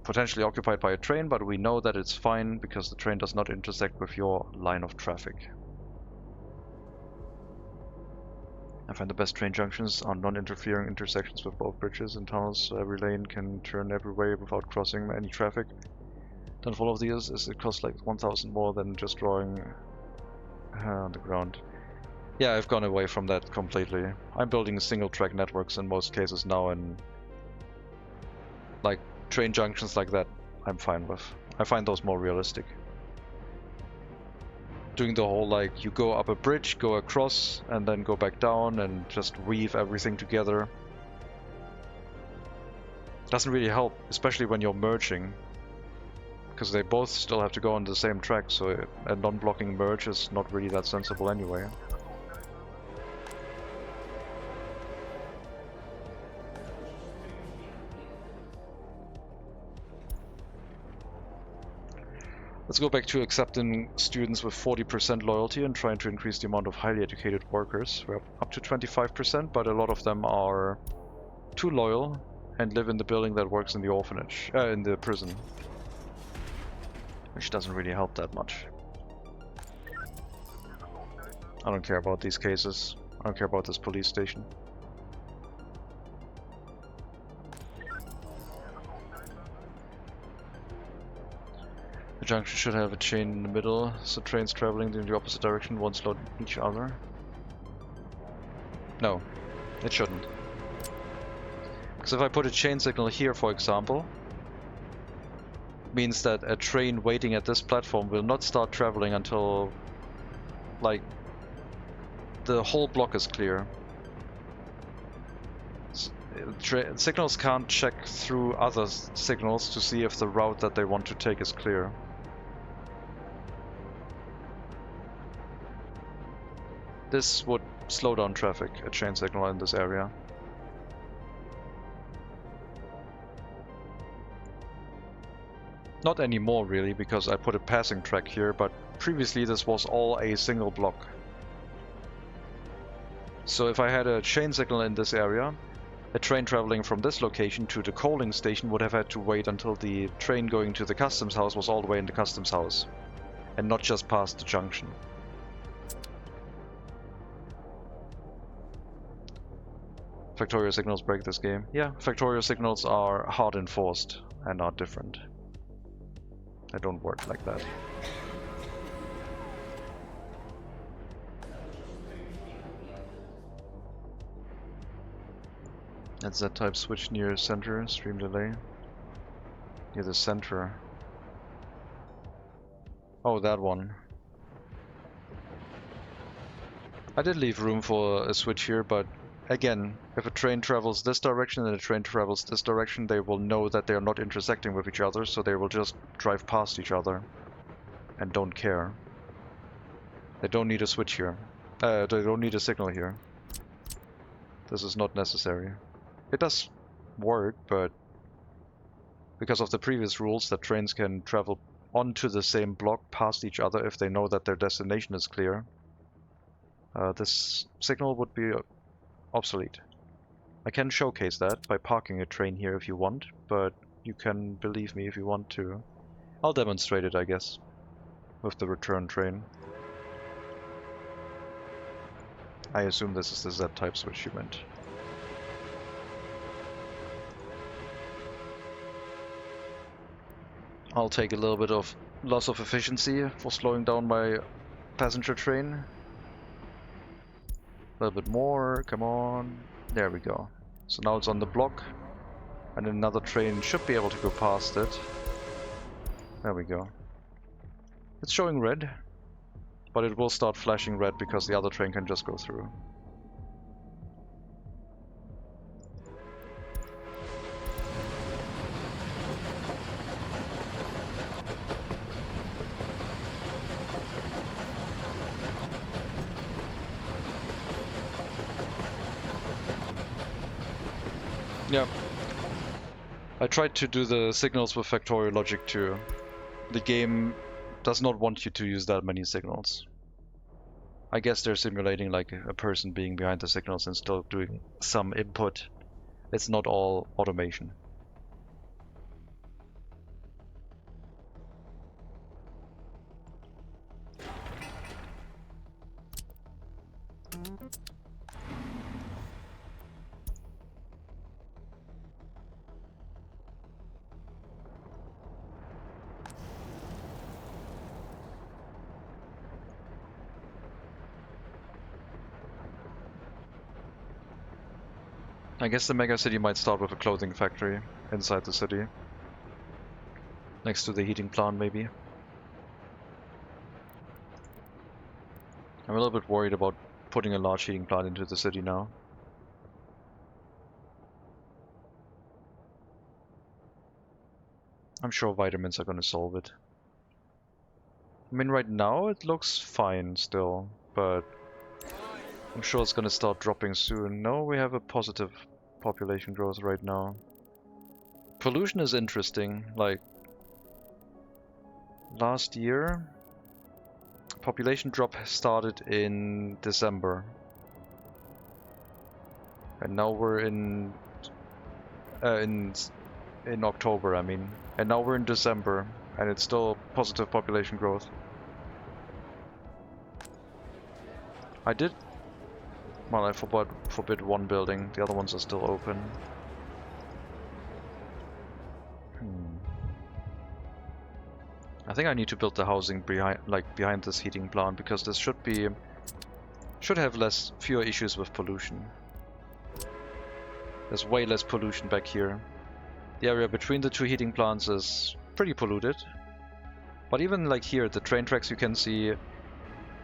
potentially occupied by a train, but we know that it's fine because the train does not intersect with your line of traffic. I find the best train junctions are non-interfering intersections with both bridges and tunnels, so every lane can turn every way without crossing any traffic. Don't follow these, as it costs like 1,000 more than just drawing on the ground. Yeah, I've gone away from that completely. I'm building single track networks in most cases now, and like train junctions like that I'm fine with. I find those more realistic. Doing the whole like you go up a bridge, go across, and then go back down and just weave everything together doesn't really help, especially when you're merging, because they both still have to go on the same track, so a non-blocking merge is not really that sensible anyway. Let's go back to accepting students with 40% loyalty and trying to increase the amount of highly educated workers. We're up to 25%, but a lot of them are too loyal and live in the building that works in the orphanage, in the prison. Which doesn't really help that much. I don't care about these cases. I don't care about this police station. The junction should have a chain in the middle, so trains traveling in the opposite direction won't slow each other. No, it shouldn't. Because if I put a chain signal here, for example, means that a train waiting at this platform will not start traveling until, like, the whole block is clear. Signals can't check through other signals to see if the route that they want to take is clear. This would slow down traffic, a chain signal in this area. Not anymore really, because I put a passing track here, but previously this was all a single block. So if I had a chain signal in this area, a train traveling from this location to the coaling station would have had to wait until the train going to the customs house was all the way in the customs house, and not just past the junction. Factorial signals break this game. Yeah, factorial signals are hard enforced and are different. They don't work like that. That's that type switch near center, stream delay. Near the center. Oh, that one. I did leave room for a switch here, but again, if a train travels this direction and a train travels this direction, they will know that they are not intersecting with each other, so they will just drive past each other and don't care. They don't need a switch here. They don't need a signal here. This is not necessary. It does work, but because of the previous rules that trains can travel onto the same block past each other if they know that their destination is clear, this signal would be obsolete. I can showcase that by parking a train here if you want, but you can believe me if you want to. I'll demonstrate it, I guess, with the return train. I assume this is the Z-type switch you meant. I'll take a little bit of loss of efficiency for slowing down my passenger train. A little bit more, come on. There we go. So now it's on the block, and another train should be able to go past it. There we go. It's showing red, but it will start flashing red because the other train can just go through. Yeah. I tried to do the signals with factorial logic too. The game does not want you to use that many signals. I guess they're simulating like a person being behind the signals and still doing some input. It's not all automation. I guess the MegaCity might start with a clothing factory inside the city. Next to the heating plant, maybe. I'm a little bit worried about putting a large heating plant into the city now. I'm sure vitamins are gonna solve it. I mean, right now it looks fine still, but I'm sure it's gonna start dropping soon. No, we have a positive population growth right now. Pollution is interesting. Like, last year, population drop started in December. And now we're in October, I mean. And now we're in December, and it's still positive population growth. Well, I forbid one building, the other ones are still open. I think I need to build the housing behind this heating plant, because this should have fewer issues with pollution. There's way less pollution back here. The area between the two heating plants is pretty polluted. But even like here, the train tracks you can see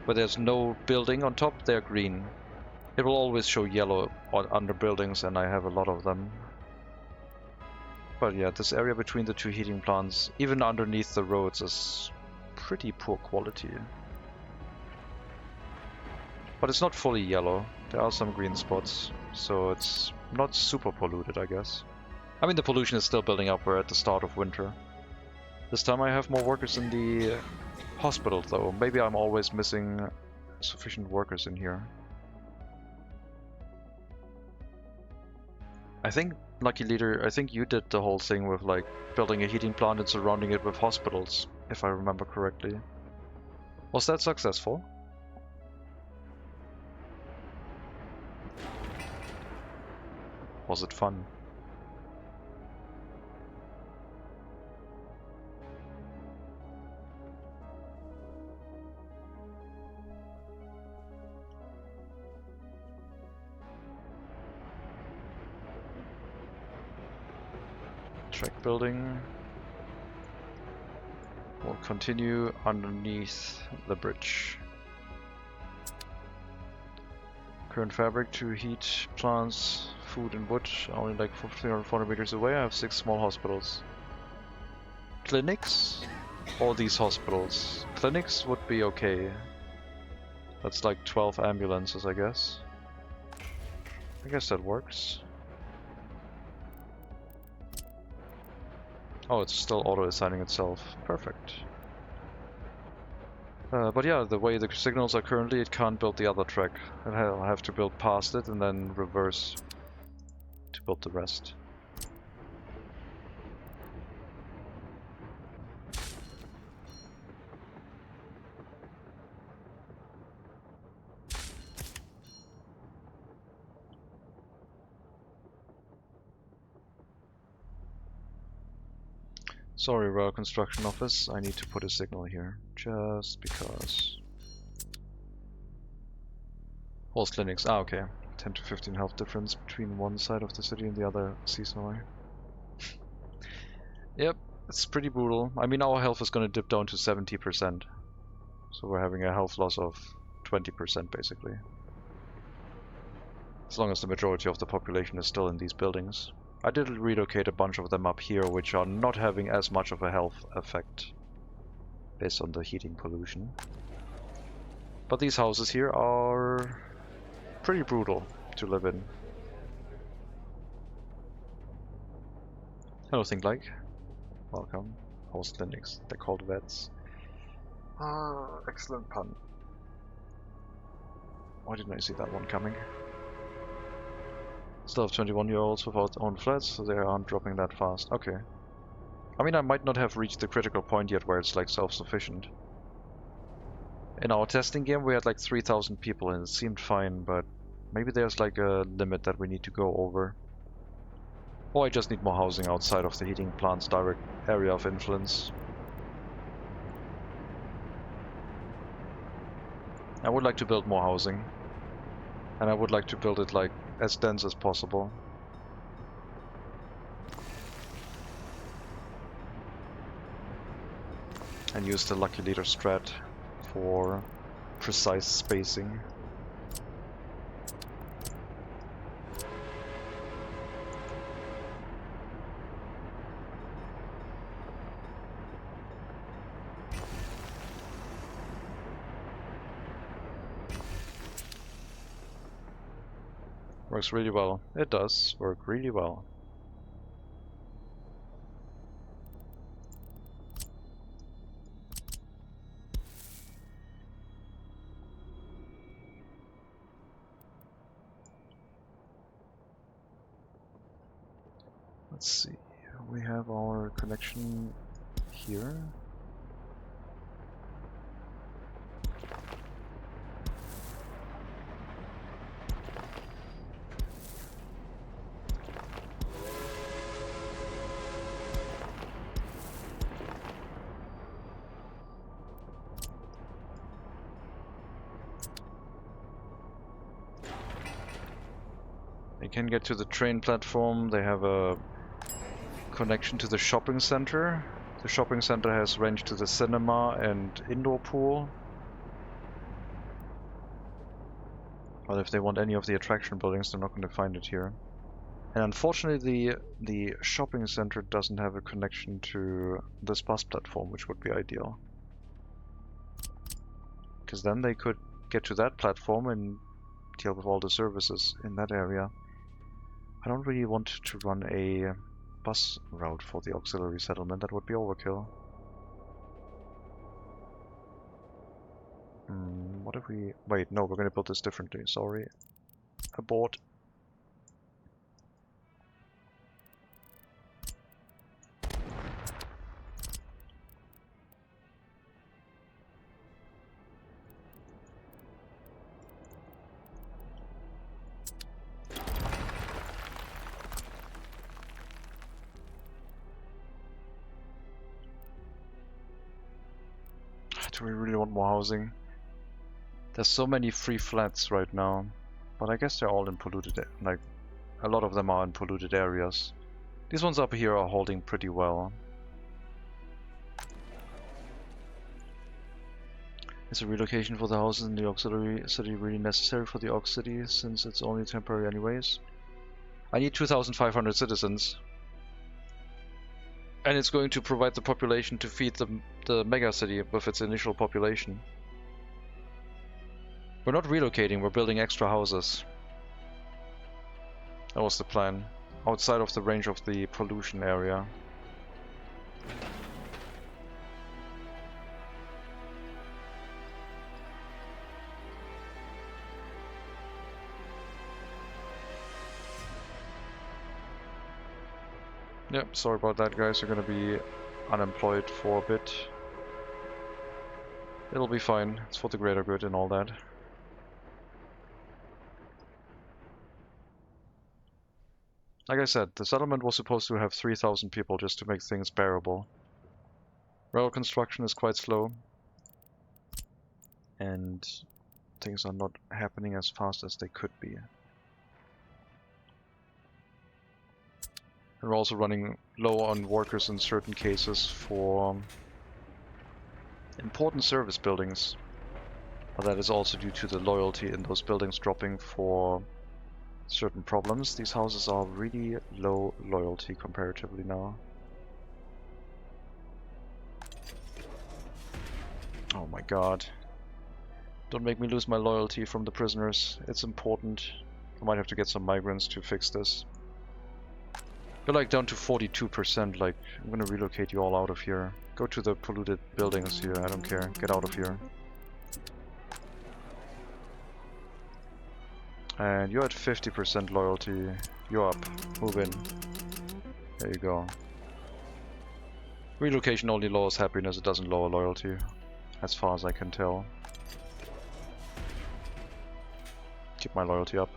where there's no building on top, they're green. It will always show yellow under buildings, and I have a lot of them. But yeah, this area between the two heating plants, even underneath the roads, is pretty poor quality. But it's not fully yellow. There are some green spots, so it's not super polluted, I guess. I mean, the pollution is still building up. We're at the start of winter. This time I have more workers in the hospital, though. Maybe I'm always missing sufficient workers in here. I think, Lucky Leader, I think you did the whole thing with like building a heating plant and surrounding it with hospitals, if I remember correctly. Was that successful? Was it fun? Track building will continue underneath the bridge. Current fabric to heat plants, food and wood, only like 300-400 meters away. I have 6 small hospitals. Clinics? All these hospitals. Clinics would be okay. That's like 12 ambulances, I guess. I guess that works. Oh, it's still auto-assigning itself. Perfect. But yeah, the way the signals are currently, it can't build the other track. I'll have to build past it and then reverse to build the rest. Sorry, Royal Construction Office, I need to put a signal here, just because. Horse clinics, okay. 10 to 15 health difference between one side of the city and the other seasonally. Yep, it's pretty brutal. I mean, our health is going to dip down to 70%. So we're having a health loss of 20% basically. As long as the majority of the population is still in these buildings. I did relocate a bunch of them up here, which are not having as much of a health effect based on the heating pollution. But these houses here are pretty brutal to live in. Hello, Think Like. Welcome. House clinics. They're called vets. Ah, excellent pun. Why didn't I see that one coming? Still have 21-year-olds without own flats, so they aren't dropping that fast. Okay. I mean, I might not have reached the critical point yet where it's like self-sufficient. In our testing game we had like 3,000 people and it seemed fine, but maybe there's like a limit that we need to go over. Or I just need more housing outside of the heating plant's direct area of influence. I would like to build more housing. And I would like to build it like as dense as possible. and use the lucky leader strat for precise spacing. Works really well. It does work really well. Let's see. We have our connection here. They can get to the train platform. They have a connection to the shopping center. The shopping center has range to the cinema and indoor pool. But if they want any of the attraction buildings, they're not going to find it here. And unfortunately, the shopping center doesn't have a connection to this bus platform, which would be ideal. Because then they could get to that platform and deal with all the services in that area. I don't really want to run a bus route for the auxiliary settlement. That would be overkill. What if we... Wait, no, we're going to build this differently. Sorry. Abort. Do we really want more housing? There's so many free flats right now, but I guess they're all in polluted, like, a lot of them are in polluted areas. These ones up here are holding pretty well. Is a relocation for the houses in the auxiliary city really necessary for the aux city, since it's only temporary anyways? I need 2,500 citizens. And it's going to provide the population to feed the megacity with its initial population. We're not relocating, we're building extra houses. That was the plan. Outside of the range of the pollution area. Yep, sorry about that, guys. You're gonna be unemployed for a bit. It'll be fine. It's for the greater good and all that. Like I said, the settlement was supposed to have 3,000 people just to make things bearable. Rail construction is quite slow. And things are not happening as fast as they could be. And we're also running low on workers in certain cases for important service buildings. But that is also due to the loyalty in those buildings dropping for certain problems. These houses are really low loyalty comparatively now. Oh my god. Don't make me lose my loyalty from the prisoners. It's important. I might have to get some migrants to fix this. You're like down to 42%, like, I'm gonna relocate you all out of here. Go to the polluted buildings here, I don't care. Get out of here. And you're at 50% loyalty. You're up. Move in. There you go. Relocation only lowers happiness, it doesn't lower loyalty. As far as I can tell. Keep my loyalty up.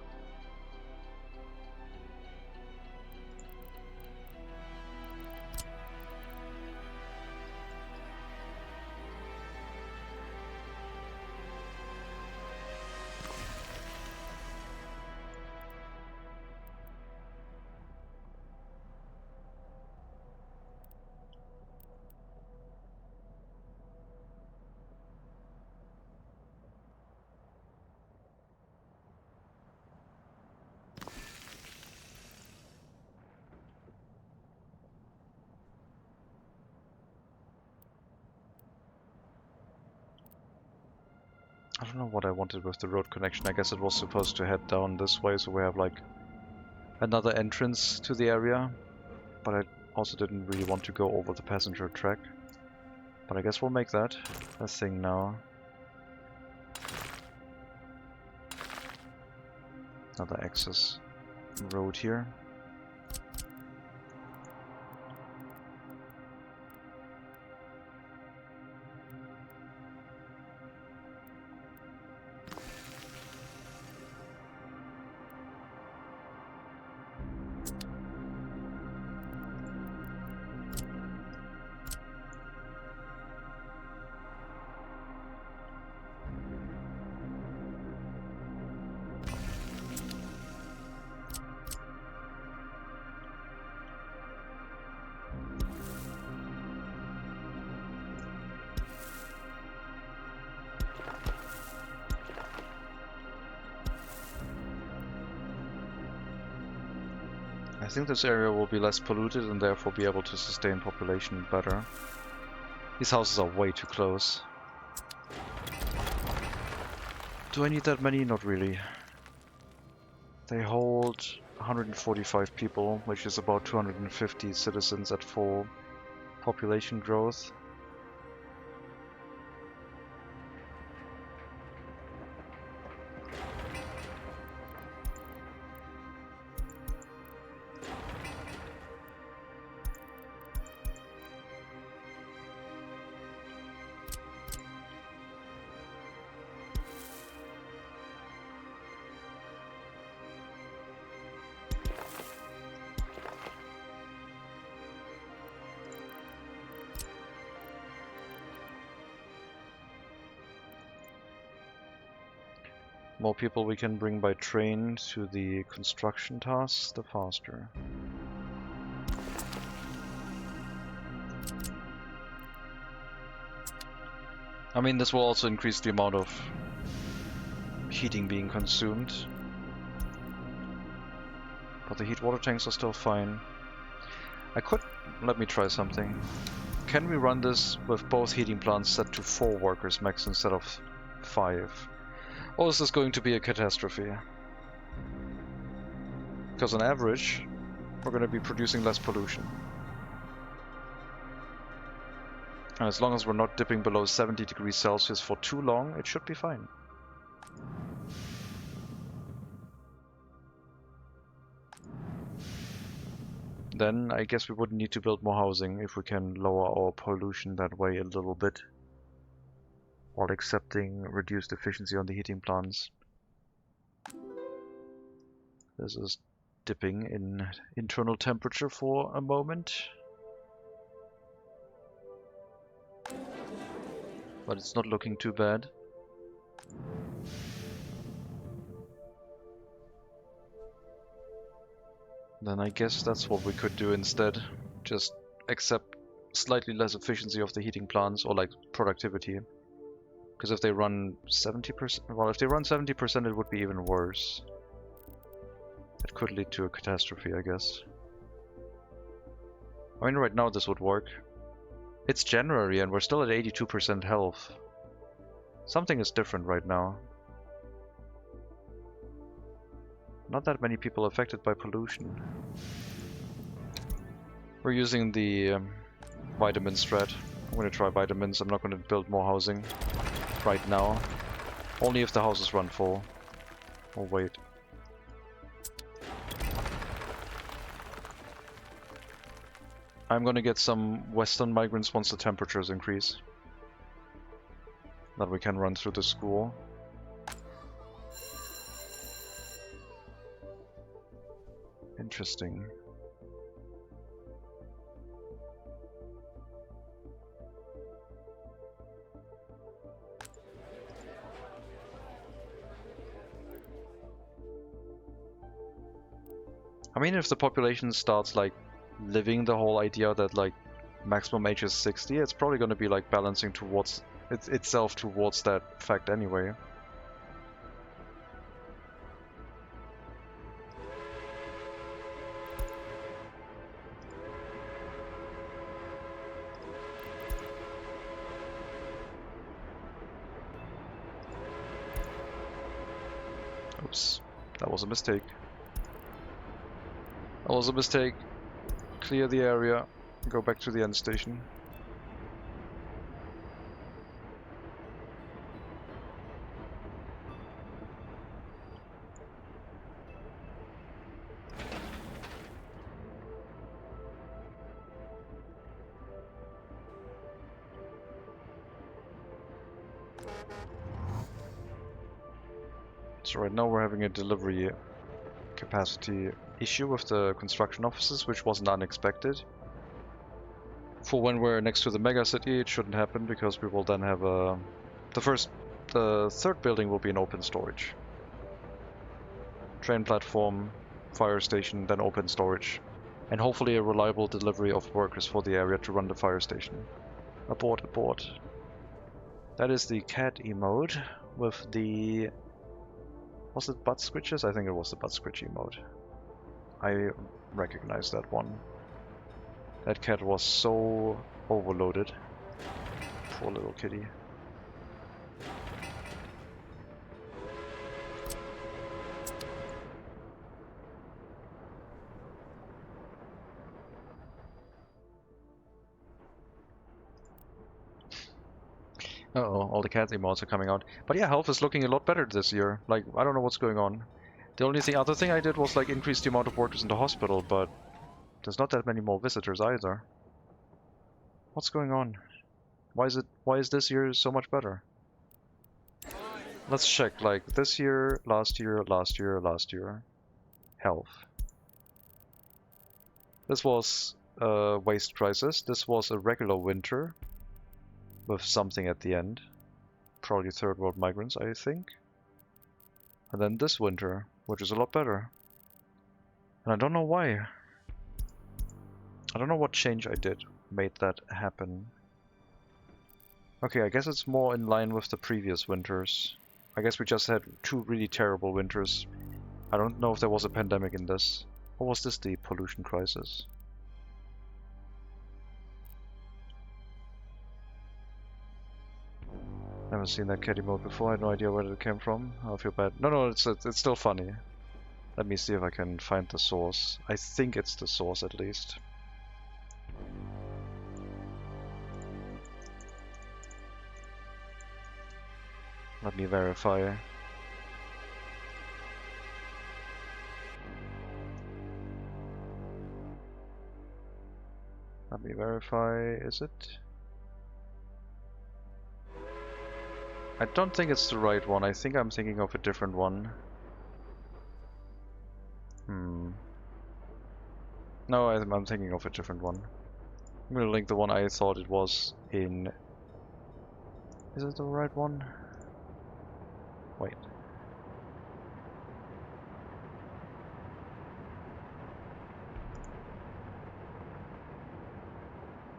I don't know what I wanted with the road connection. I guess it was supposed to head down this way, so we have like another entrance to the area. But I also didn't really want to go over the passenger track. But I guess we'll make that a thing now. Another access road here. I think this area will be less polluted and therefore be able to sustain population better. These houses are way too close. Do I need that many? Not really. They hold 145 people, which is about 250 citizens at full population growth. More people we can bring by train to the construction tasks, the faster. I mean, this will also increase the amount of heating being consumed. But the heat water tanks are still fine. Let me try something. Can we run this with both heating plants set to 4 workers max instead of 5? Or is this going to be a catastrophe? Because on average, we're going to be producing less pollution. And as long as we're not dipping below 70 degrees Celsius for too long, it should be fine. Then I guess we wouldn't need to build more housing if we can lower our pollution that way a little bit, while accepting reduced efficiency on the heating plants. This is dipping in internal temperature for a moment. But it's not looking too bad. Then I guess that's what we could do instead. Just accept slightly less efficiency of the heating plants, or like productivity. Because if they run 70%, well, if they run 70%, it would be even worse. It could lead to a catastrophe, I guess. I mean, right now this would work. It's January and we're still at 82% health. Something is different right now. Not that many people affected by pollution. We're using the vitamin strat. I'm going to try vitamins. I'm not going to build more housing right now. Only if the houses run full. Oh wait. I'm going to get some western migrants once the temperatures increase. That we can run through the school. Interesting. I mean, if the population starts like living the whole idea that like maximum age is 60, it's probably going to be like balancing towards itself towards that fact anyway. Oops, that was a mistake. That was a mistake. Clear the area. Go back to the end station. So right now we're having a delivery capacity issue with the construction offices, which wasn't unexpected. For when we're next to the MegaCity, it shouldn't happen because we will then have the third building will be an open storage. Train platform, fire station, then open storage. And hopefully a reliable delivery of workers for the area to run the fire station. Abort, abort. That is the cat emote with the... Was it butt squitches? I think it was the butt squitch emote. I recognize that one. That cat was so overloaded. Poor little kitty. Uh-oh, all the cat emotes are coming out. But yeah, health is looking a lot better this year. Like, I don't know what's going on. The only other thing I did was like increase the amount of workers in the hospital, but there's not that many more visitors either. What's going on? Why is this year so much better? Let's check, like, this year, last year, last year, last year. Health. This was a waste crisis. This was a regular winter with something at the end. Probably third world migrants, I think. And then this winter, which is a lot better. And I don't know why. I don't know what change I did made that happen. Okay, I guess it's more in line with the previous winters. I guess we just had two really terrible winters. I don't know if there was a pandemic in this. Or was this the pollution crisis? Never seen that cat emote before. I had no idea where it came from. I feel bad. No, it's still funny. Let me see if I can find the source. I think it's the source at least. Let me verify. Let me verify, is it? I don't think it's the right one. I think I'm thinking of a different one. No, I'm thinking of a different one. I'm gonna link the one I thought it was in... Is it the right one? Wait.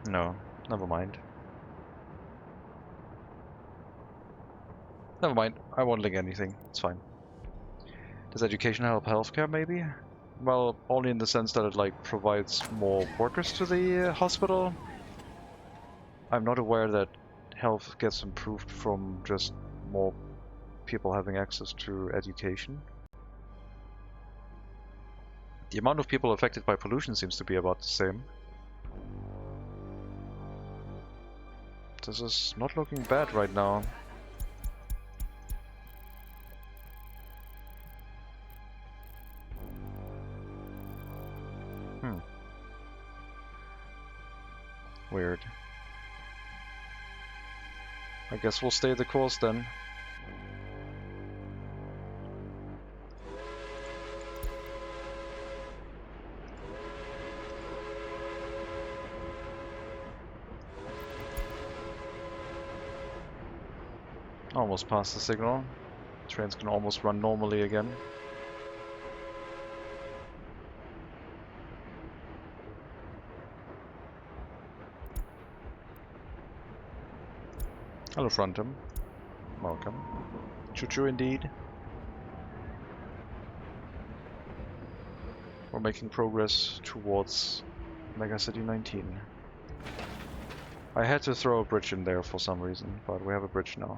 No, never mind. Never mind, I won't link anything, it's fine. Does education help healthcare, maybe? Well, only in the sense that it like provides more workers to the hospital. I'm not aware that health gets improved from just more people having access to education. The amount of people affected by pollution seems to be about the same. This is not looking bad right now. Weird. I guess we'll stay the course then. Almost past the signal. Trains can almost run normally again. Hello, Frontum. Welcome. Choo-choo indeed. We're making progress towards MegaCity 19. I had to throw a bridge in there for some reason, but we have a bridge now.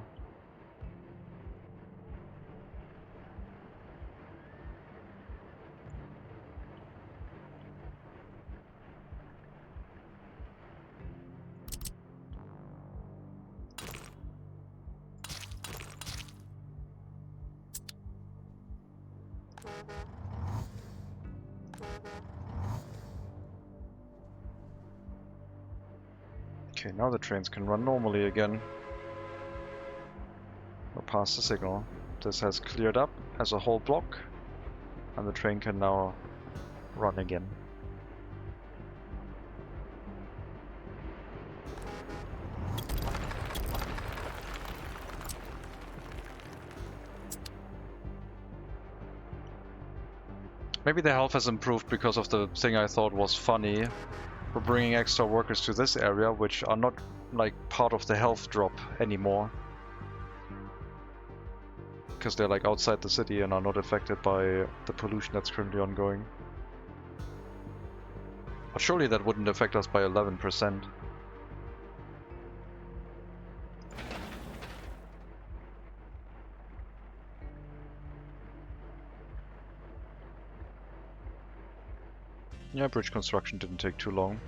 Okay, now the trains can run normally again. We're past the signal. This has cleared up as a whole block, and the train can now run again. Maybe the health has improved because of the thing I thought was funny. We're bringing extra workers to this area, which are not like part of the health drop anymore. Because they're like outside the city and are not affected by the pollution that's currently ongoing. But surely that wouldn't affect us by 11%. Yeah, bridge construction didn't take too long.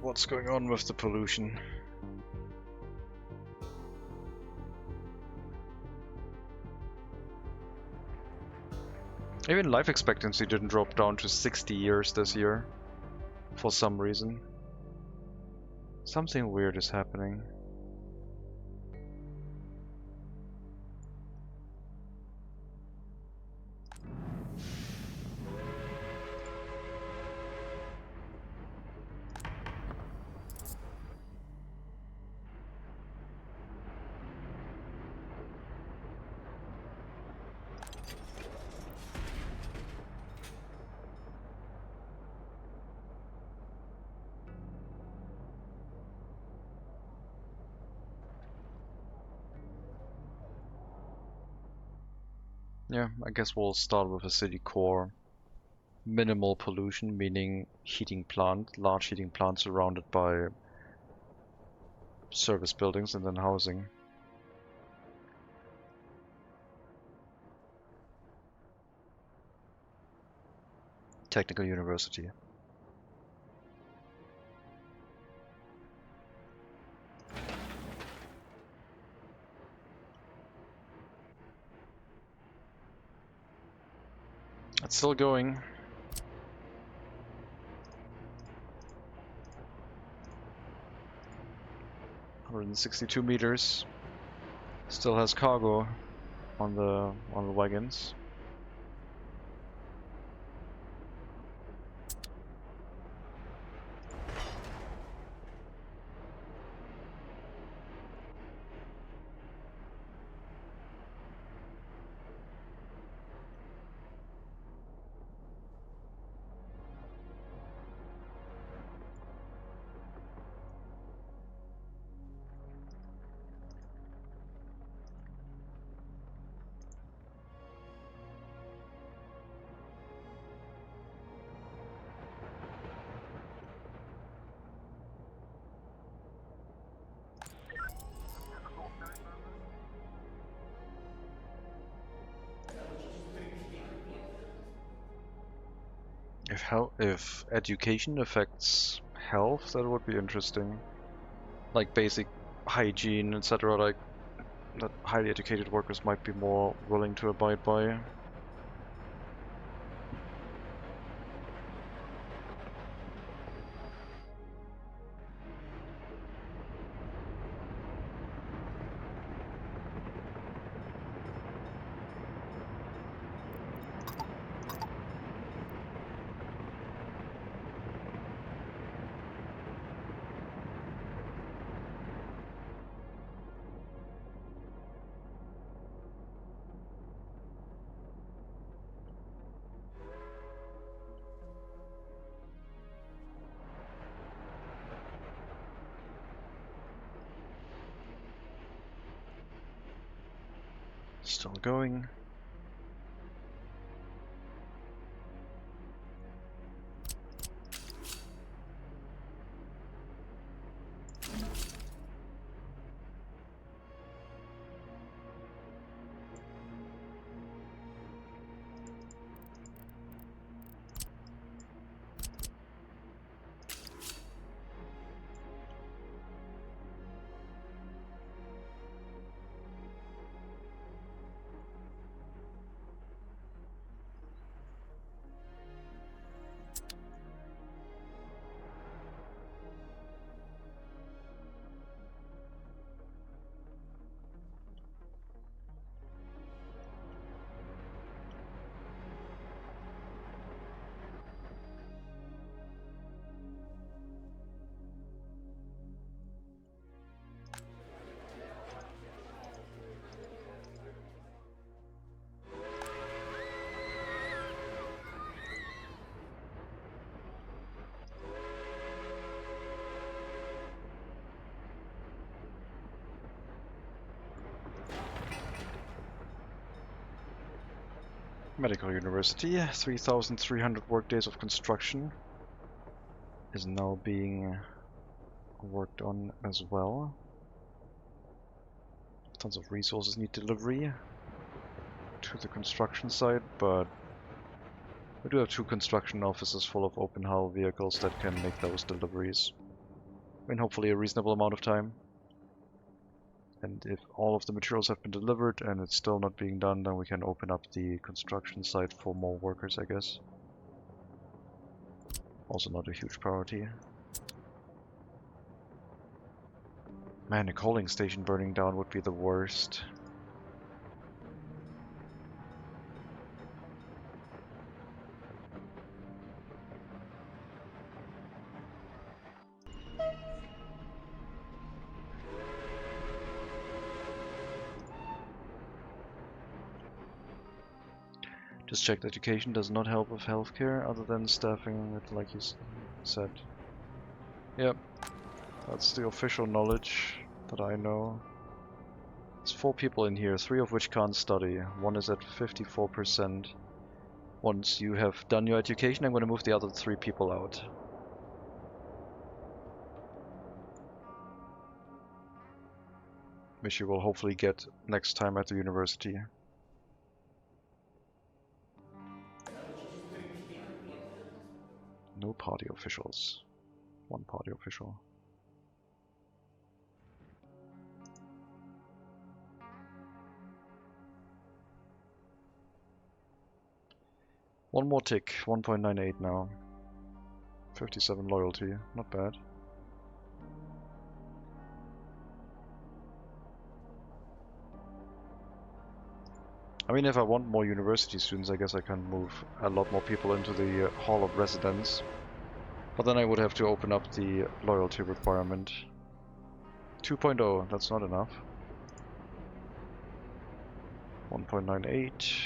What's going on with the pollution? Even life expectancy didn't drop down to 60 years this year. For some reason. Something weird is happening. Yeah, I guess we'll start with a city core. Minimal pollution, meaning heating plant, large heating plant surrounded by service buildings and then housing. Technical university. It's still going. $162 meters. Still has cargo on the wagons. If education affects health, that would be interesting. Like basic hygiene, etc. Like that highly educated workers might be more willing to abide by. Still going. Medical University, 3,300 workdays of construction is now being worked on as well. Tons of resources need delivery to the construction site, but we do have 2 construction offices full of open hull vehicles that can make those deliveries in hopefully a reasonable amount of time. And if all of the materials have been delivered and it's still not being done, then we can open up the construction site for more workers, I guess. Also not a huge priority. Man, a coaling station burning down would be the worst. Just checked, education does not help with healthcare other than staffing it, like you said. Yep, that's the official knowledge that I know. There's 4 people in here, 3 of which can't study. One is at 54%. Once you have done your education, I'm going to move the other 3 people out. Which you will hopefully get next time at the university. No party officials. 1 party official. One more tick, 1.98 now. 57 loyalty, not bad. I mean, if I want more university students, I guess I can move a lot more people into the Hall of Residence. But then I would have to open up the loyalty requirement. 2.0, that's not enough. 1.98.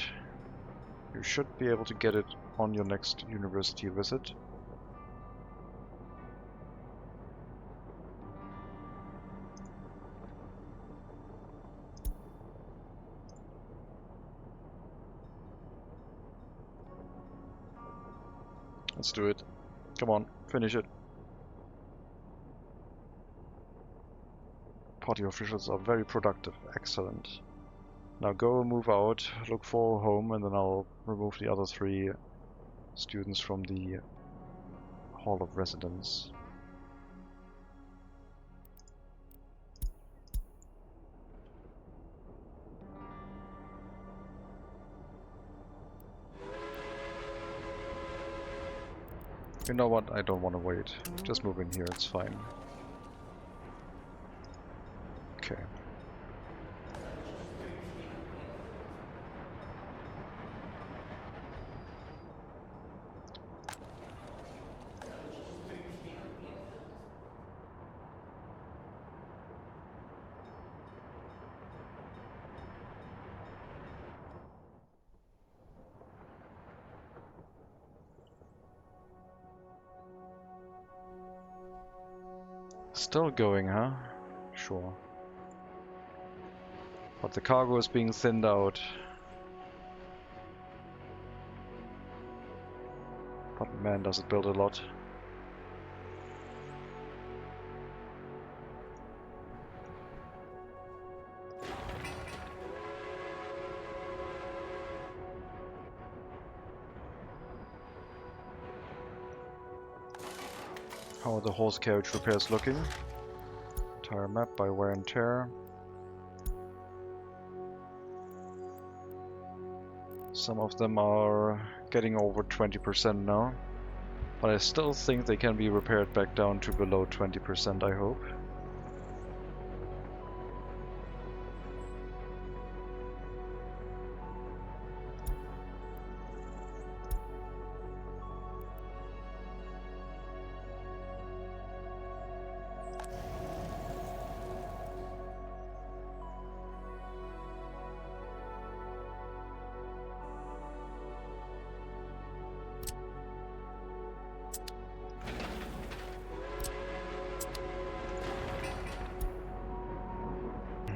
You should be able to get it on your next university visit. Let's do it. Come on, finish it. Party officials are very productive. Excellent. Now go move out, look for a home, and then I'll remove the other 3 students from the Hall of Residence. You know what? I don't want to wait. Just move in here, it's fine. Okay. Still going, huh? Sure. But the cargo is being thinned out. But man, does it build a lot. How are the horse carriage repairs looking? Entire map by wear and tear. Some of them are getting over 20% now, but I still think they can be repaired back down to below 20%, I hope.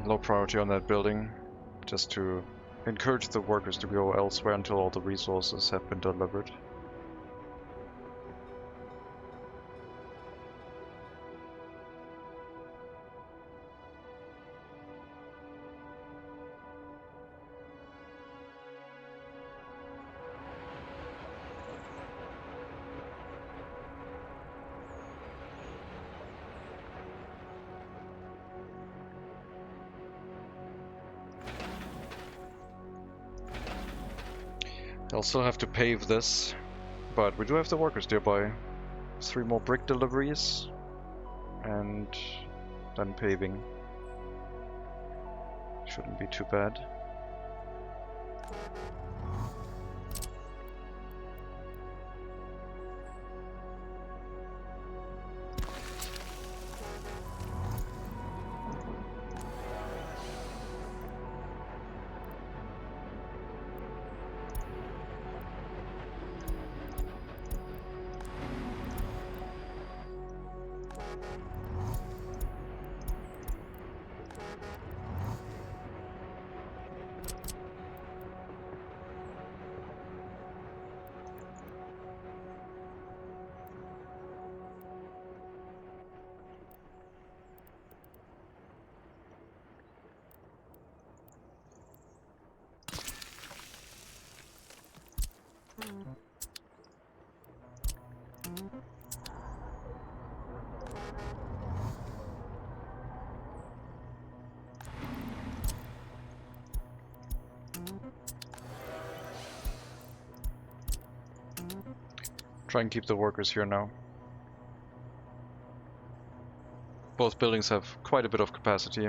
Low priority on that building, just to encourage the workers to go elsewhere until all the resources have been delivered. They'll still have to pave this, but we do have the workers nearby. 3 more brick deliveries, and then paving. Shouldn't be too bad. Try and keep the workers here now. Both buildings have quite a bit of capacity.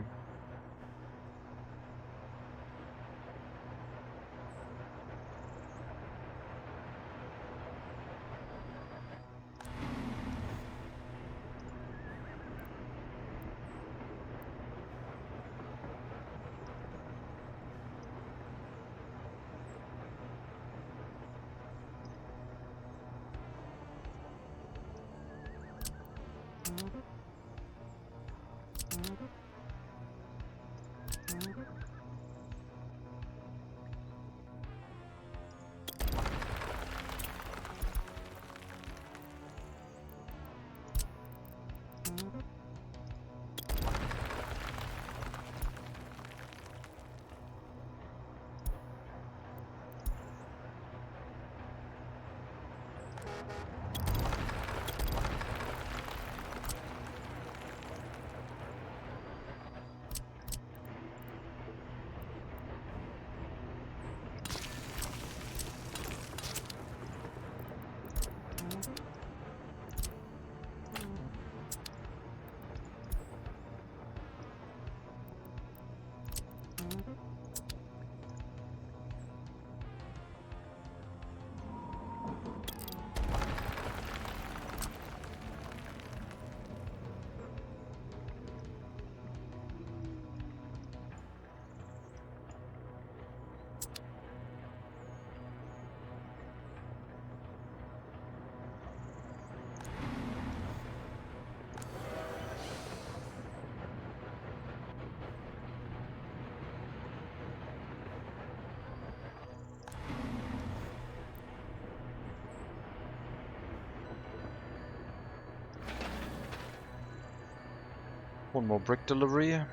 One more brick delivery, and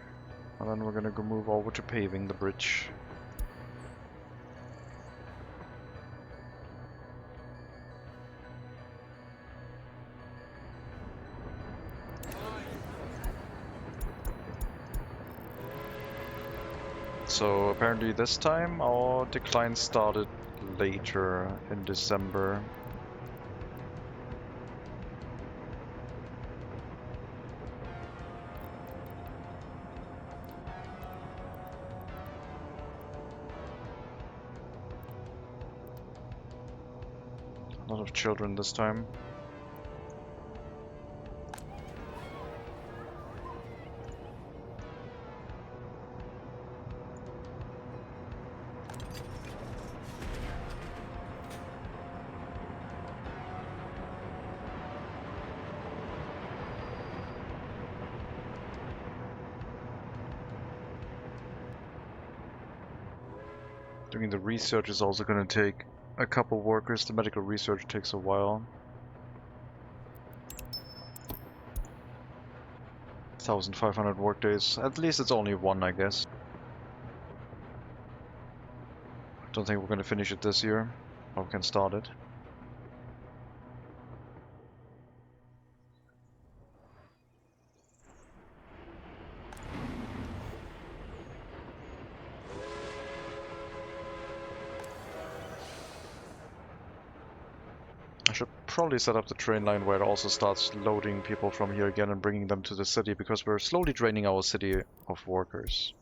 then we're gonna go move over to paving the bridge. So apparently this time our decline started later in December. A lot of children this time. Doing the research is also going to take a couple workers. The medical research takes a while. 1,500 workdays. At least it's only one, I guess. Don't think we're going to finish it this year, but we can start it. I should probably set up the train line where it also starts loading people from here again and bringing them to the city, because we're slowly draining our city of workers.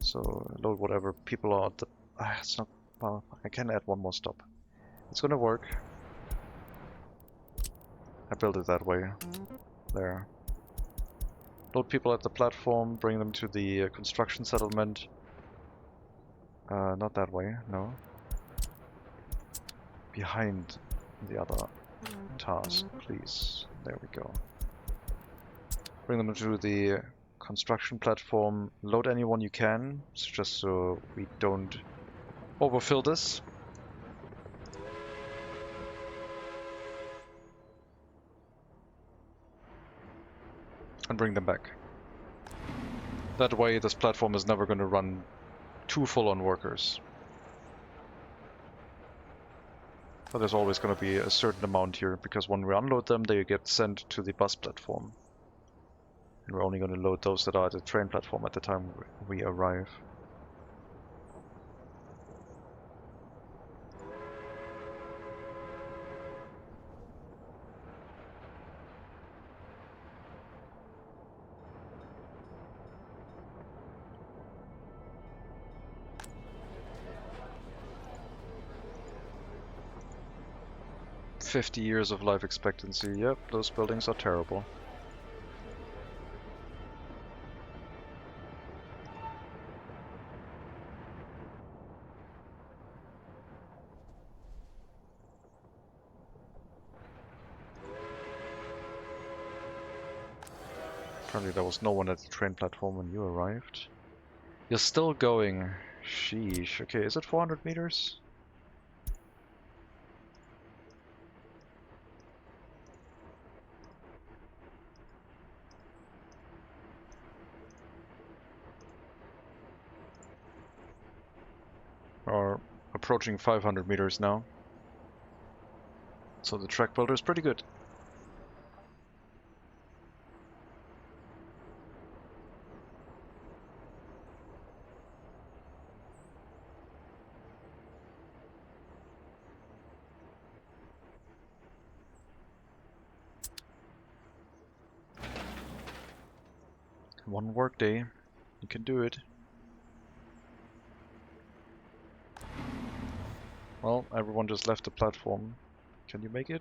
So load whatever people are at the... it's not... Well, I can add one more stop. It's gonna work. I built it that way. There. Load people at the platform, bring them to the construction settlement. Not that way, no. Behind the other task, please. There we go. Bring them to the construction platform. Load anyone you can, just so we don't overfill this. And bring them back. That way this platform is never going to run too full on workers. But there's always going to be a certain amount here, because when we unload them, they get sent to the bus platform. And we're only going to load those that are at the train platform at the time we arrive. "50 years of life expectancy." Yep, those buildings are terrible. Apparently there was no one at the train platform when you arrived. You're still going. Sheesh. Okay, is it 400 meters? Or approaching 500 meters now. So the track builder is pretty good. One work day. You can do it. Well, everyone just left the platform. Can you make it?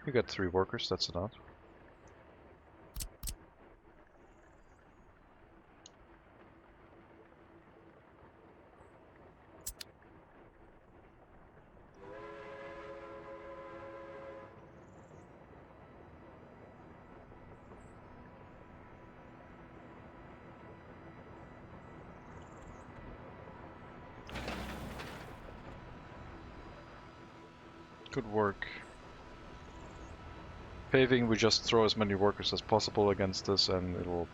You got 3 workers, that's enough. Good work. Paving, we just throw as many workers as possible against this and it'll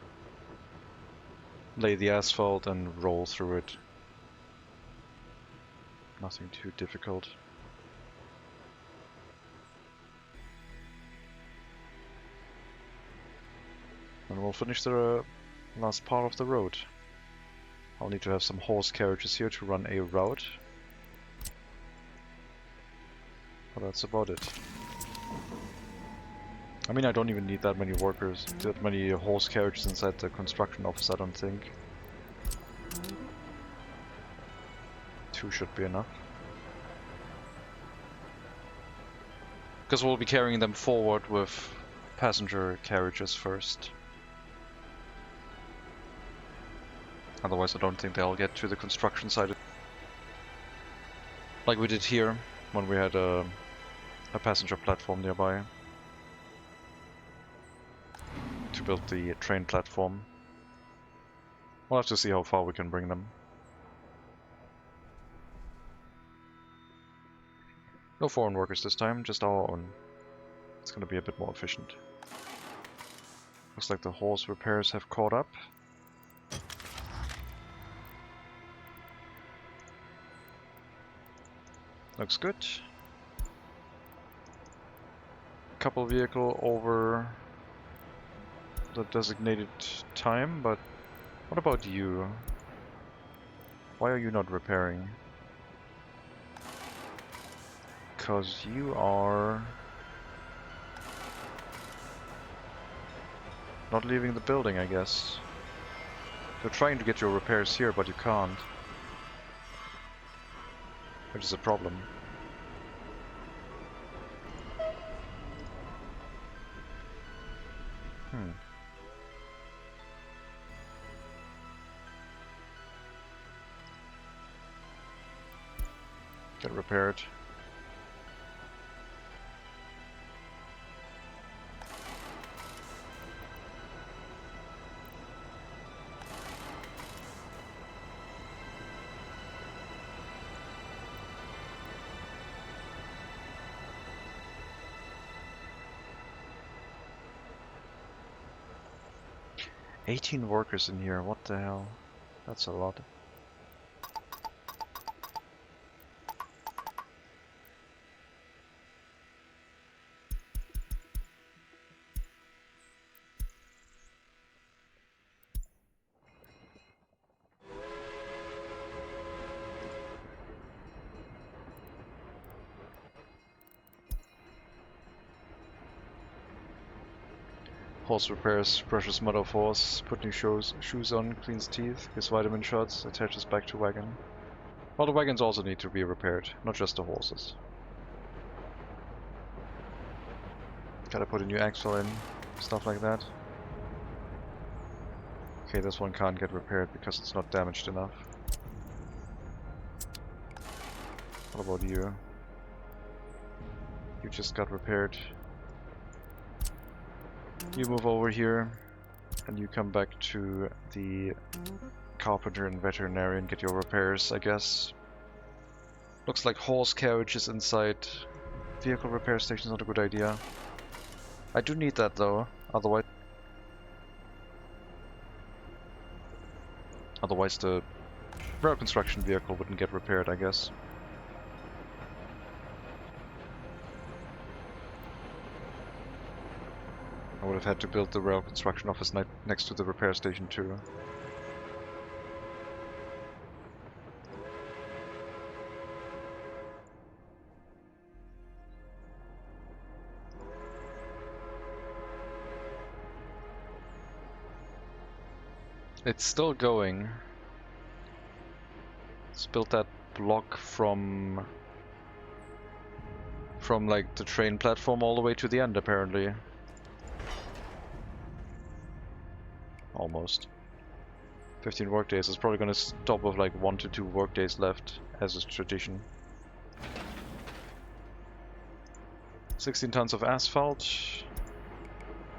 lay the asphalt and roll through it. Nothing too difficult. And we'll finish the last part of the road. I'll need to have some horse carriages here to run a route. But that's about it. I mean, I don't even need that many workers, that many horse carriages inside the construction office, I don't think. 2 should be enough. Because we'll be carrying them forward with passenger carriages first. Otherwise I don't think they'll get to the construction site. Like we did here, when we had a passenger platform nearby. To build the train platform. We'll have to see how far we can bring them. No foreign workers this time, just our own. It's gonna be a bit more efficient. Looks like the horse repairs have caught up. Looks good. Couple vehicle over the designated time, but what about you? Why are you not repairing? Because you are not leaving the building, I guess. You're trying to get your repairs here, but you can't. Which is a problem. Get repaired. $18 workers in here, what the hell? That's a lot. Horse repairs, brushes mud off horse, put new shoes on, cleans teeth, gives vitamin shots, attaches back to wagon. Well, the wagons also need to be repaired, not just the horses. Gotta put a new axle in, stuff like that. Okay, this one can't get repaired because it's not damaged enough. What about you? You just got repaired. You move over here, and you come back to the carpenter and veterinarian, get your repairs, I guess. Looks like horse carriages inside vehicle repair station is not a good idea. I do need that though, otherwise the rail construction vehicle wouldn't get repaired, I guess. I would have had to build the rail construction office next to the repair station too. It's still going. It's built that block from like the train platform all the way to the end apparently. Almost. 15 workdays. It's probably gonna stop with like 1 to 2 workdays left, as is tradition. 16 tons of asphalt.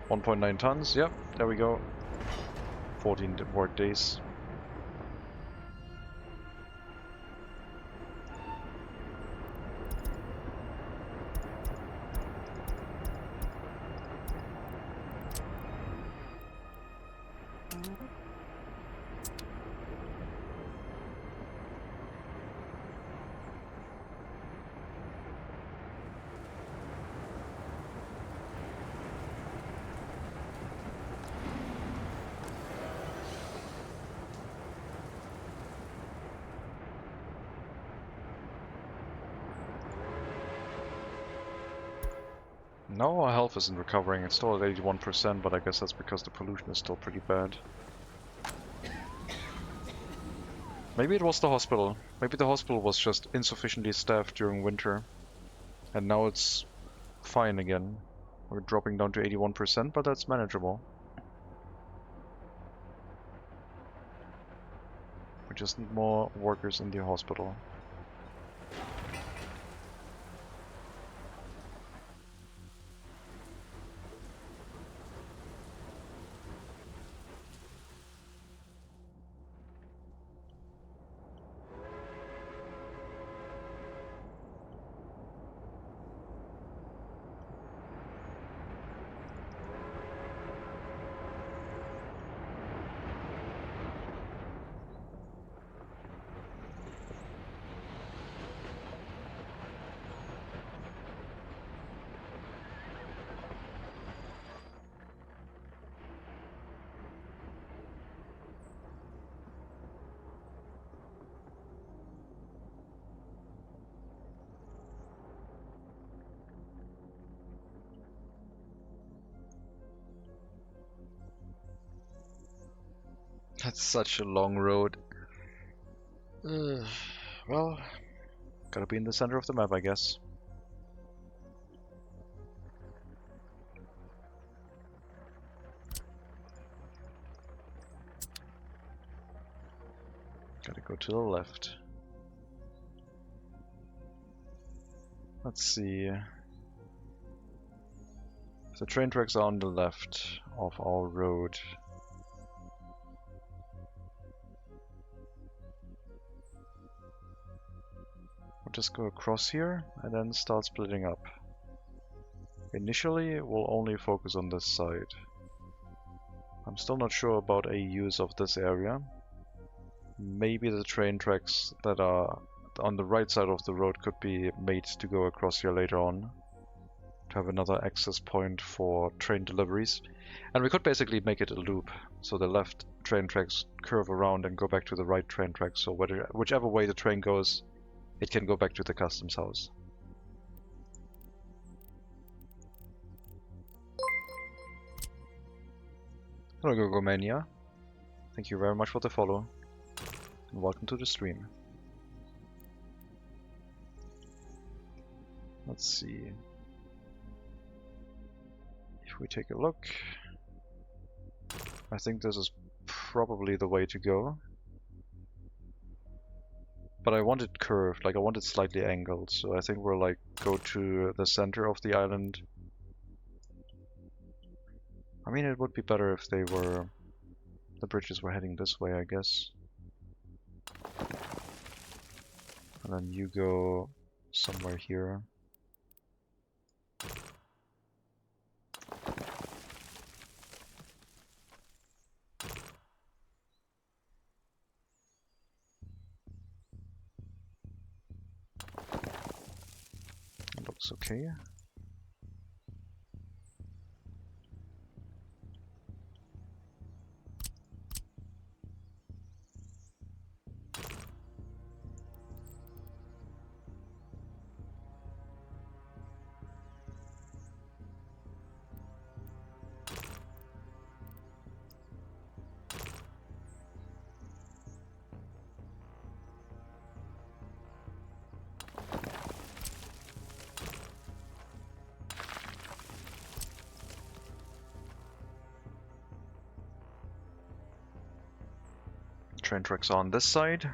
1.9 tons. Yep, there we go. 14 workdays. No, our health isn't recovering. It's still at 81%, but I guess that's because the pollution is still pretty bad. Maybe it was the hospital. Maybe the hospital was just insufficiently staffed during winter. And now it's fine again. We're dropping down to 81%, but that's manageable. We just need more workers in the hospital. That's such a long road. Well, gotta be in the center of the map, I guess. Gotta go to the left. Let's see. If the train tracks are on the left of our road. We'll just go across here and then start splitting up. Initially, we'll only focus on this side. I'm still not sure about a use of this area. Maybe the train tracks that are on the right side of the road could be made to go across here later on, to have another access point for train deliveries. And we could basically make it a loop, so the left train tracks curve around and go back to the right train tracks, so whichever way the train goes, it can go back to the customs house. Hello Gogomania, thank you very much for the follow, and welcome to the stream. Let's see. If we take a look, I think this is probably the way to go. But I want it curved, like I want it slightly angled, so I think we'll like go to the center of the island. I mean, it would be better if the bridges were heading this way, I guess. And then you go somewhere here. Looks okay. Train tracks on this side.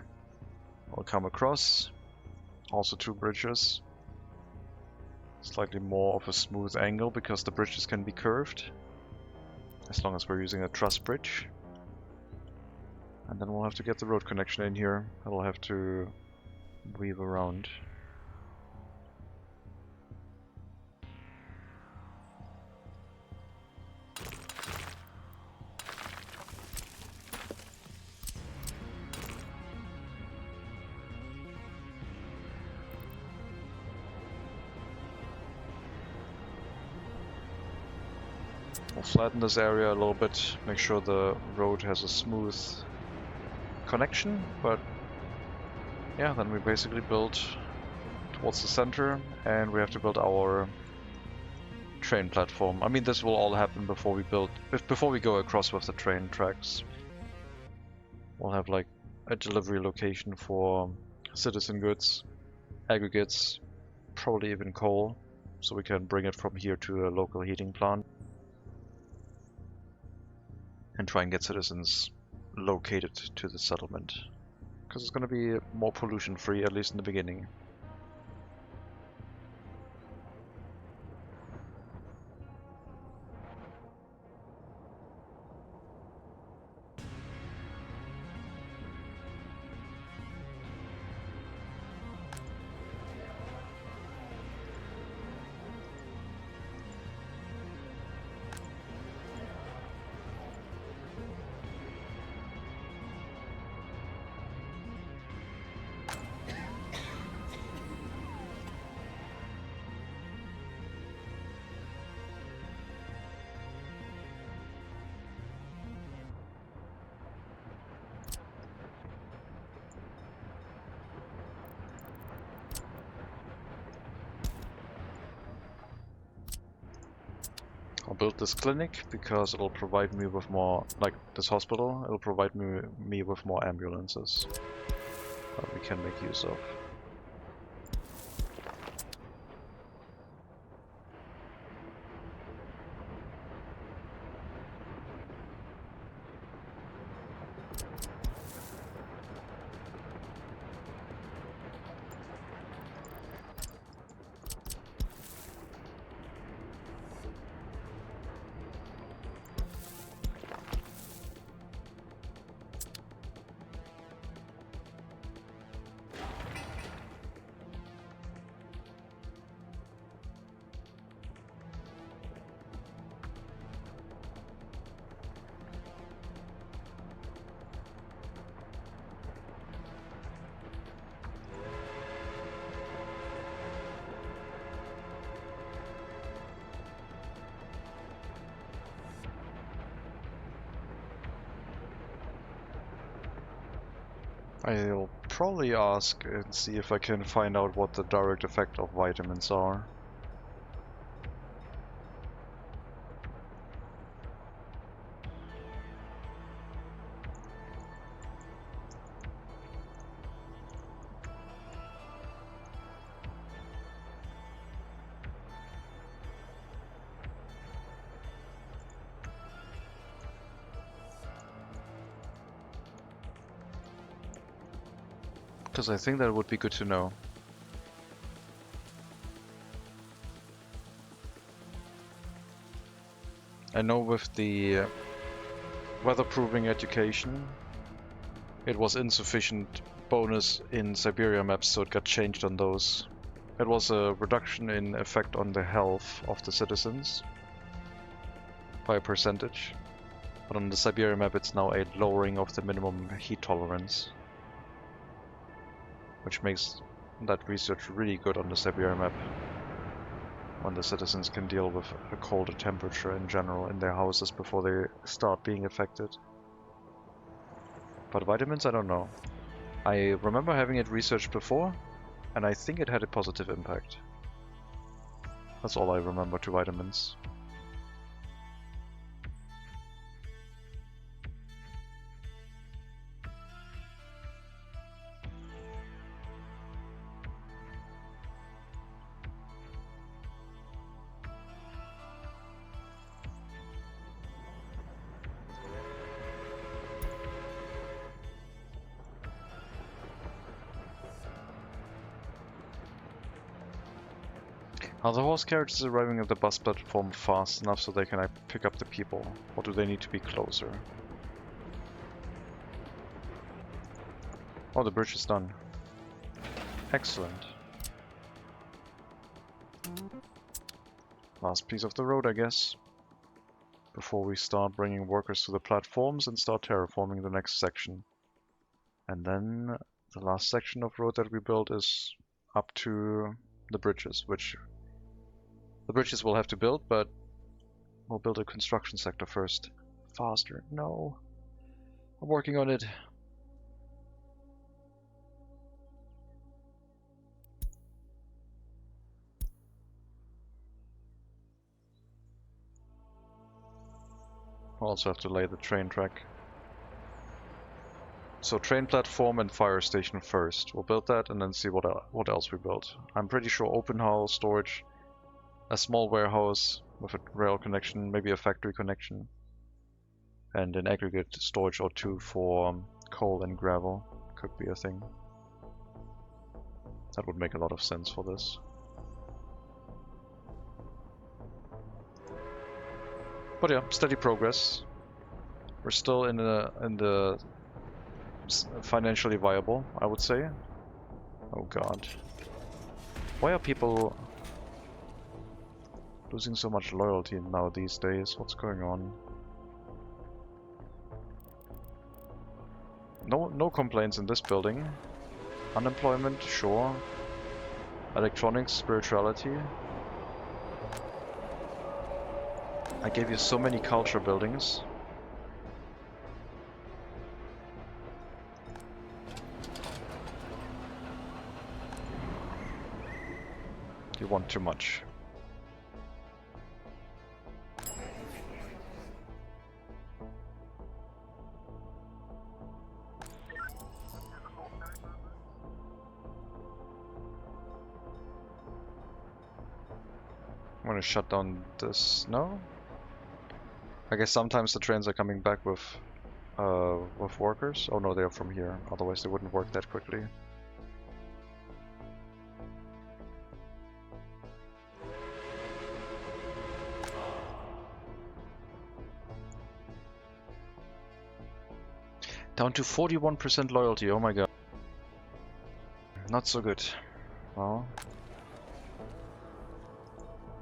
I'll come across. Also 2 bridges. Slightly more of a smooth angle because the bridges can be curved. As long as we're using a truss bridge. And then we'll have to get the road connection in here. I'll have to weave around. We'll flatten this area a little bit, make sure the road has a smooth connection, but yeah, then we basically build towards the center, and we have to build our train platform. I mean, this will all happen before we go across with the train tracks. We'll have like a delivery location for citizen goods, aggregates, probably even coal, so we can bring it from here to a local heating plant and try and get citizens located to the settlement, because it's going to be more pollution free, at least in the beginning. I'll build this clinic because it'll provide me with more, like this hospital, it'll provide me with more ambulances that we can make use of. I'll probably ask and see if I can find out what the direct effect of vitamins are. Because I think that would be good to know. I know with the weatherproofing education, it was insufficient bonus in Siberia maps, so it got changed on those. It was a reduction in effect on the health of the citizens by a percentage, but on the Siberia map it's now a lowering of the minimum heat tolerance, which makes that research really good on the Siberia map, when the citizens can deal with a colder temperature in general in their houses before they start being affected. But vitamins, I don't know. I remember having it researched before, and I think it had a positive impact. That's all I remember to vitamins. Are the horse carriages arriving at the bus platform fast enough so they can pick up the people? Or do they need to be closer? Oh, the bridge is done. Excellent. Last piece of the road, I guess. Before we start bringing workers to the platforms and start terraforming the next section. And then the last section of road that we build is up to the bridges, which the bridges we'll have to build, but We'll build a construction sector first. Faster. No. I'm working on it. I'll also have to lay the train track. So train platform and fire station first. We'll build that and then see what else we build. I'm pretty sure open house, storage, a small warehouse with a rail connection, maybe a factory connection, and an aggregate storage or two for coal and gravel could be a thing. That would make a lot of sense for this. But yeah, steady progress. We're still in the financially viable, I would say. Oh god. Why are people losing so much loyalty now these days? What's going on? No complaints in this building. Unemployment, sure. Electronics, spirituality. I gave you so many culture buildings. You want too much. I'm gonna shut down this. No? I guess sometimes the trains are coming back with workers. Oh no, they're from here. Otherwise they wouldn't work that quickly. Down to 41% loyalty, oh my god. Not so good. Well,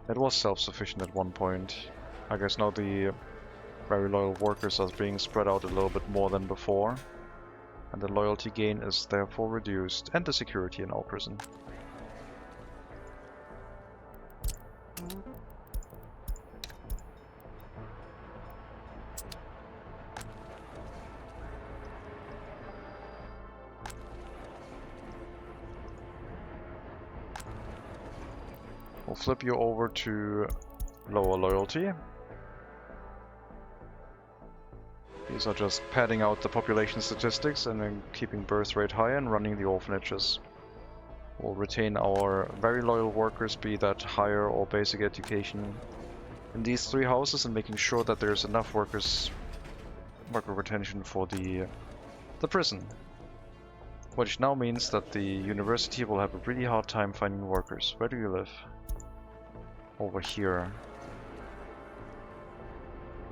it was self-sufficient at one point. I guess now the very loyal workers are being spread out a little bit more than before. And the loyalty gain is therefore reduced. And the security in our prison. We'll flip you over to lower loyalty. These are just padding out the population statistics and then keeping birth rate high and running the orphanages. We'll retain our very loyal workers, be that higher or basic education, in these three houses, and making sure that there's enough worker retention for the prison. Which now means that the university will have a really hard time finding workers. Where do you live? Over here.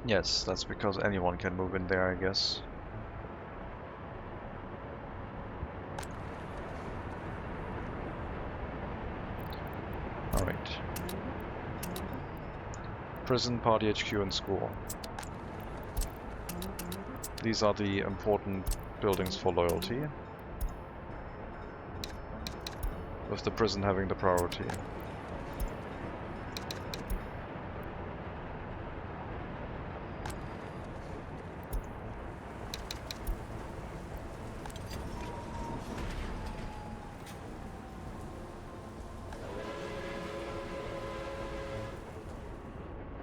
Yes, that's because anyone can move in there, I guess. Alright. Prison, party HQ, and school. These are the important buildings for loyalty, with the prison having the priority.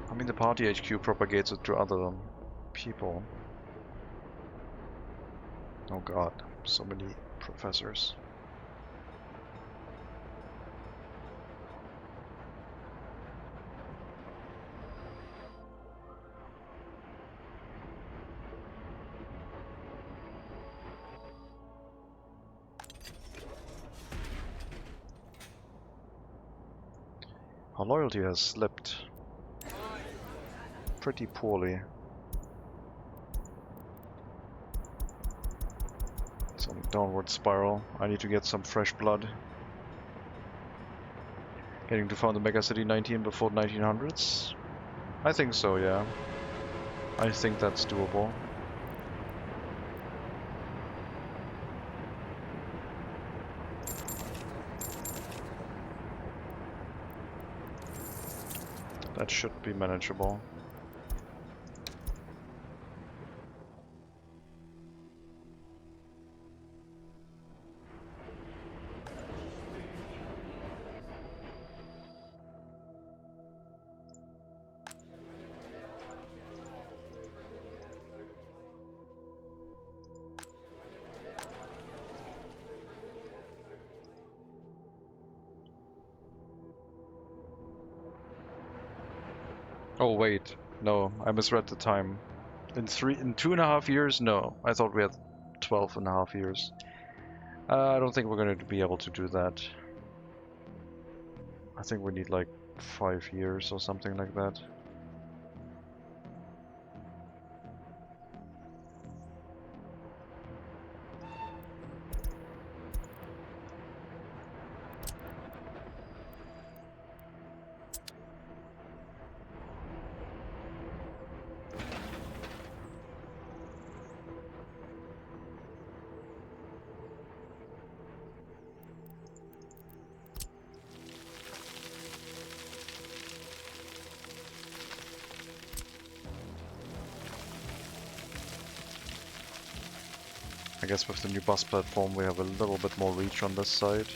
I mean, the party HQ propagates it to other people. Oh god, so many professors. Our loyalty has slipped pretty poorly. It's on a downward spiral. I need to get some fresh blood. Getting to found the MegaCity 19 before 1900s? I think so, yeah. I think that's doable. That should be manageable. Oh wait, no, I misread the time. In 2.5 years? No, I thought we had 12.5 years. I don't think we're going to be able to do that. I think we need like 5 years or something like that. I guess with the new bus platform we have a little bit more reach on this side.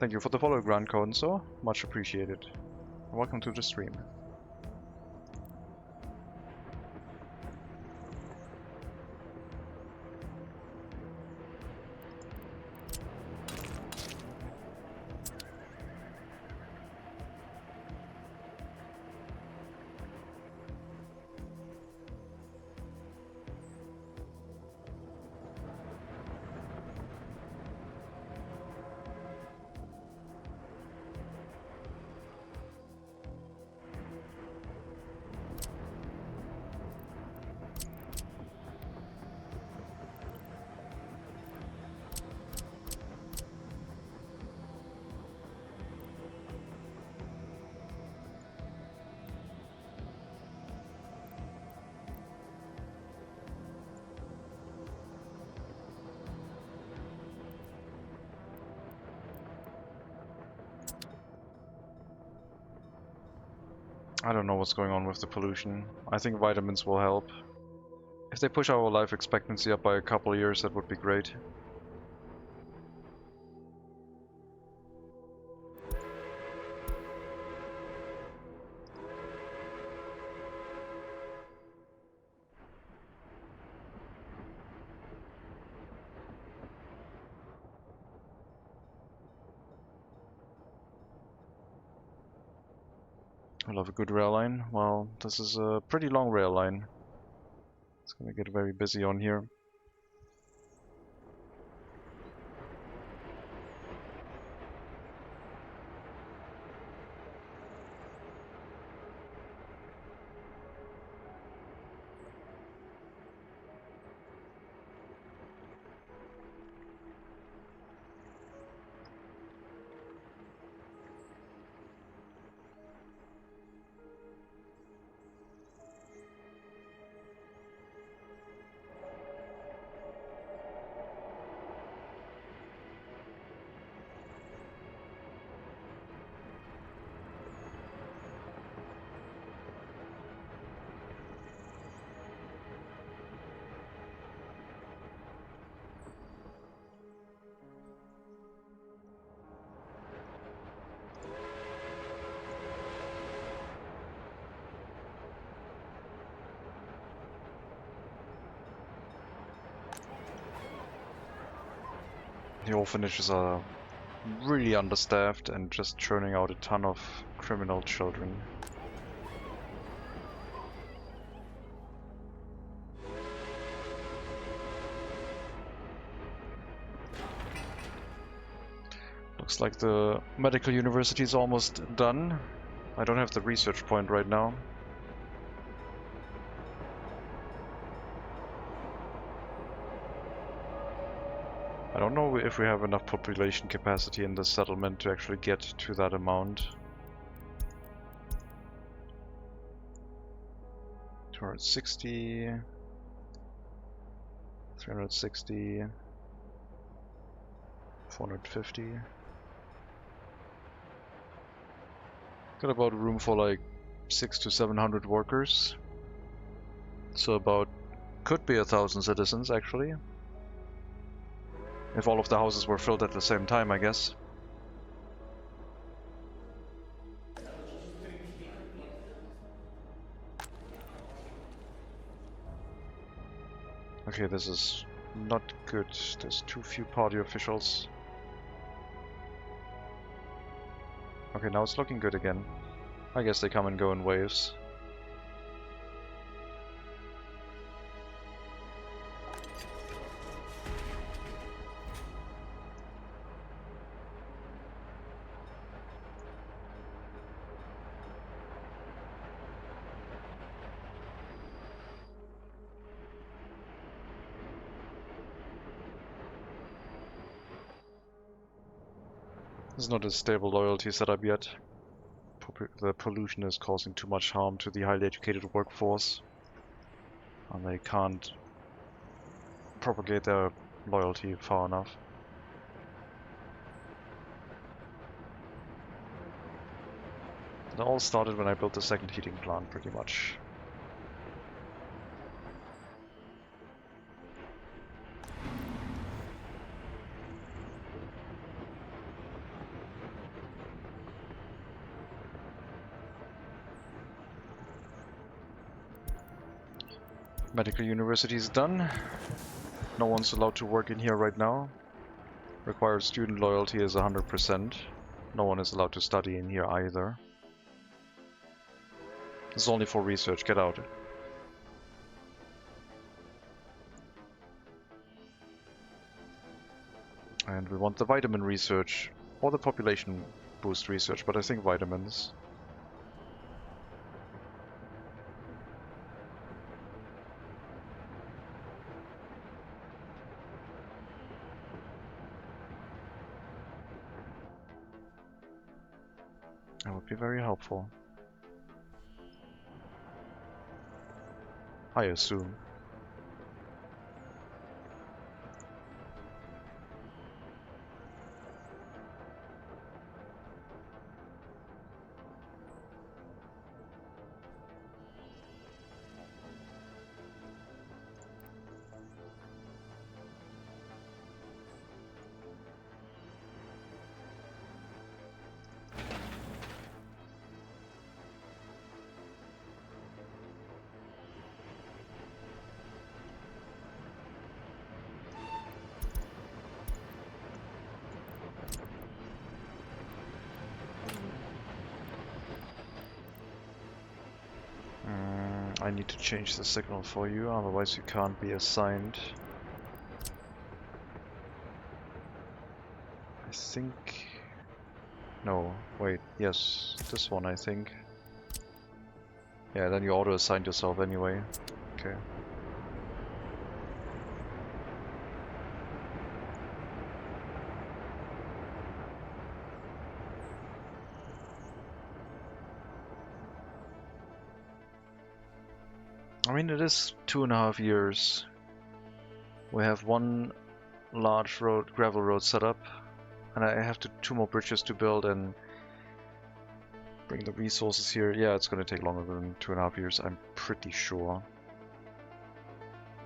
Thank you for the follow, Grand Conso. Much appreciated. Welcome to the stream. I don't know what's going on with the pollution. I think vitamins will help. If they push our life expectancy up by a couple of years, that would be great. I love a good rail line. Well, this is a pretty long rail line. It's gonna get very busy on here. The orphanages are really understaffed and just churning out a ton of criminal children. Looks like the medical university is almost done. I don't have the research point right now. I don't know if we have enough population capacity in the settlement to actually get to that amount. 260, 360, 450. Got about room for like 600 to 700 workers. So about, could be 1,000 citizens actually. If all of the houses were filled at the same time, I guess. Okay, this is not good. There's too few party officials. Okay, now it's looking good again. I guess they come and go in waves. There's not a stable loyalty setup yet. The pollution is causing too much harm to the highly educated workforce, and they can't propagate their loyalty far enough. It all started when I built the second heating plant, pretty much. Medical university is done. No one's allowed to work in here right now. Required student loyalty is 100%. No one is allowed to study in here either. This is only for research. Get out. And we want the vitamin research, or the population boost research, but I think vitamins. That would be very helpful. I assume. I need to change the signal for you, otherwise you can't be assigned. I think... No, wait, yes, this one I think. Yeah, then you auto-assigned yourself anyway. Okay. I mean, it is 2.5 years. We have one large road, gravel road set up, and I have two more bridges to build and bring the resources here. Yeah, it's going to take longer than 2.5 years, I'm pretty sure.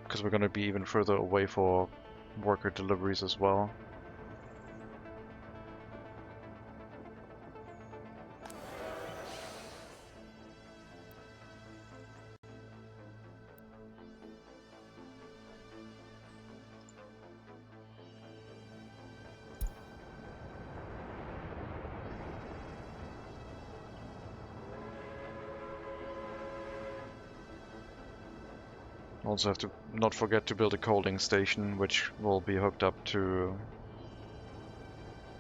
Because we're going to be even further away for worker deliveries as well. Also have to not forget to build a coaling station, which will be hooked up to...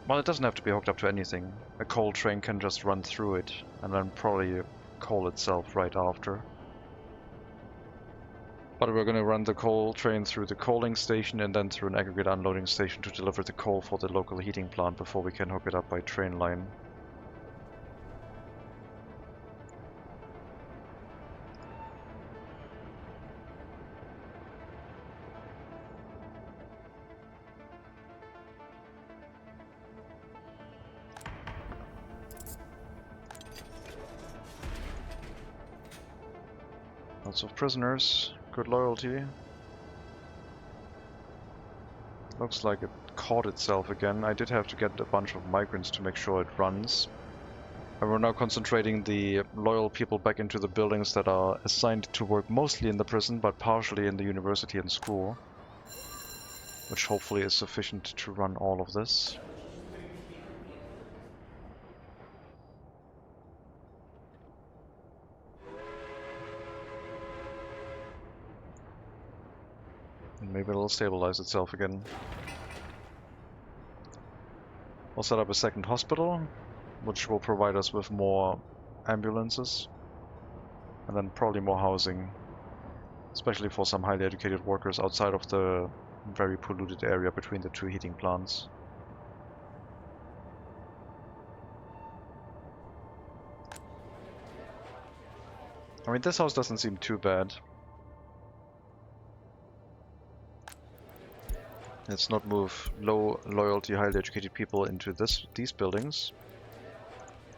Well, it doesn't have to be hooked up to anything. A coal train can just run through it, and then probably coal itself right after. But we're going to run the coal train through the coaling station and then through an aggregate unloading station to deliver the coal for the local heating plant before we can hook it up by train line. Lots of prisoners, good loyalty. Looks like it caught itself again. I did have to get a bunch of migrants to make sure it runs. And we're now concentrating the loyal people back into the buildings that are assigned to work mostly in the prison, but partially in the university and school. Which hopefully is sufficient to run all of this. And maybe it'll stabilize itself again. We'll set up a second hospital, which will provide us with more ambulances. And then probably more housing, especially for some highly educated workers outside of the very polluted area between the two heating plants. I mean, this house doesn't seem too bad. Let's not move low loyalty, highly educated people into these buildings.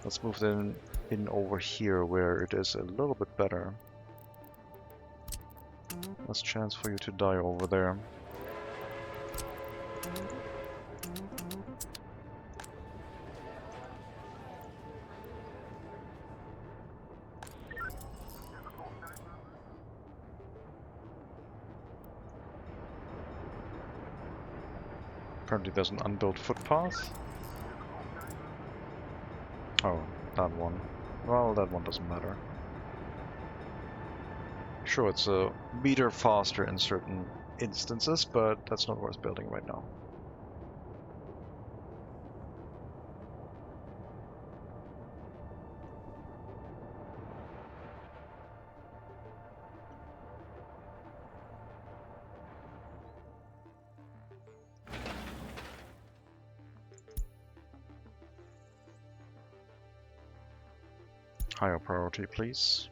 Let's move them in over here where it is a little bit better. Less chance for you to die over there. Apparently there's an unbuilt footpath. Oh, that one. Well, that one doesn't matter. Sure, it's a meter faster in certain instances, but that's not worth building right now. Higher priority, please.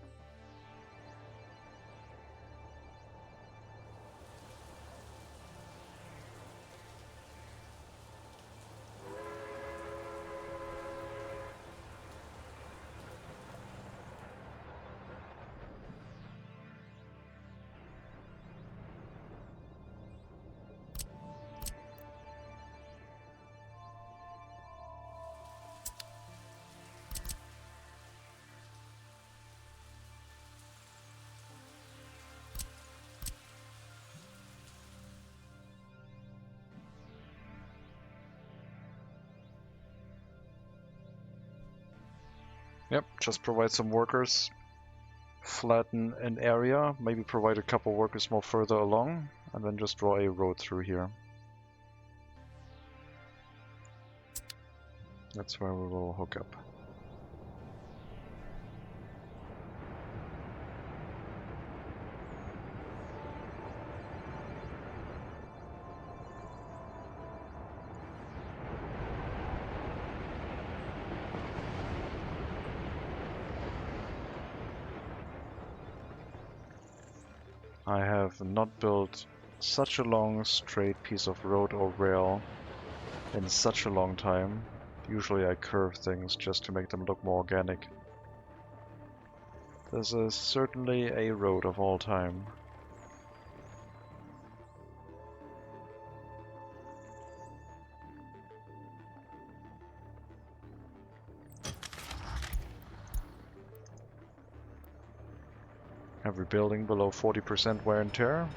Yep, just provide some workers, flatten an area, maybe provide a couple workers more further along, and then just draw a road through here. That's where we will hook up. I have not built such a long straight piece of road or rail in such a long time. Usually I curve things just to make them look more organic. This is certainly a road of all time. Every building below 40% wear and tear.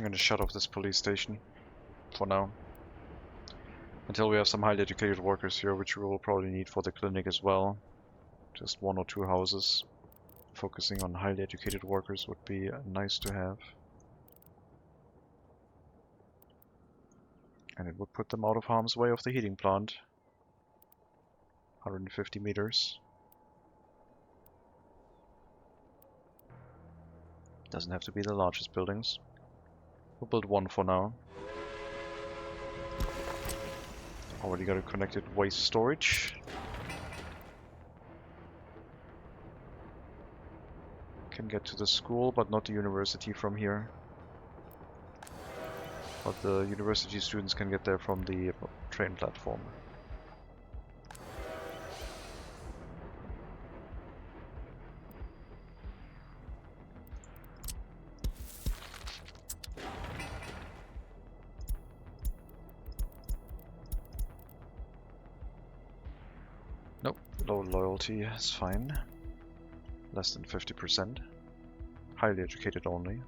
I'm gonna shut off this police station for now. Until we have some highly educated workers here, which we will probably need for the clinic as well. Just 1 or 2 houses. Focusing on highly educated workers would be nice to have. And it would put them out of harm's way of the heating plant. 150 meters. Doesn't have to be the largest buildings. We'll build 1 for now. Already got a connected waste storage. Can get to the school, but not the university from here. But the university students can get there from the train platform. Nope, low loyalty is fine. Less than 50%. Highly educated only.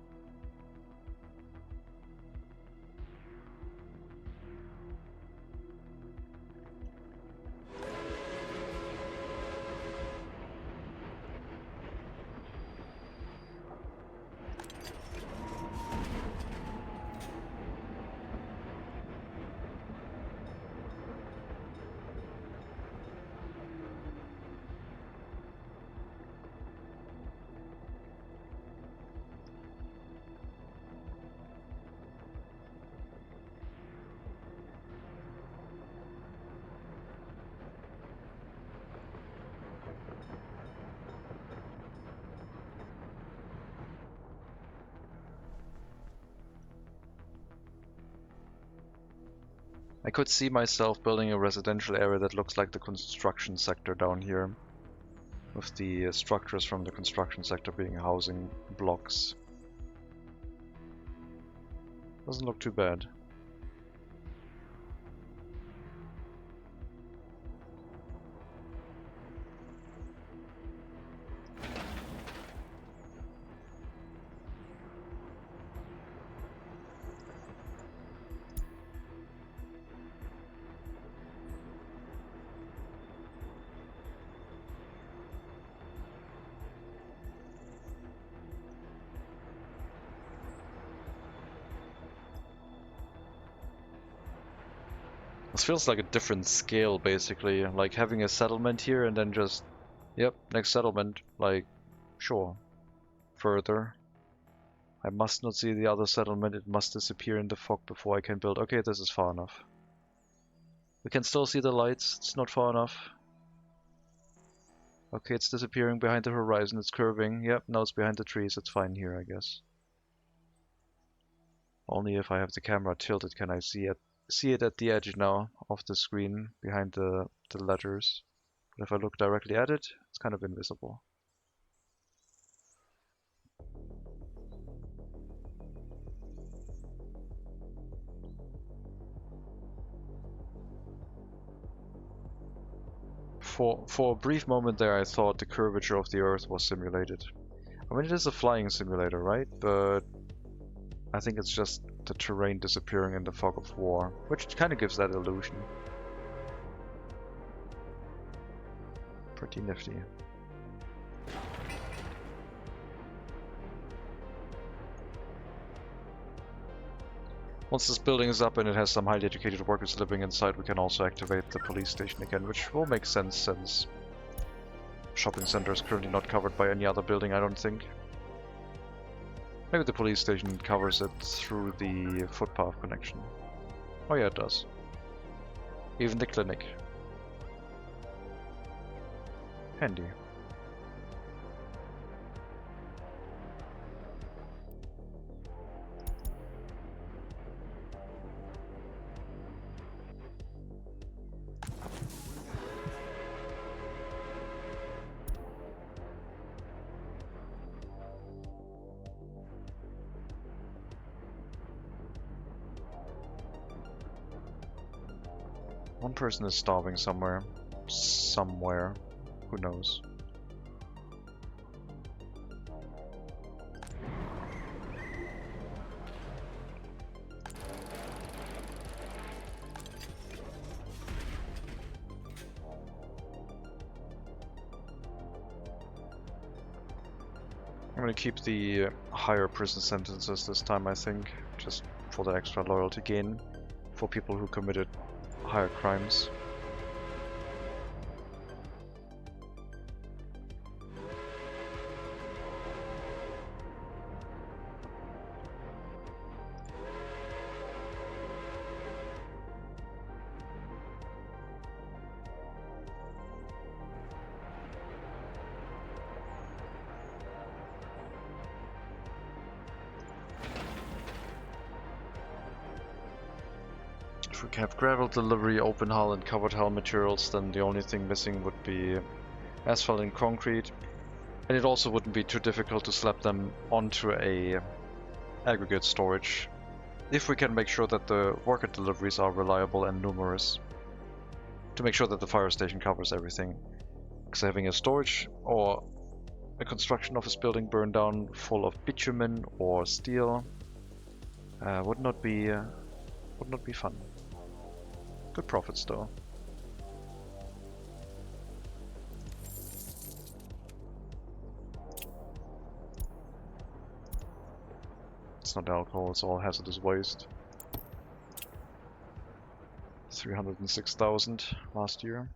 I could see myself building a residential area that looks like the construction sector down here, with the structures from the construction sector being housing blocks. Doesn't look too bad. This feels like a different scale, basically, like having a settlement here and then just, yep, next settlement, like, sure. Further. I must not see the other settlement, it must disappear in the fog before I can build. Okay, this is far enough. We can still see the lights, it's not far enough. Okay, it's disappearing behind the horizon, it's curving. Yep, now it's behind the trees, it's fine here, I guess. Only if I have the camera tilted can I see it at the edge now of the screen behind the letters. But if I look directly at it, it's kind of invisible. For a brief moment there, I thought the curvature of the Earth was simulated. I mean, it is a flying simulator, right? But I think it's just the terrain disappearing in the fog of war, which kind of gives that illusion. Pretty nifty. Once this building is up and it has some highly educated workers living inside, we can also activate the police station again, which will make sense since shopping center is currently not covered by any other building, I don't think. Maybe the police station covers it through the footpath connection. Oh yeah, it does. Even the clinic. Handy. One person is starving somewhere. Somewhere. Who knows? gonna keep the higher prison sentences this time, I think, just for the extra loyalty gain for people who committed higher crimes. If we have gravel delivery, open hull and covered hull materials, then the only thing missing would be asphalt and concrete. And it also wouldn't be too difficult to slap them onto a aggregate storage, if we can make sure that the worker deliveries are reliable and numerous, to make sure that the fire station covers everything. Because having a storage or a construction office building burned down full of bitumen or steel would not be fun. Good profits though. It's not alcohol, it's all hazardous waste. 306,000 last year.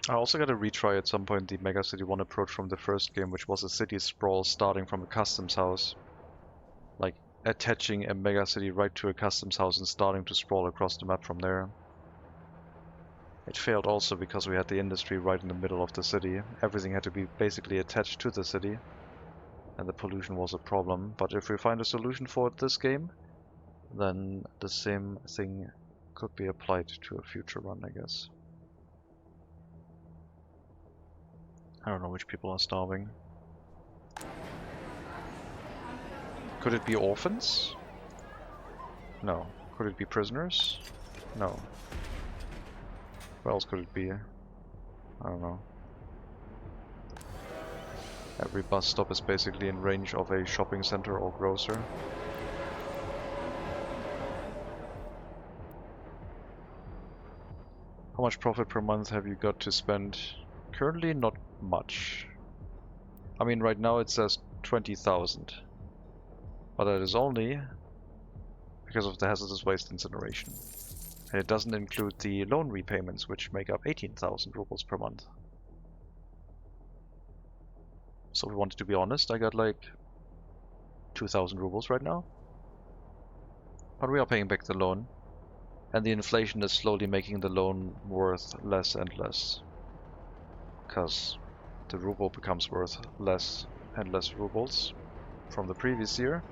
I also gotta retry at some point the MegaCity 1 approach from the first game, which was a city sprawl starting from a customs house. Like, attaching a megacity right to a customs house and starting to sprawl across the map from there. It failed also because we had the industry right in the middle of the city. Everything had to be basically attached to the city, and the pollution was a problem. But if we find a solution for it this game, then the same thing could be applied to a future run, I guess. I don't know which people are starving. Could it be orphans? No. Could it be prisoners? No. What else could it be? I don't know. Every bus stop is basically in range of a shopping center or grocer. How much profit per month have you got to spend? Currently not much. I mean, right now it says 20,000. But that is only because of the hazardous waste incineration. And it doesn't include the loan repayments, which make up 18,000 rubles per month. So if we wanted to be honest, I got like 2,000 rubles right now. But we are paying back the loan. And the inflation is slowly making the loan worth less and less. Because the ruble becomes worth less and less rubles from the previous year,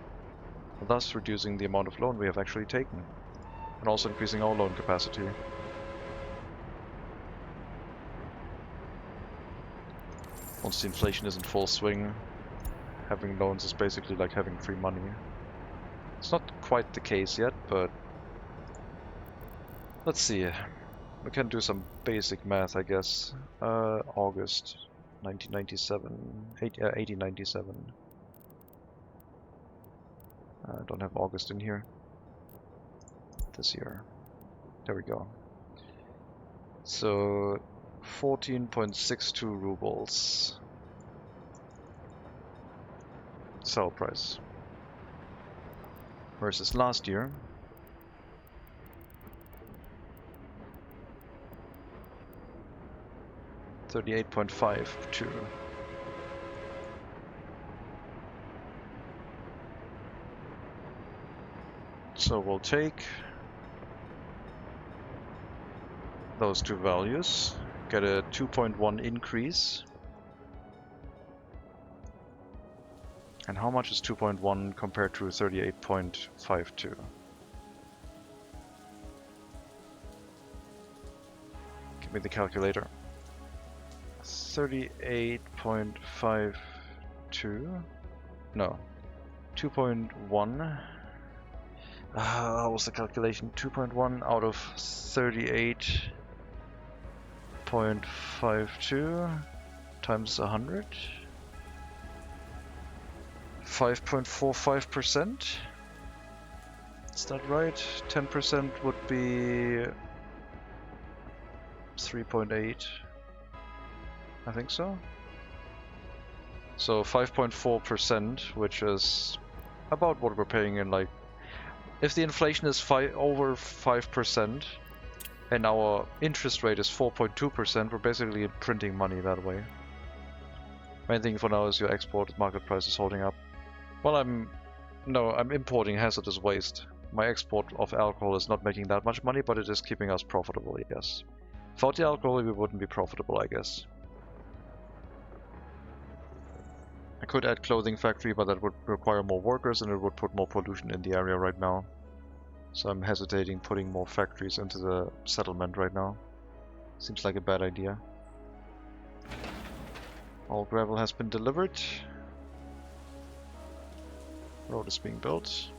thus reducing the amount of loan we have actually taken, and also increasing our loan capacity. Once the inflation is in full swing, having loans is basically like having free money. It's not quite the case yet, but let's see. We can do some basic math, I guess. August 1897. I don't have August in here. This year. There we go. So 14.62 rubles. Sell price. Versus last year. 38.52. So we'll take those two values, get a 2.1 increase. And how much is 2.1 compared to 38.52? Give me the calculator. 38.52? No. 2.1. What was the calculation? 2.1 out of 38 0.52 times 100. 5.45%. Is that right? 10% would be 3.8. I think so. So 5.4%, which is about what we're paying in, like, if the inflation is over 5% and our interest rate is 4.2%, we're basically printing money that way. Main thing for now is your export market price is holding up. Well, I'm importing hazardous waste. My export of alcohol is not making that much money, but it is keeping us profitable, yes. Without the alcohol, we wouldn't be profitable, I guess. I could add clothing factory, but that would require more workers and it would put more pollution in the area right now. So I'm hesitating putting more factories into the settlement right now. Seems like a bad idea. All gravel has been delivered. Road is being built.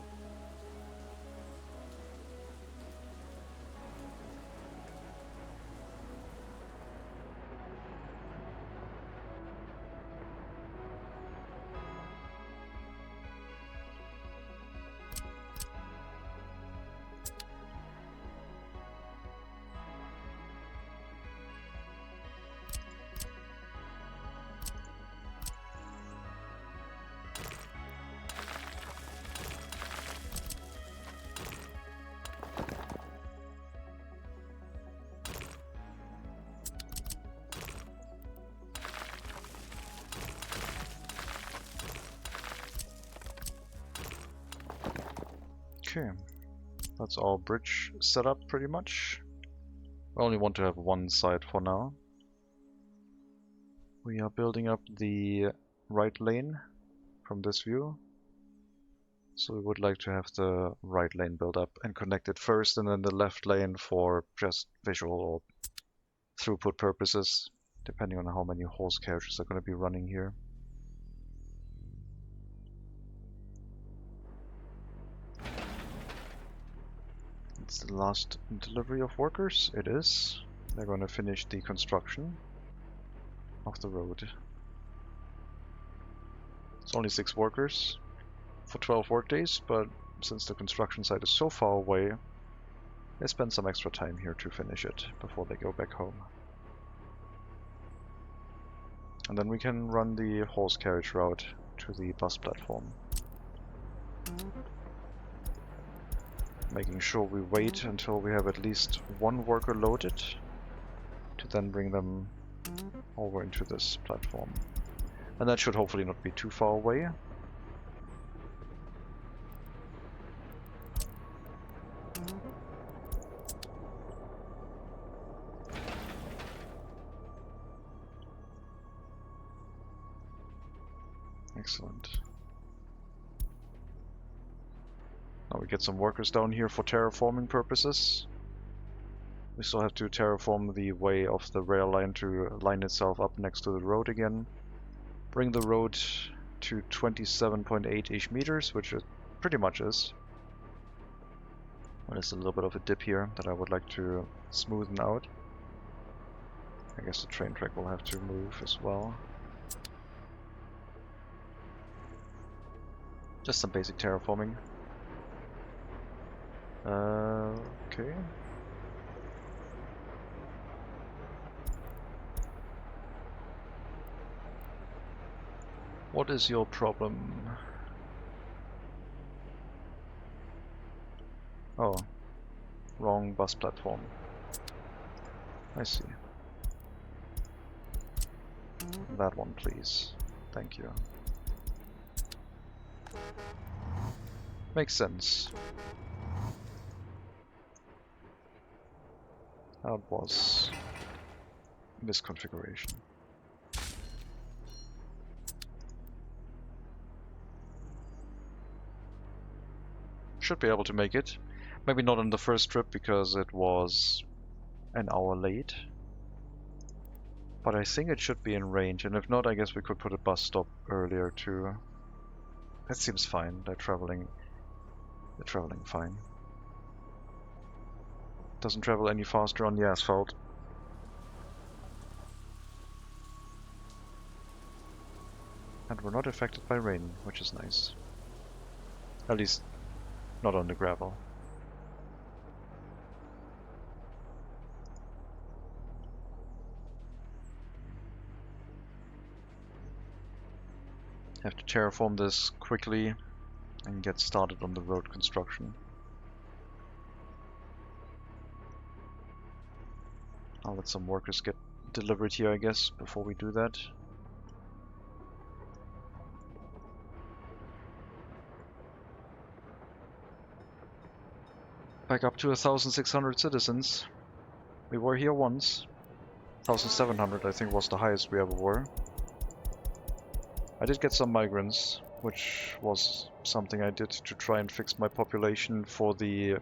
Okay, that's our bridge set up pretty much. We only want to have one side for now. We are building up the right lane from this view. So we would like to have the right lane built up and connected first, and then the left lane for just visual or throughput purposes, depending on how many horse carriages are going to be running here. It's the last delivery of workers. It is. They're going to finish the construction of the road. It's only 6 workers for 12 work days, but since the construction site is so far away, they spend some extra time here to finish it before they go back home. And then we can run the horse carriage route to the bus platform. Making sure we wait until we have at least one worker loaded to then bring them over into this platform. And that should hopefully not be too far away. Excellent. Now we get some workers down here for terraforming purposes. We still have to terraform the way of the rail line to line itself up next to the road again. Bring the road to 27.8-ish meters, which it pretty much is. There's a little bit of a dip here that I would like to smoothen out. I guess the train track will have to move as well. Just some basic terraforming. Okay. What is your problem? Oh, wrong bus platform. I see. That one, please. Thank you. Makes sense. That was misconfiguration. Should be able to make it. Maybe not on the first trip because it was an hour late. But I think it should be in range, and if not, I guess we could put a bus stop earlier too. That seems fine. They're traveling fine. Doesn't travel any faster on the asphalt. And we're not affected by rain, which is nice. At least, not on the gravel. Have to terraform this quickly and get started on the road construction. I'll let some workers get delivered here, I guess, before we do that. Back up to 1,600 citizens. We were here once. 1,700 I think was the highest we ever were. I did get some migrants, which was something I did to try and fix my population for the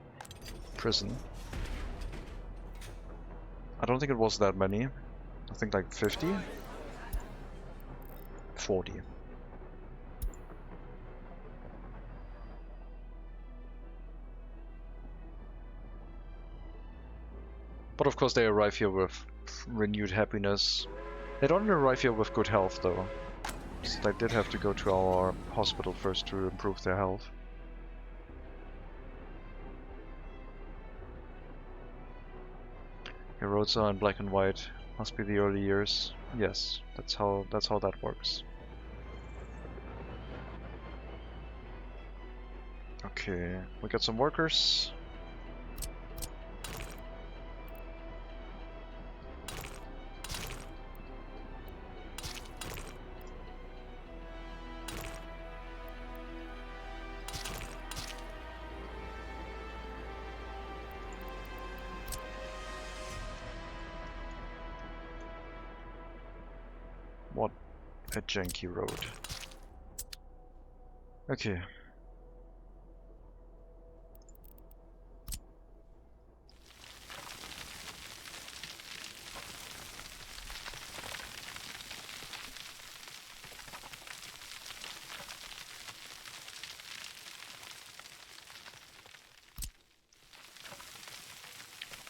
prison. I don't think it was that many. I think like 50? 40. But of course they arrive here with renewed happiness. They don't arrive here with good health though. So they did have to go to our hospital first to improve their health. Your roads are in black and white. Must be the early years. Yes, that's how that works. Okay, we got some workers. What a janky road. Okay.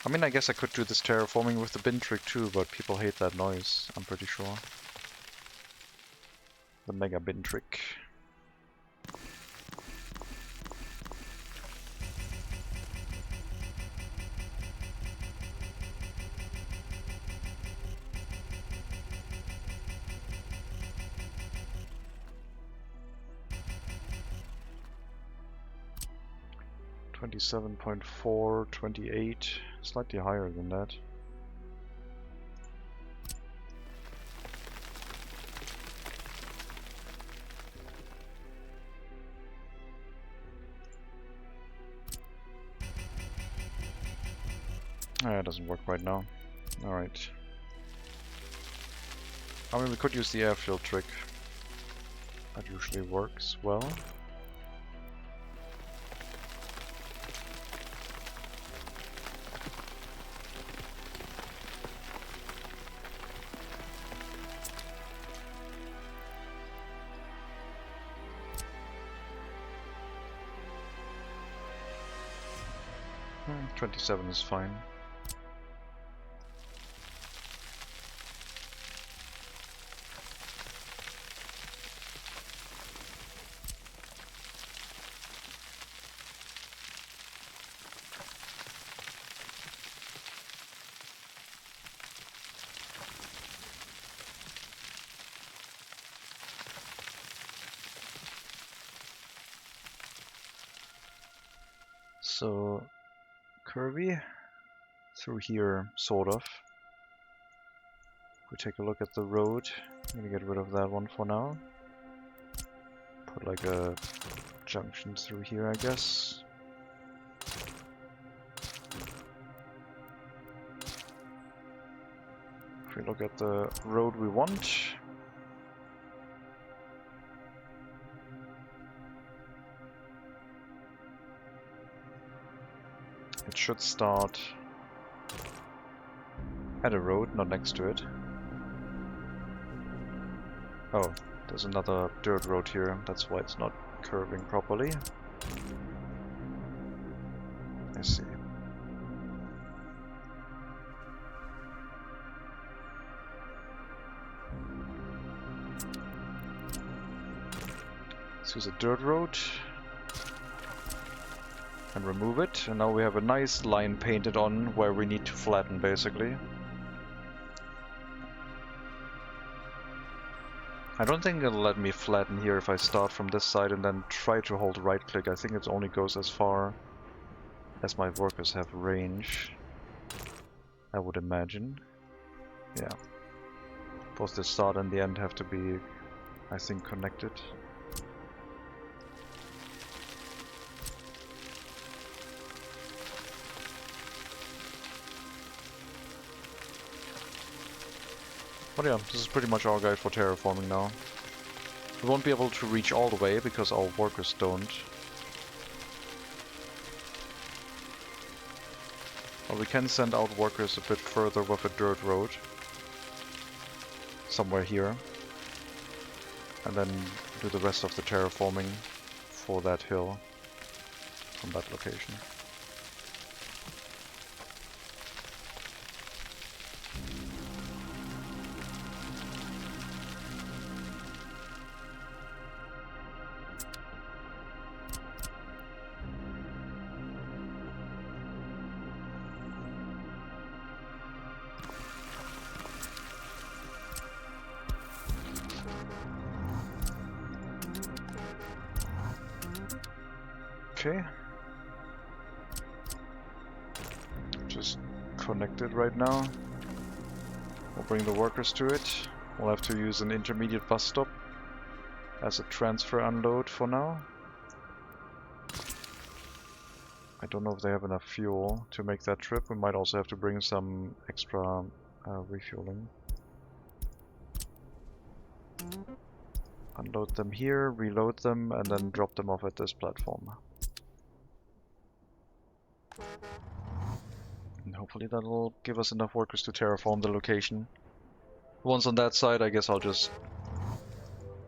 I mean, I guess I could do this terraforming with the bin trick too, but people hate that noise, I'm pretty sure. The mega bin trick. $27.4, 28, slightly higher than that. It doesn't work right now. Alright. I mean, we could use the airfield trick. That usually works well. Hmm, 27 is fine. So, curvy through here, sort of. If we take a look at the road, I'm gonna get rid of that one for now. Put like a junction through here, I guess. If we look at the road we want, it should start at a road, not next to it. Oh, there's another dirt road here, that's why it's not curving properly. I see. Let's use a dirt road and remove it. And now we have a nice line painted on where we need to flatten, basically. I don't think it'll let me flatten here if I start from this side and then try to hold right click. I think it only goes as far as my workers have range, I would imagine. Yeah. Both the start and the end have to be, I think, connected. But yeah, this is pretty much our guide for terraforming now. We won't be able to reach all the way because our workers don't. But we can send out workers a bit further with a dirt road. Somewhere here. And then do the rest of the terraforming for that hill from that location. Okay. Just connected right now. We'll bring the workers to it. We'll have to use an intermediate bus stop as a transfer unload for now. I don't know if they have enough fuel to make that trip. We might also have to bring some extra refueling. Unload them here, reload them, and then drop them off at this platform. And hopefully that'll give us enough workers to terraform the location. Once on that side, I guess I'll just...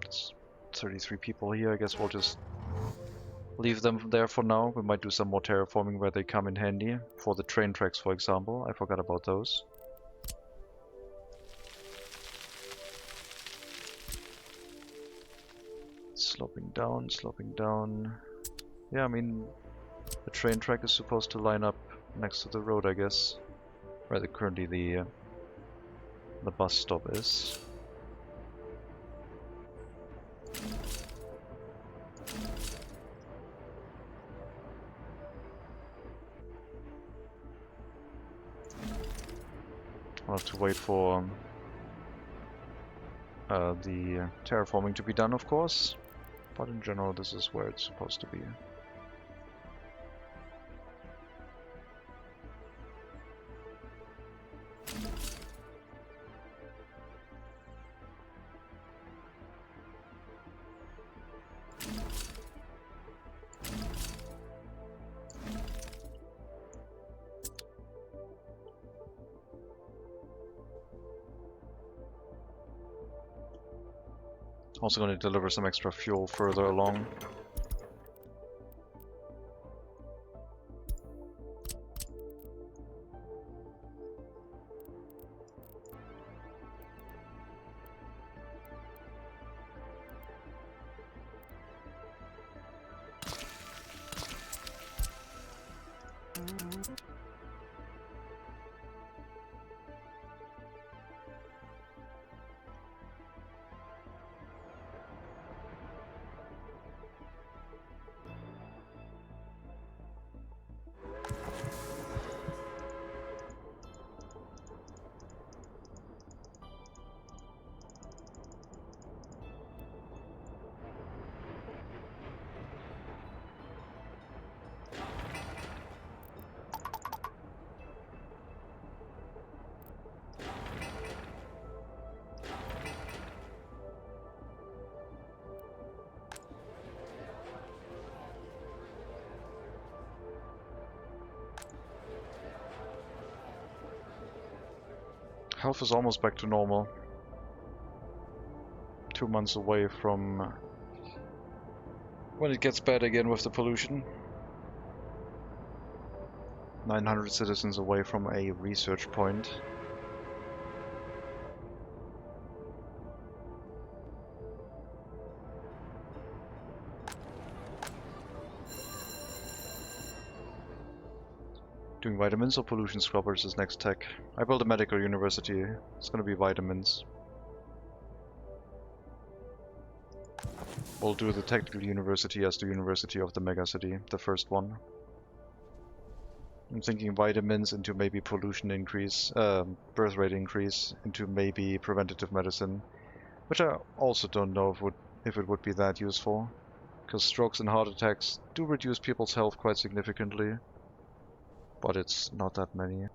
It's 33 people here, I guess we'll just leave them there for now. We might do some more terraforming where they come in handy. For the train tracks, for example. I forgot about those. Sloping down, sloping down. Yeah, I mean, the train track is supposed to line up next to the road, I guess, where currently the bus stop is. I'll have to wait for the terraforming to be done, of course, but in general this is where it's supposed to be. Also going to deliver some extra fuel further along. Health is almost back to normal. 2 months away from when it gets bad again with the pollution. 900 citizens away from a research point. Doing vitamins or pollution scrubbers is next tech. I built a medical university. It's gonna be vitamins. We'll do the technical university as the university of the megacity, the first one. I'm thinking vitamins into maybe pollution increase, birth rate increase, into maybe preventative medicine, which I also don't know if it would be that useful, because strokes and heart attacks do reduce people's health quite significantly. But it's not that many.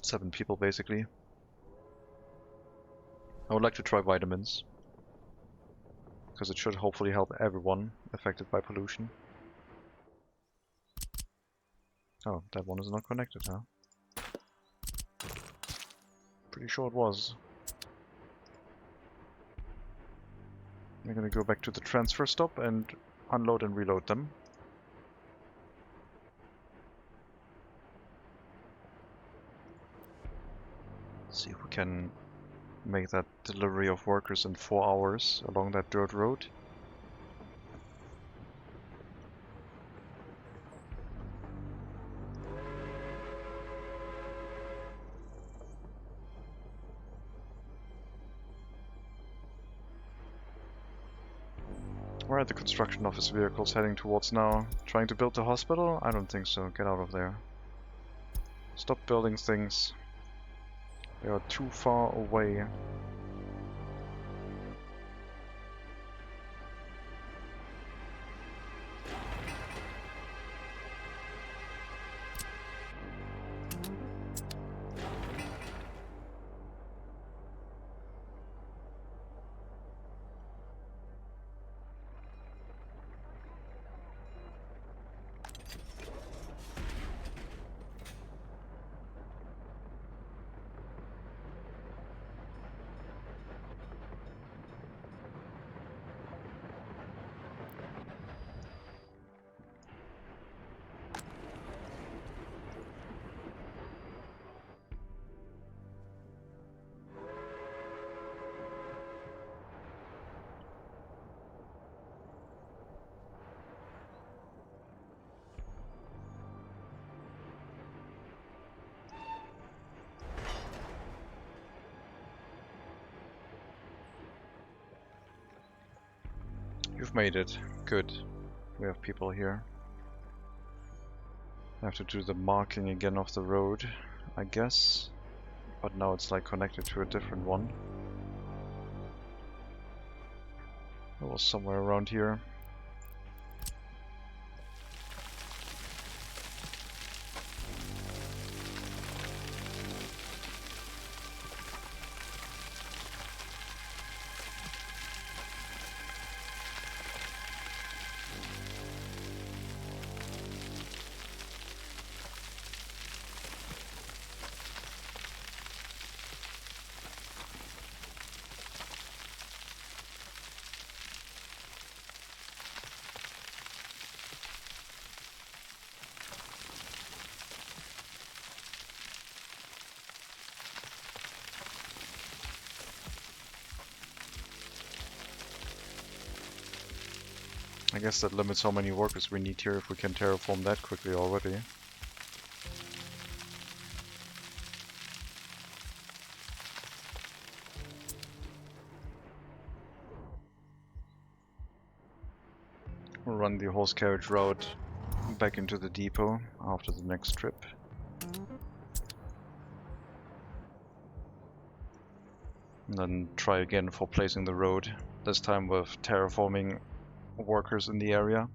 7 people, basically. I would like to try vitamins, because it should hopefully help everyone affected by pollution. Oh, that one is not connected, huh? Pretty sure it was. We're gonna go back to the transfer stop and unload and reload them. See if we can make that delivery of workers in 4 hours along that dirt road. Where are the construction office vehicles heading towards now? Trying to build the hospital? I don't think so. Get out of there. Stop building things. They are too far away. You've made it. Good. We have people here. I have to do the marking again of the road, I guess. But now it's like connected to a different one. It was somewhere around here. I guess that limits how many workers we need here if we can terraform that quickly already. We'll run the horse carriage route back into the depot after the next trip. And then try again for placing the road, this time with terraforming workers in the area.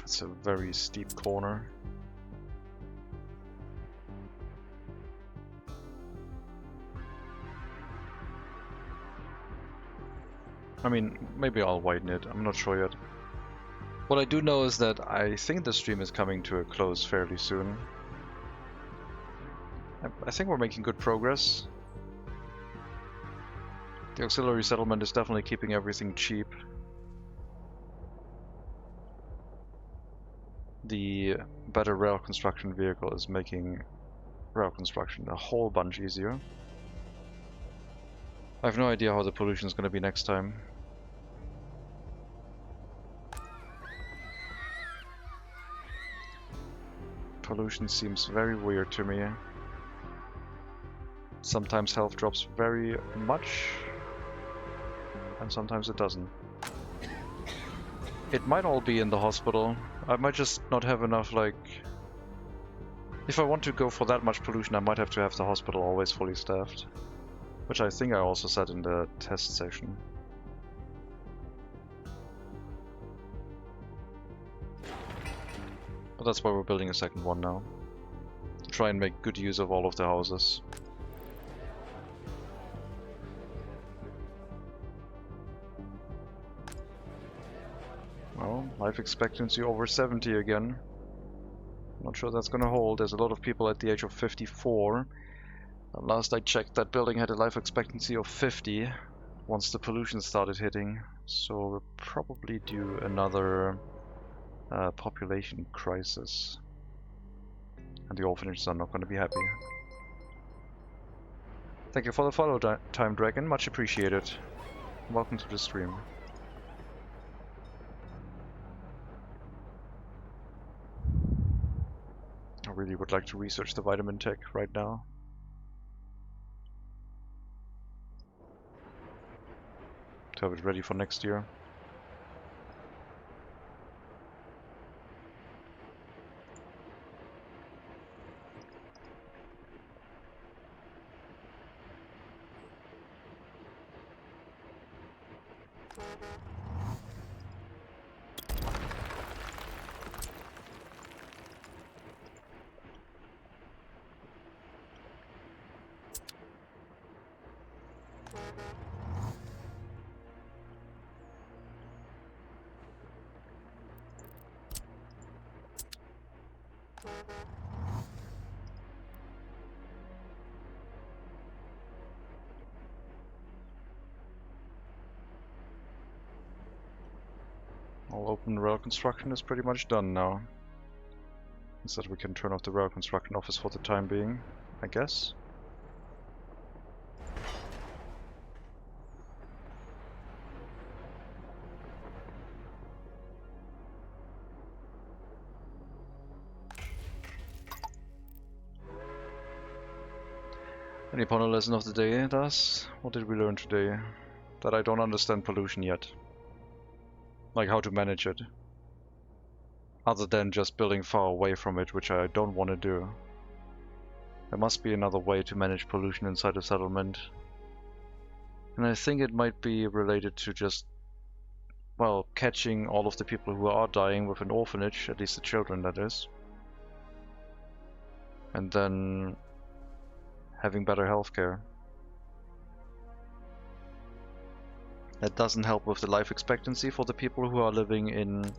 It's a very steep corner. I mean, maybe I'll widen it, I'm not sure yet. What I do know is that I think the stream is coming to a close fairly soon. I think we're making good progress. The auxiliary settlement is definitely keeping everything cheap. The better rail construction vehicle is making rail construction a whole bunch easier. I have no idea how the pollution is going to be next time. Pollution seems very weird to me. Sometimes health drops very much, and sometimes it doesn't. It might all be in the hospital. I might just not have enough, like... If I want to go for that much pollution, I might have to have the hospital always fully staffed. Which I think I also said in the test session. But that's why we're building a second one now. To try and make good use of all of the houses. Well, life expectancy over 70 again. Not sure that's gonna hold. There's a lot of people at the age of 54. Last I checked, that building had a life expectancy of 50 once the pollution started hitting. So we're probably due another population crisis. And the orphanages are not going to be happy. Thank you for the follow, Time Dragon. Much appreciated. Welcome to the stream. I really would like to research the vitamin tech right now. To have it ready for next year. All open rail construction is pretty much done now. Instead we can turn off the rail construction office for the time being, I guess. Any Pono lesson of the day, thus? What did we learn today? That I don't understand pollution yet. Like how to manage it. Other than just building far away from it, which I don't want to do. There must be another way to manage pollution inside a settlement. And I think it might be related to just, well, catching all of the people who are dying with an orphanage, at least the children that is. And then having better healthcare. That doesn't help with the life expectancy for the people who are living in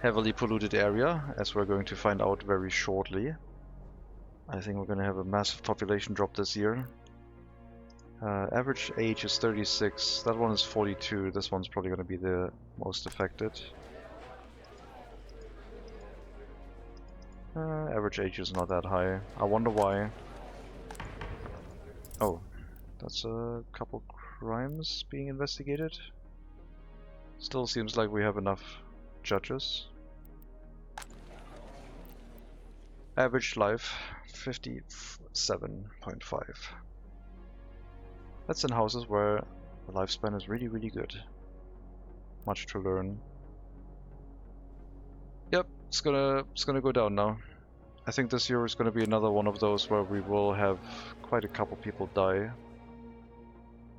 heavily polluted area, as we're going to find out very shortly. I think we're going to have a massive population drop this year. Average age is 36, that one is 42, this one's probably going to be the most affected. Average age is not that high. I wonder why. Oh, that's a couple crimes being investigated. Still seems like we have enough judges. Average life 57.5. That's in houses where the lifespan is really, really good. Much to learn. Yep, it's gonna go down now. I think this year is gonna be another one of those where we will have quite a couple people die.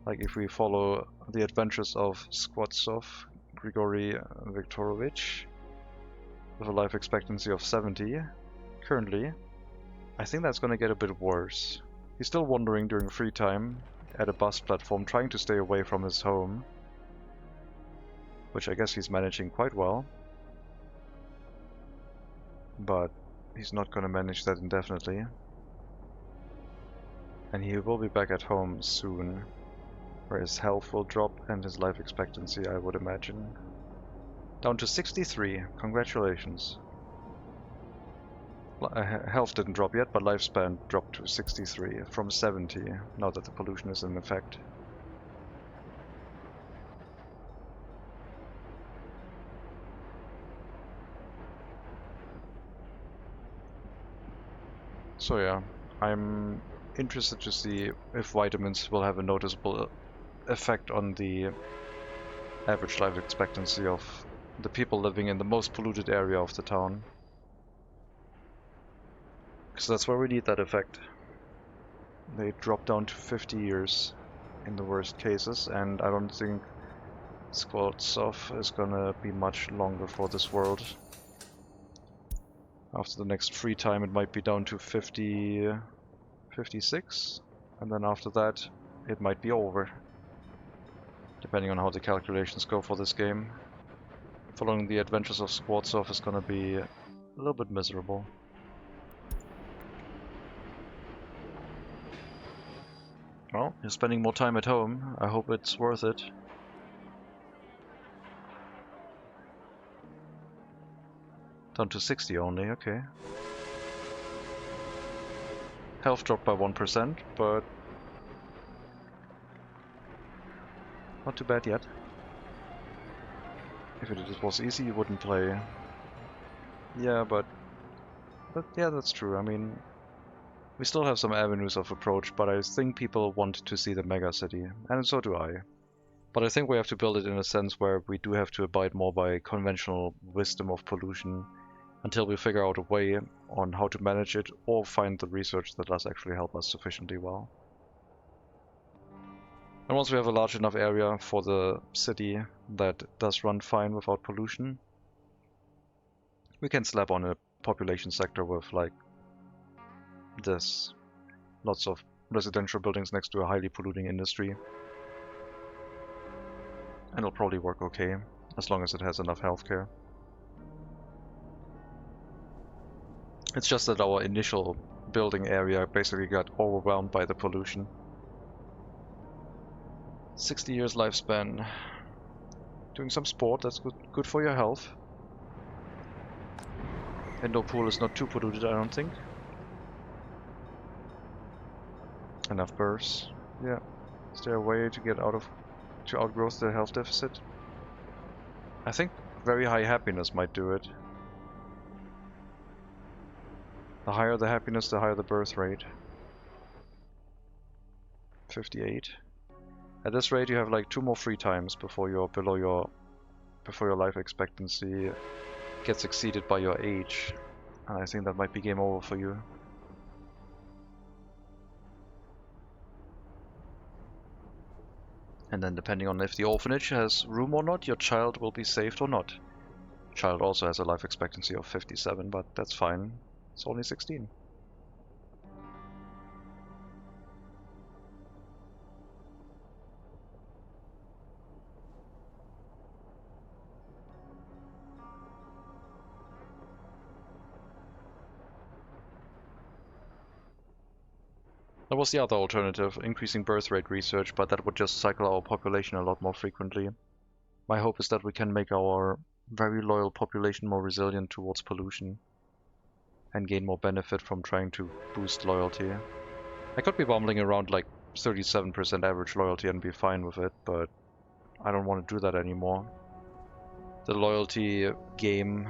Like if we follow the adventures of Skvotsov, Grigory Viktorovich, with a life expectancy of 70 currently. I think that's gonna get a bit worse. He's still wandering during free time at a bus platform, trying to stay away from his home, which I guess he's managing quite well. But he's not gonna manage that indefinitely. And he will be back at home soon, where his health will drop and his life expectancy, I would imagine. Down to 63. Congratulations. Health didn't drop yet, but lifespan dropped to 63 from 70, now that the pollution is in effect. So yeah, I'm interested to see if vitamins will have a noticeable effect on the average life expectancy of the people living in the most polluted area of the town. Because that's where we need that effect. They drop down to 50 years in the worst cases, and I don't think Squadsoft is gonna be much longer for this world. After the next free time it might be down to 50, 56, and then after that it might be over. Depending on how the calculations go for this game. Following the adventures of Squadsoft is gonna be a little bit miserable. Well, you're spending more time at home. I hope it's worth it. Down to 60 only, okay. Health dropped by 1%, but not too bad yet. If it was easy, you wouldn't play. Yeah, but yeah, that's true. I mean, we still have some avenues of approach, but I think people want to see the megacity, and so do I. But I think we have to build it in a sense where we do have to abide more by conventional wisdom of pollution until we figure out a way on how to manage it or find the research that does actually help us sufficiently well. And once we have a large enough area for the city that does run fine without pollution, we can slap on a population sector with like this. Lots of residential buildings next to a highly polluting industry. And it'll probably work okay, as long as it has enough healthcare. It's just that our initial building area basically got overwhelmed by the pollution. 60 years lifespan. Doing some sport, that's good for your health. Indoor pool is not too polluted, I don't think. Enough births. Yeah. Is there a way to get to outgrow the health deficit? I think very high happiness might do it. The higher the happiness, the higher the birth rate. 58. At this rate, you have like 2 more free times before you're before your life expectancy gets exceeded by your age. And I think that might be game over for you. And then depending on if the orphanage has room or not, your child will be saved or not. Child also has a life expectancy of 57, but that's fine. It's only 16. That was the other alternative, increasing birth rate research, but that would just cycle our population a lot more frequently. My hope is that we can make our very loyal population more resilient towards pollution and gain more benefit from trying to boost loyalty. I could be bumbling around like 37% average loyalty and be fine with it, but I don't want to do that anymore. The loyalty game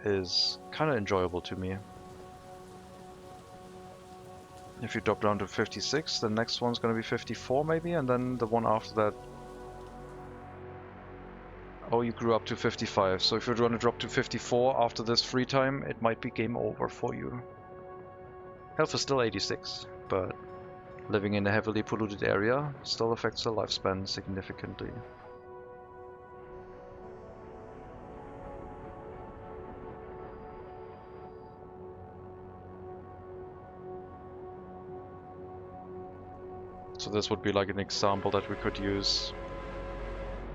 is kind of enjoyable to me. If you drop down to 56, the next one's going to be 54 maybe, and then the one after that... Oh, you grew up to 55, so if you're going to drop to 54 after this free time, it might be game over for you. Health is still 86, but living in a heavily polluted area still affects the lifespan significantly. So this would be like an example that we could use.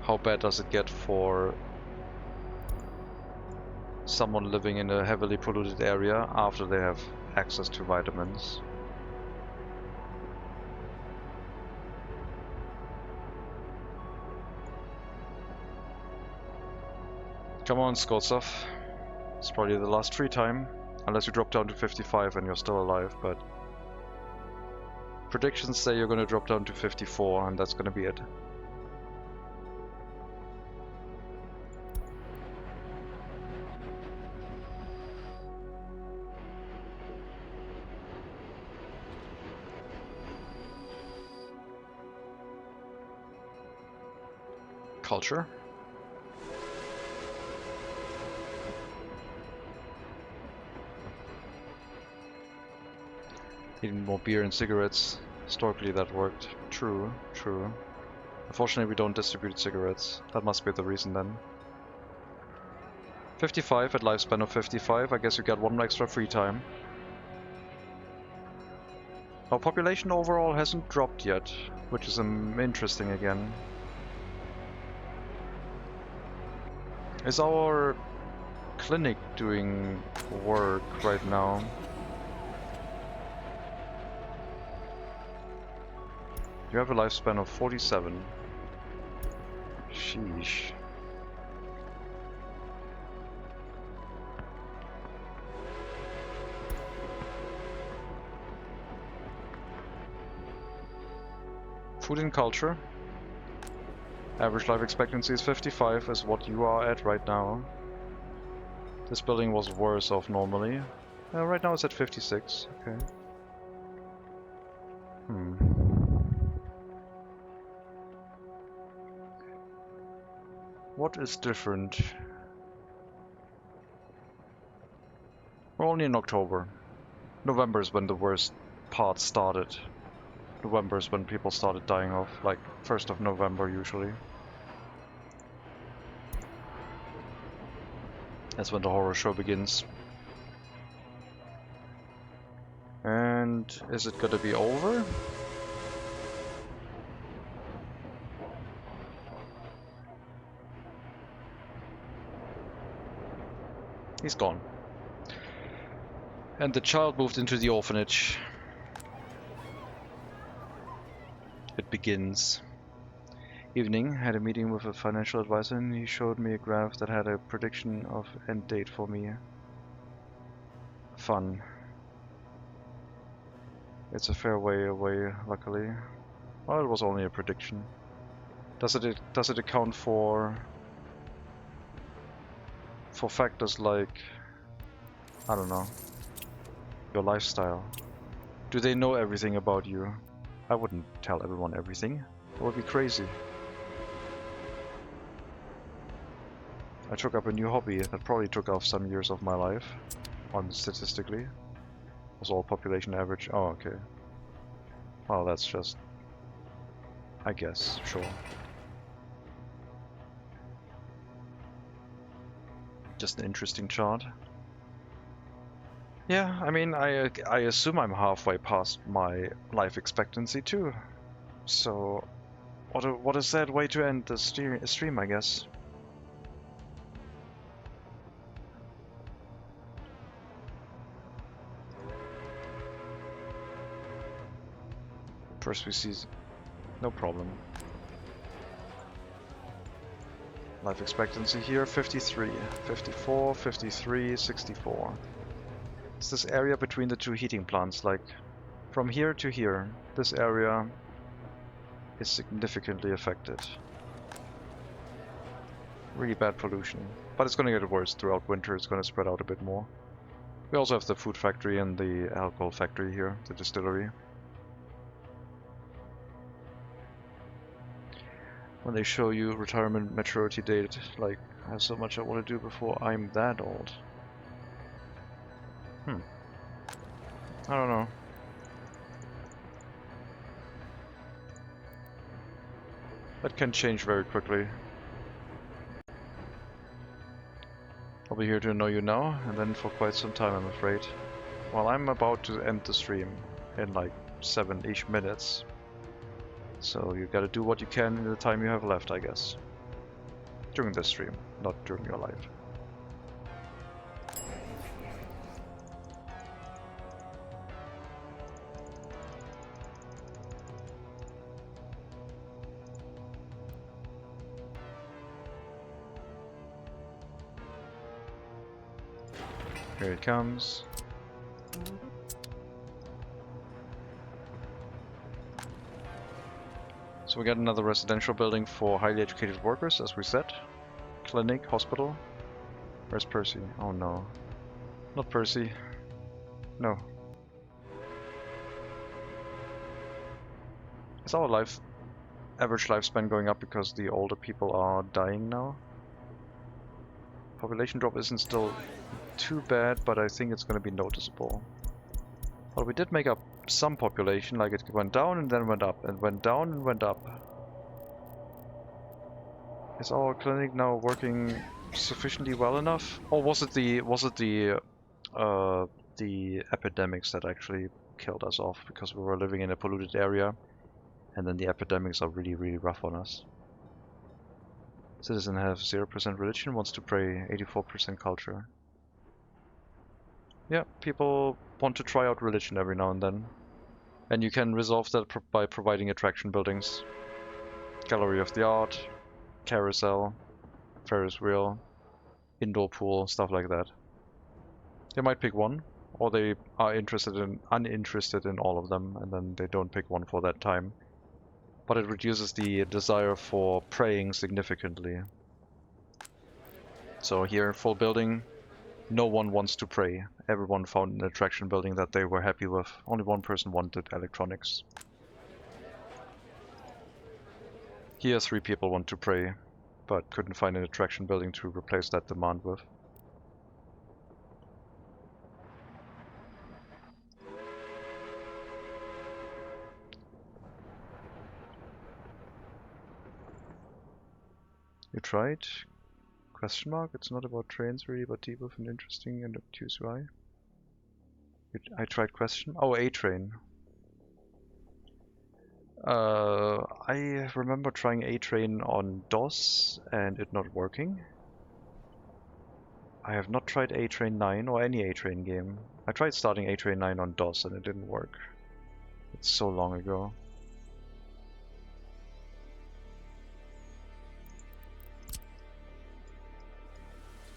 How bad does it get for someone living in a heavily polluted area after they have access to vitamins? Come on, Skotsov. It's probably the last free time. Unless you drop down to 55 and you're still alive, but... predictions say you're gonna drop down to 54 and that's gonna be it. Culture. Eating more beer and cigarettes. Historically that worked. True, true. Unfortunately we don't distribute cigarettes. That must be the reason then. 55 at lifespan of 55. I guess you get one extra free time. Our population overall hasn't dropped yet, which is interesting again. Is our clinic doing work right now? You have a lifespan of 47. Sheesh. Food and culture. Average life expectancy is 55, is what you are at right now. This building was worse off normally. Right now it's at 56. Okay. What is different? We're only in October. November is when the worst part started. November is when people started dying off, like 1st of November usually. That's when the horror show begins. And is it gonna be over? He's gone. And the child moved into the orphanage. It begins. Evening, had a meeting with a financial advisor and he showed me a graph that had a prediction of end date for me. Fun. It's a fair way away, luckily. Well, it was only a prediction. Does it account for factors like, I don't know, your lifestyle? Do they know everything about you? I wouldn't tell everyone everything. That would be crazy. I took up a new hobby that probably took off some years of my life, statistically. Was all population average? Oh, okay. Well, that's just... I guess, sure. Just an interesting chart. Yeah, I mean, I assume I'm halfway past my life expectancy too. So, what a sad way to end the stream, I guess. First we see... no problem. Life expectancy here, 53, 54, 53, 64. It's this area between the two heating plants, like from here to here. This area is significantly affected. Really bad pollution. But it's gonna get worse throughout winter, it's gonna spread out a bit more. We also have the food factory and the alcohol factory here, the distillery. When they show you retirement maturity date, like, I have so much I want to do before I'm that old. I don't know. That can change very quickly. I'll be here to annoy you now, and then for quite some time, I'm afraid. Well, I'm about to end the stream in like 7-ish minutes. So you gotta do what you can in the time you have left, I guess. During this stream, not during your life. Here it comes. So we got another residential building for highly educated workers, as we said. Clinic, hospital. Where's Percy? Oh no. Not Percy. No. Is our average lifespan going up because the older people are dying now? Population drop isn't still too bad, but I think it's going to be noticeable. Well, we did make up some population, like it went down and then went up, and went down and went up. Is our clinic now working sufficiently well enough? Or was it the epidemics that actually killed us off because we were living in a polluted area, and then the epidemics are really, really rough on us? Citizen have 0% religion, wants to pray, 84% culture. Yeah, people want to try out religion every now and then. And you can resolve that by providing attraction buildings. Gallery of the Art, carousel, Ferris wheel, indoor pool, stuff like that. They might pick one, or they are uninterested in all of them, and then they don't pick one for that time. But it reduces the desire for praying significantly. So here, full building, no one wants to pray. Everyone found an attraction building that they were happy with. Only one person wanted electronics. Here 3 people want to pray, but couldn't find an attraction building to replace that demand with. You tried? Question mark? It's not about trains really, but deep with an interesting and obtuse UI. I tried question? Oh, A-Train. I remember trying A-Train on DOS and it not working. I have not tried A-Train 9 or any A-Train game. I tried starting A-Train 9 on DOS and it didn't work. It's so long ago.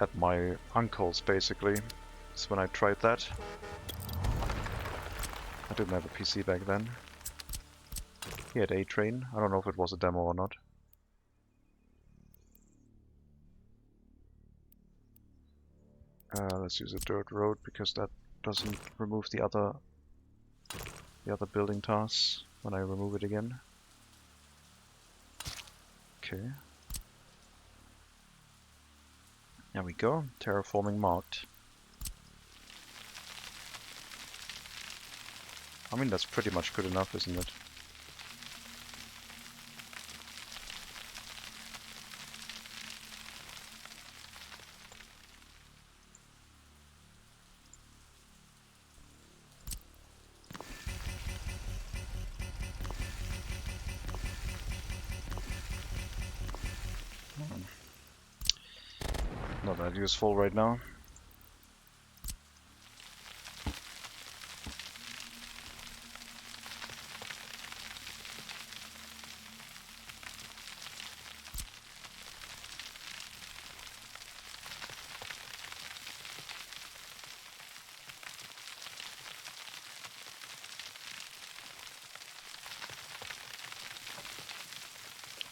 At my uncle's, basically. That's when I tried that. I didn't have a PC back then. He had A-Train. I don't know if it was a demo or not. Let's use a dirt road because that doesn't remove the other building tasks when I remove it again. Okay. There we go. Terraforming marked. I mean, that's pretty much good enough, isn't it? Not that useful right now.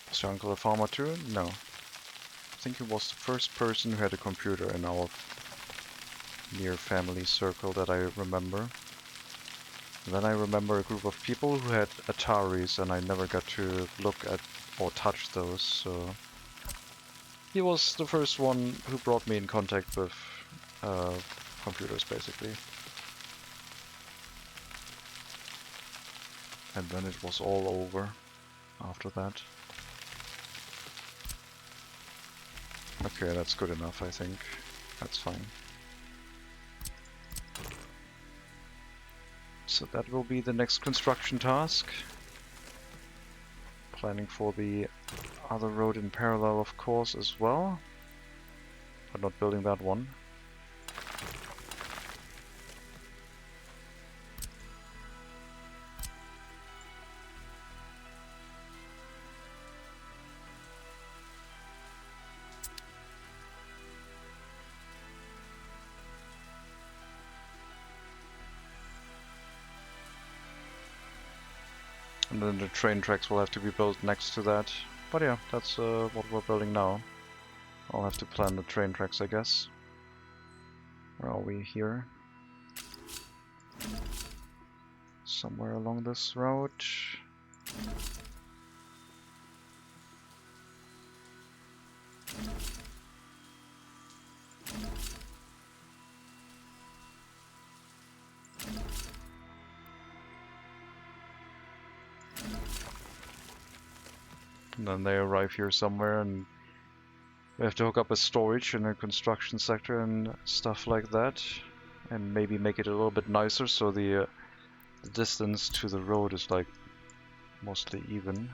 Was your uncle a farmer too? No. I think he was the first person who had a computer in our near family circle that I remember. And then I remember a group of people who had Ataris, and I never got to look at or touch those, so he was the first one who brought me in contact with computers, basically. And then it was all over after that. Okay, that's good enough, I think. That's fine. So that will be the next construction task. Planning for the other road in parallel, of course, as well. But not building that one. And then the train tracks will have to be built next to that. But yeah, that's what we're building now. I'll have to plan the train tracks, I guess. Where are we here? Somewhere along this route. And then they arrive here somewhere, and we have to hook up a storage in a construction sector and stuff like that, and maybe make it a little bit nicer so the distance to the road is like mostly even.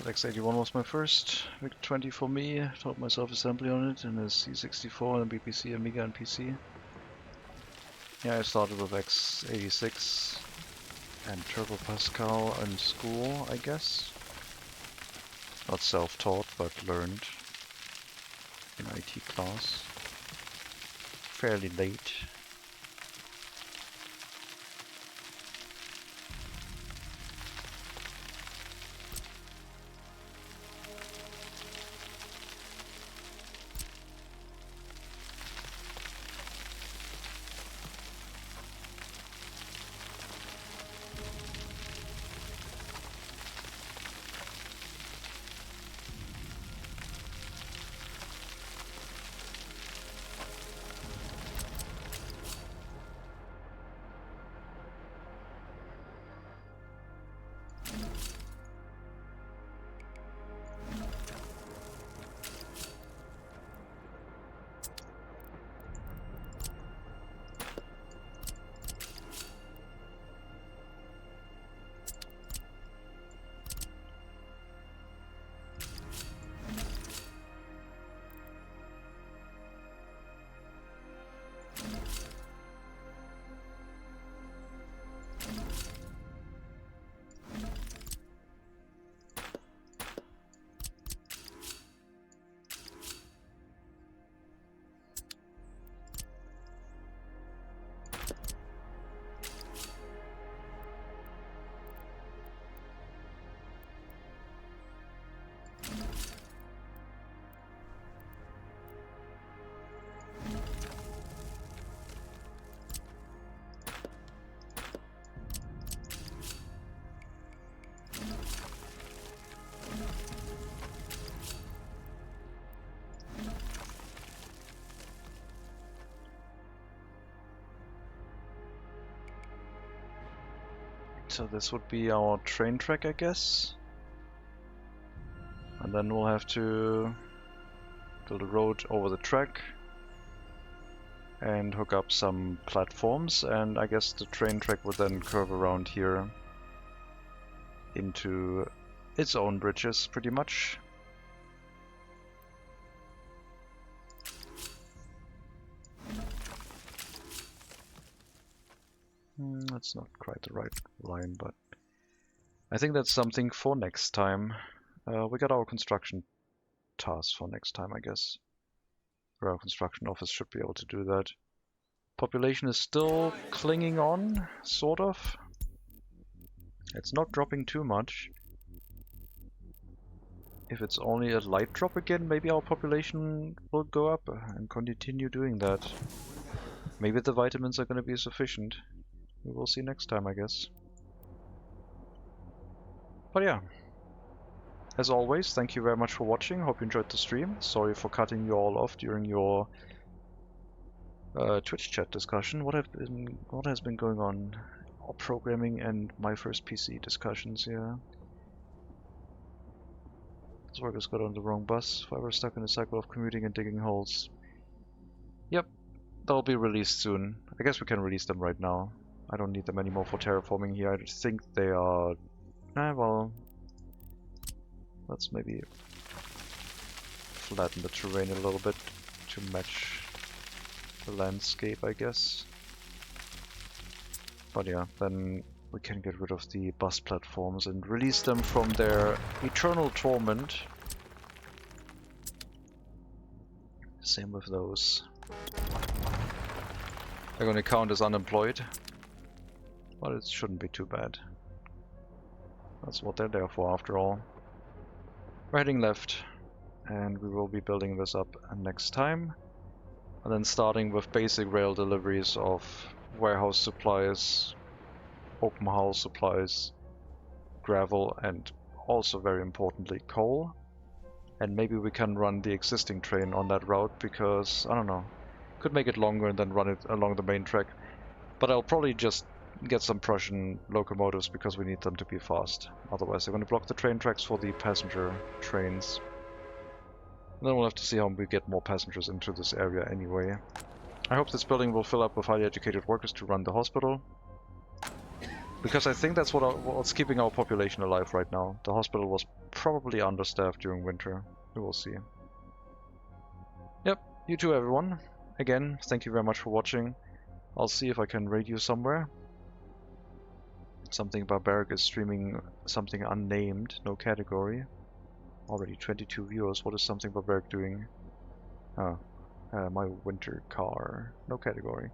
X81 was my first, VIC-20 for me, taught myself assembly on it, and a C64 and BPC, Amiga and PC. Yeah, I started with X86 and Turbo Pascal in school, I guess. Not self-taught, but learned in IT class. Fairly late. So this would be our train track, I guess. And then we'll have to build a road over the track and hook up some platforms, and I guess the train track would then curve around here into its own bridges, pretty much. That's not quite the right line, but I think that's something for next time. We got our construction task for next time, I guess. Our construction office should be able to do that. Population is still clinging on, sort of. It's not dropping too much. If it's only a light drop again, maybe our population will go up and continue doing that. Maybe the vitamins are going to be sufficient. We will see next time, I guess. But yeah, as always, thank you very much for watching. Hope you enjoyed the stream. Sorry for cutting you all off during your Twitch chat discussion. What has been going on? Programming and my first PC discussions, yeah. This workers got on the wrong bus. Forever stuck in a cycle of commuting and digging holes. Yep, they'll be released soon. I guess we can release them right now. I don't need them anymore for terraforming here. I think they are... well... Let's maybe flatten the terrain a little bit to match the landscape, I guess. But yeah, then we can get rid of the bus platforms and release them from their eternal torment. Same with those. They're gonna count as unemployed, but it shouldn't be too bad. That's what they're there for after all. We're heading left, and we will be building this up next time. And then starting with basic rail deliveries of warehouse supplies, open hull supplies, gravel, and also very importantly coal. And maybe we can run the existing train on that route because, I don't know, could make it longer and then run it along the main track. But I'll probably just get some Prussian locomotives because we need them to be fast. Otherwise they're going to block the train tracks for the passenger trains. And then we'll have to see how we get more passengers into this area anyway. I hope this building will fill up with highly educated workers to run the hospital. Because I think that's what's keeping our population alive right now. The hospital was probably understaffed during winter. We will see. Yep, you too everyone. Again, thank you very much for watching. I'll see if I can raid you somewhere. Something Barbaric is streaming something unnamed, no category. Already 22 viewers. What is Something Barbaric doing? Oh, my winter car. No category.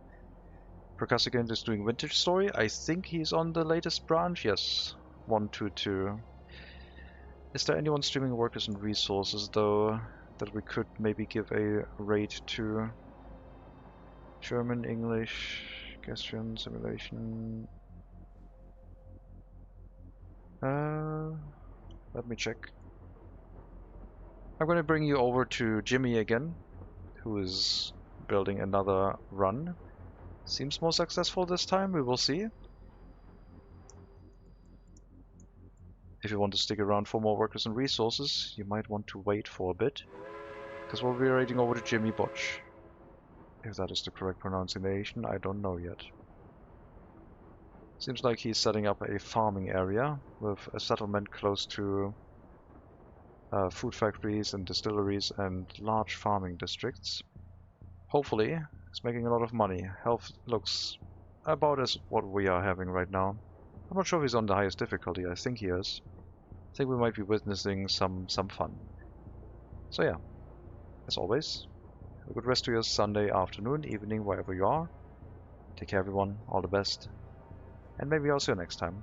Percussicant is doing Vintage Story. I think he's on the latest branch. Yes, 122. Is there anyone streaming workers and resources though that we could maybe give a raid to? German, English, Gastron, Simulation. Let me check. I'm going to bring you over to Jimmy again, who is building another run. Seems more successful this time, we will see. If you want to stick around for more workers and resources, you might want to wait for a bit, because we'll be raiding over to Jimmy Botch. If that is the correct pronunciation, I don't know yet. Seems like he's setting up a farming area with a settlement close to food factories and distilleries and large farming districts. Hopefully, he's making a lot of money. Health looks about as what we are having right now. I'm not sure if he's on the highest difficulty. I think he is. I think we might be witnessing some fun. So yeah, as always, have a good rest of your Sunday afternoon, evening, wherever you are. Take care everyone, all the best, and maybe I'll see you next time.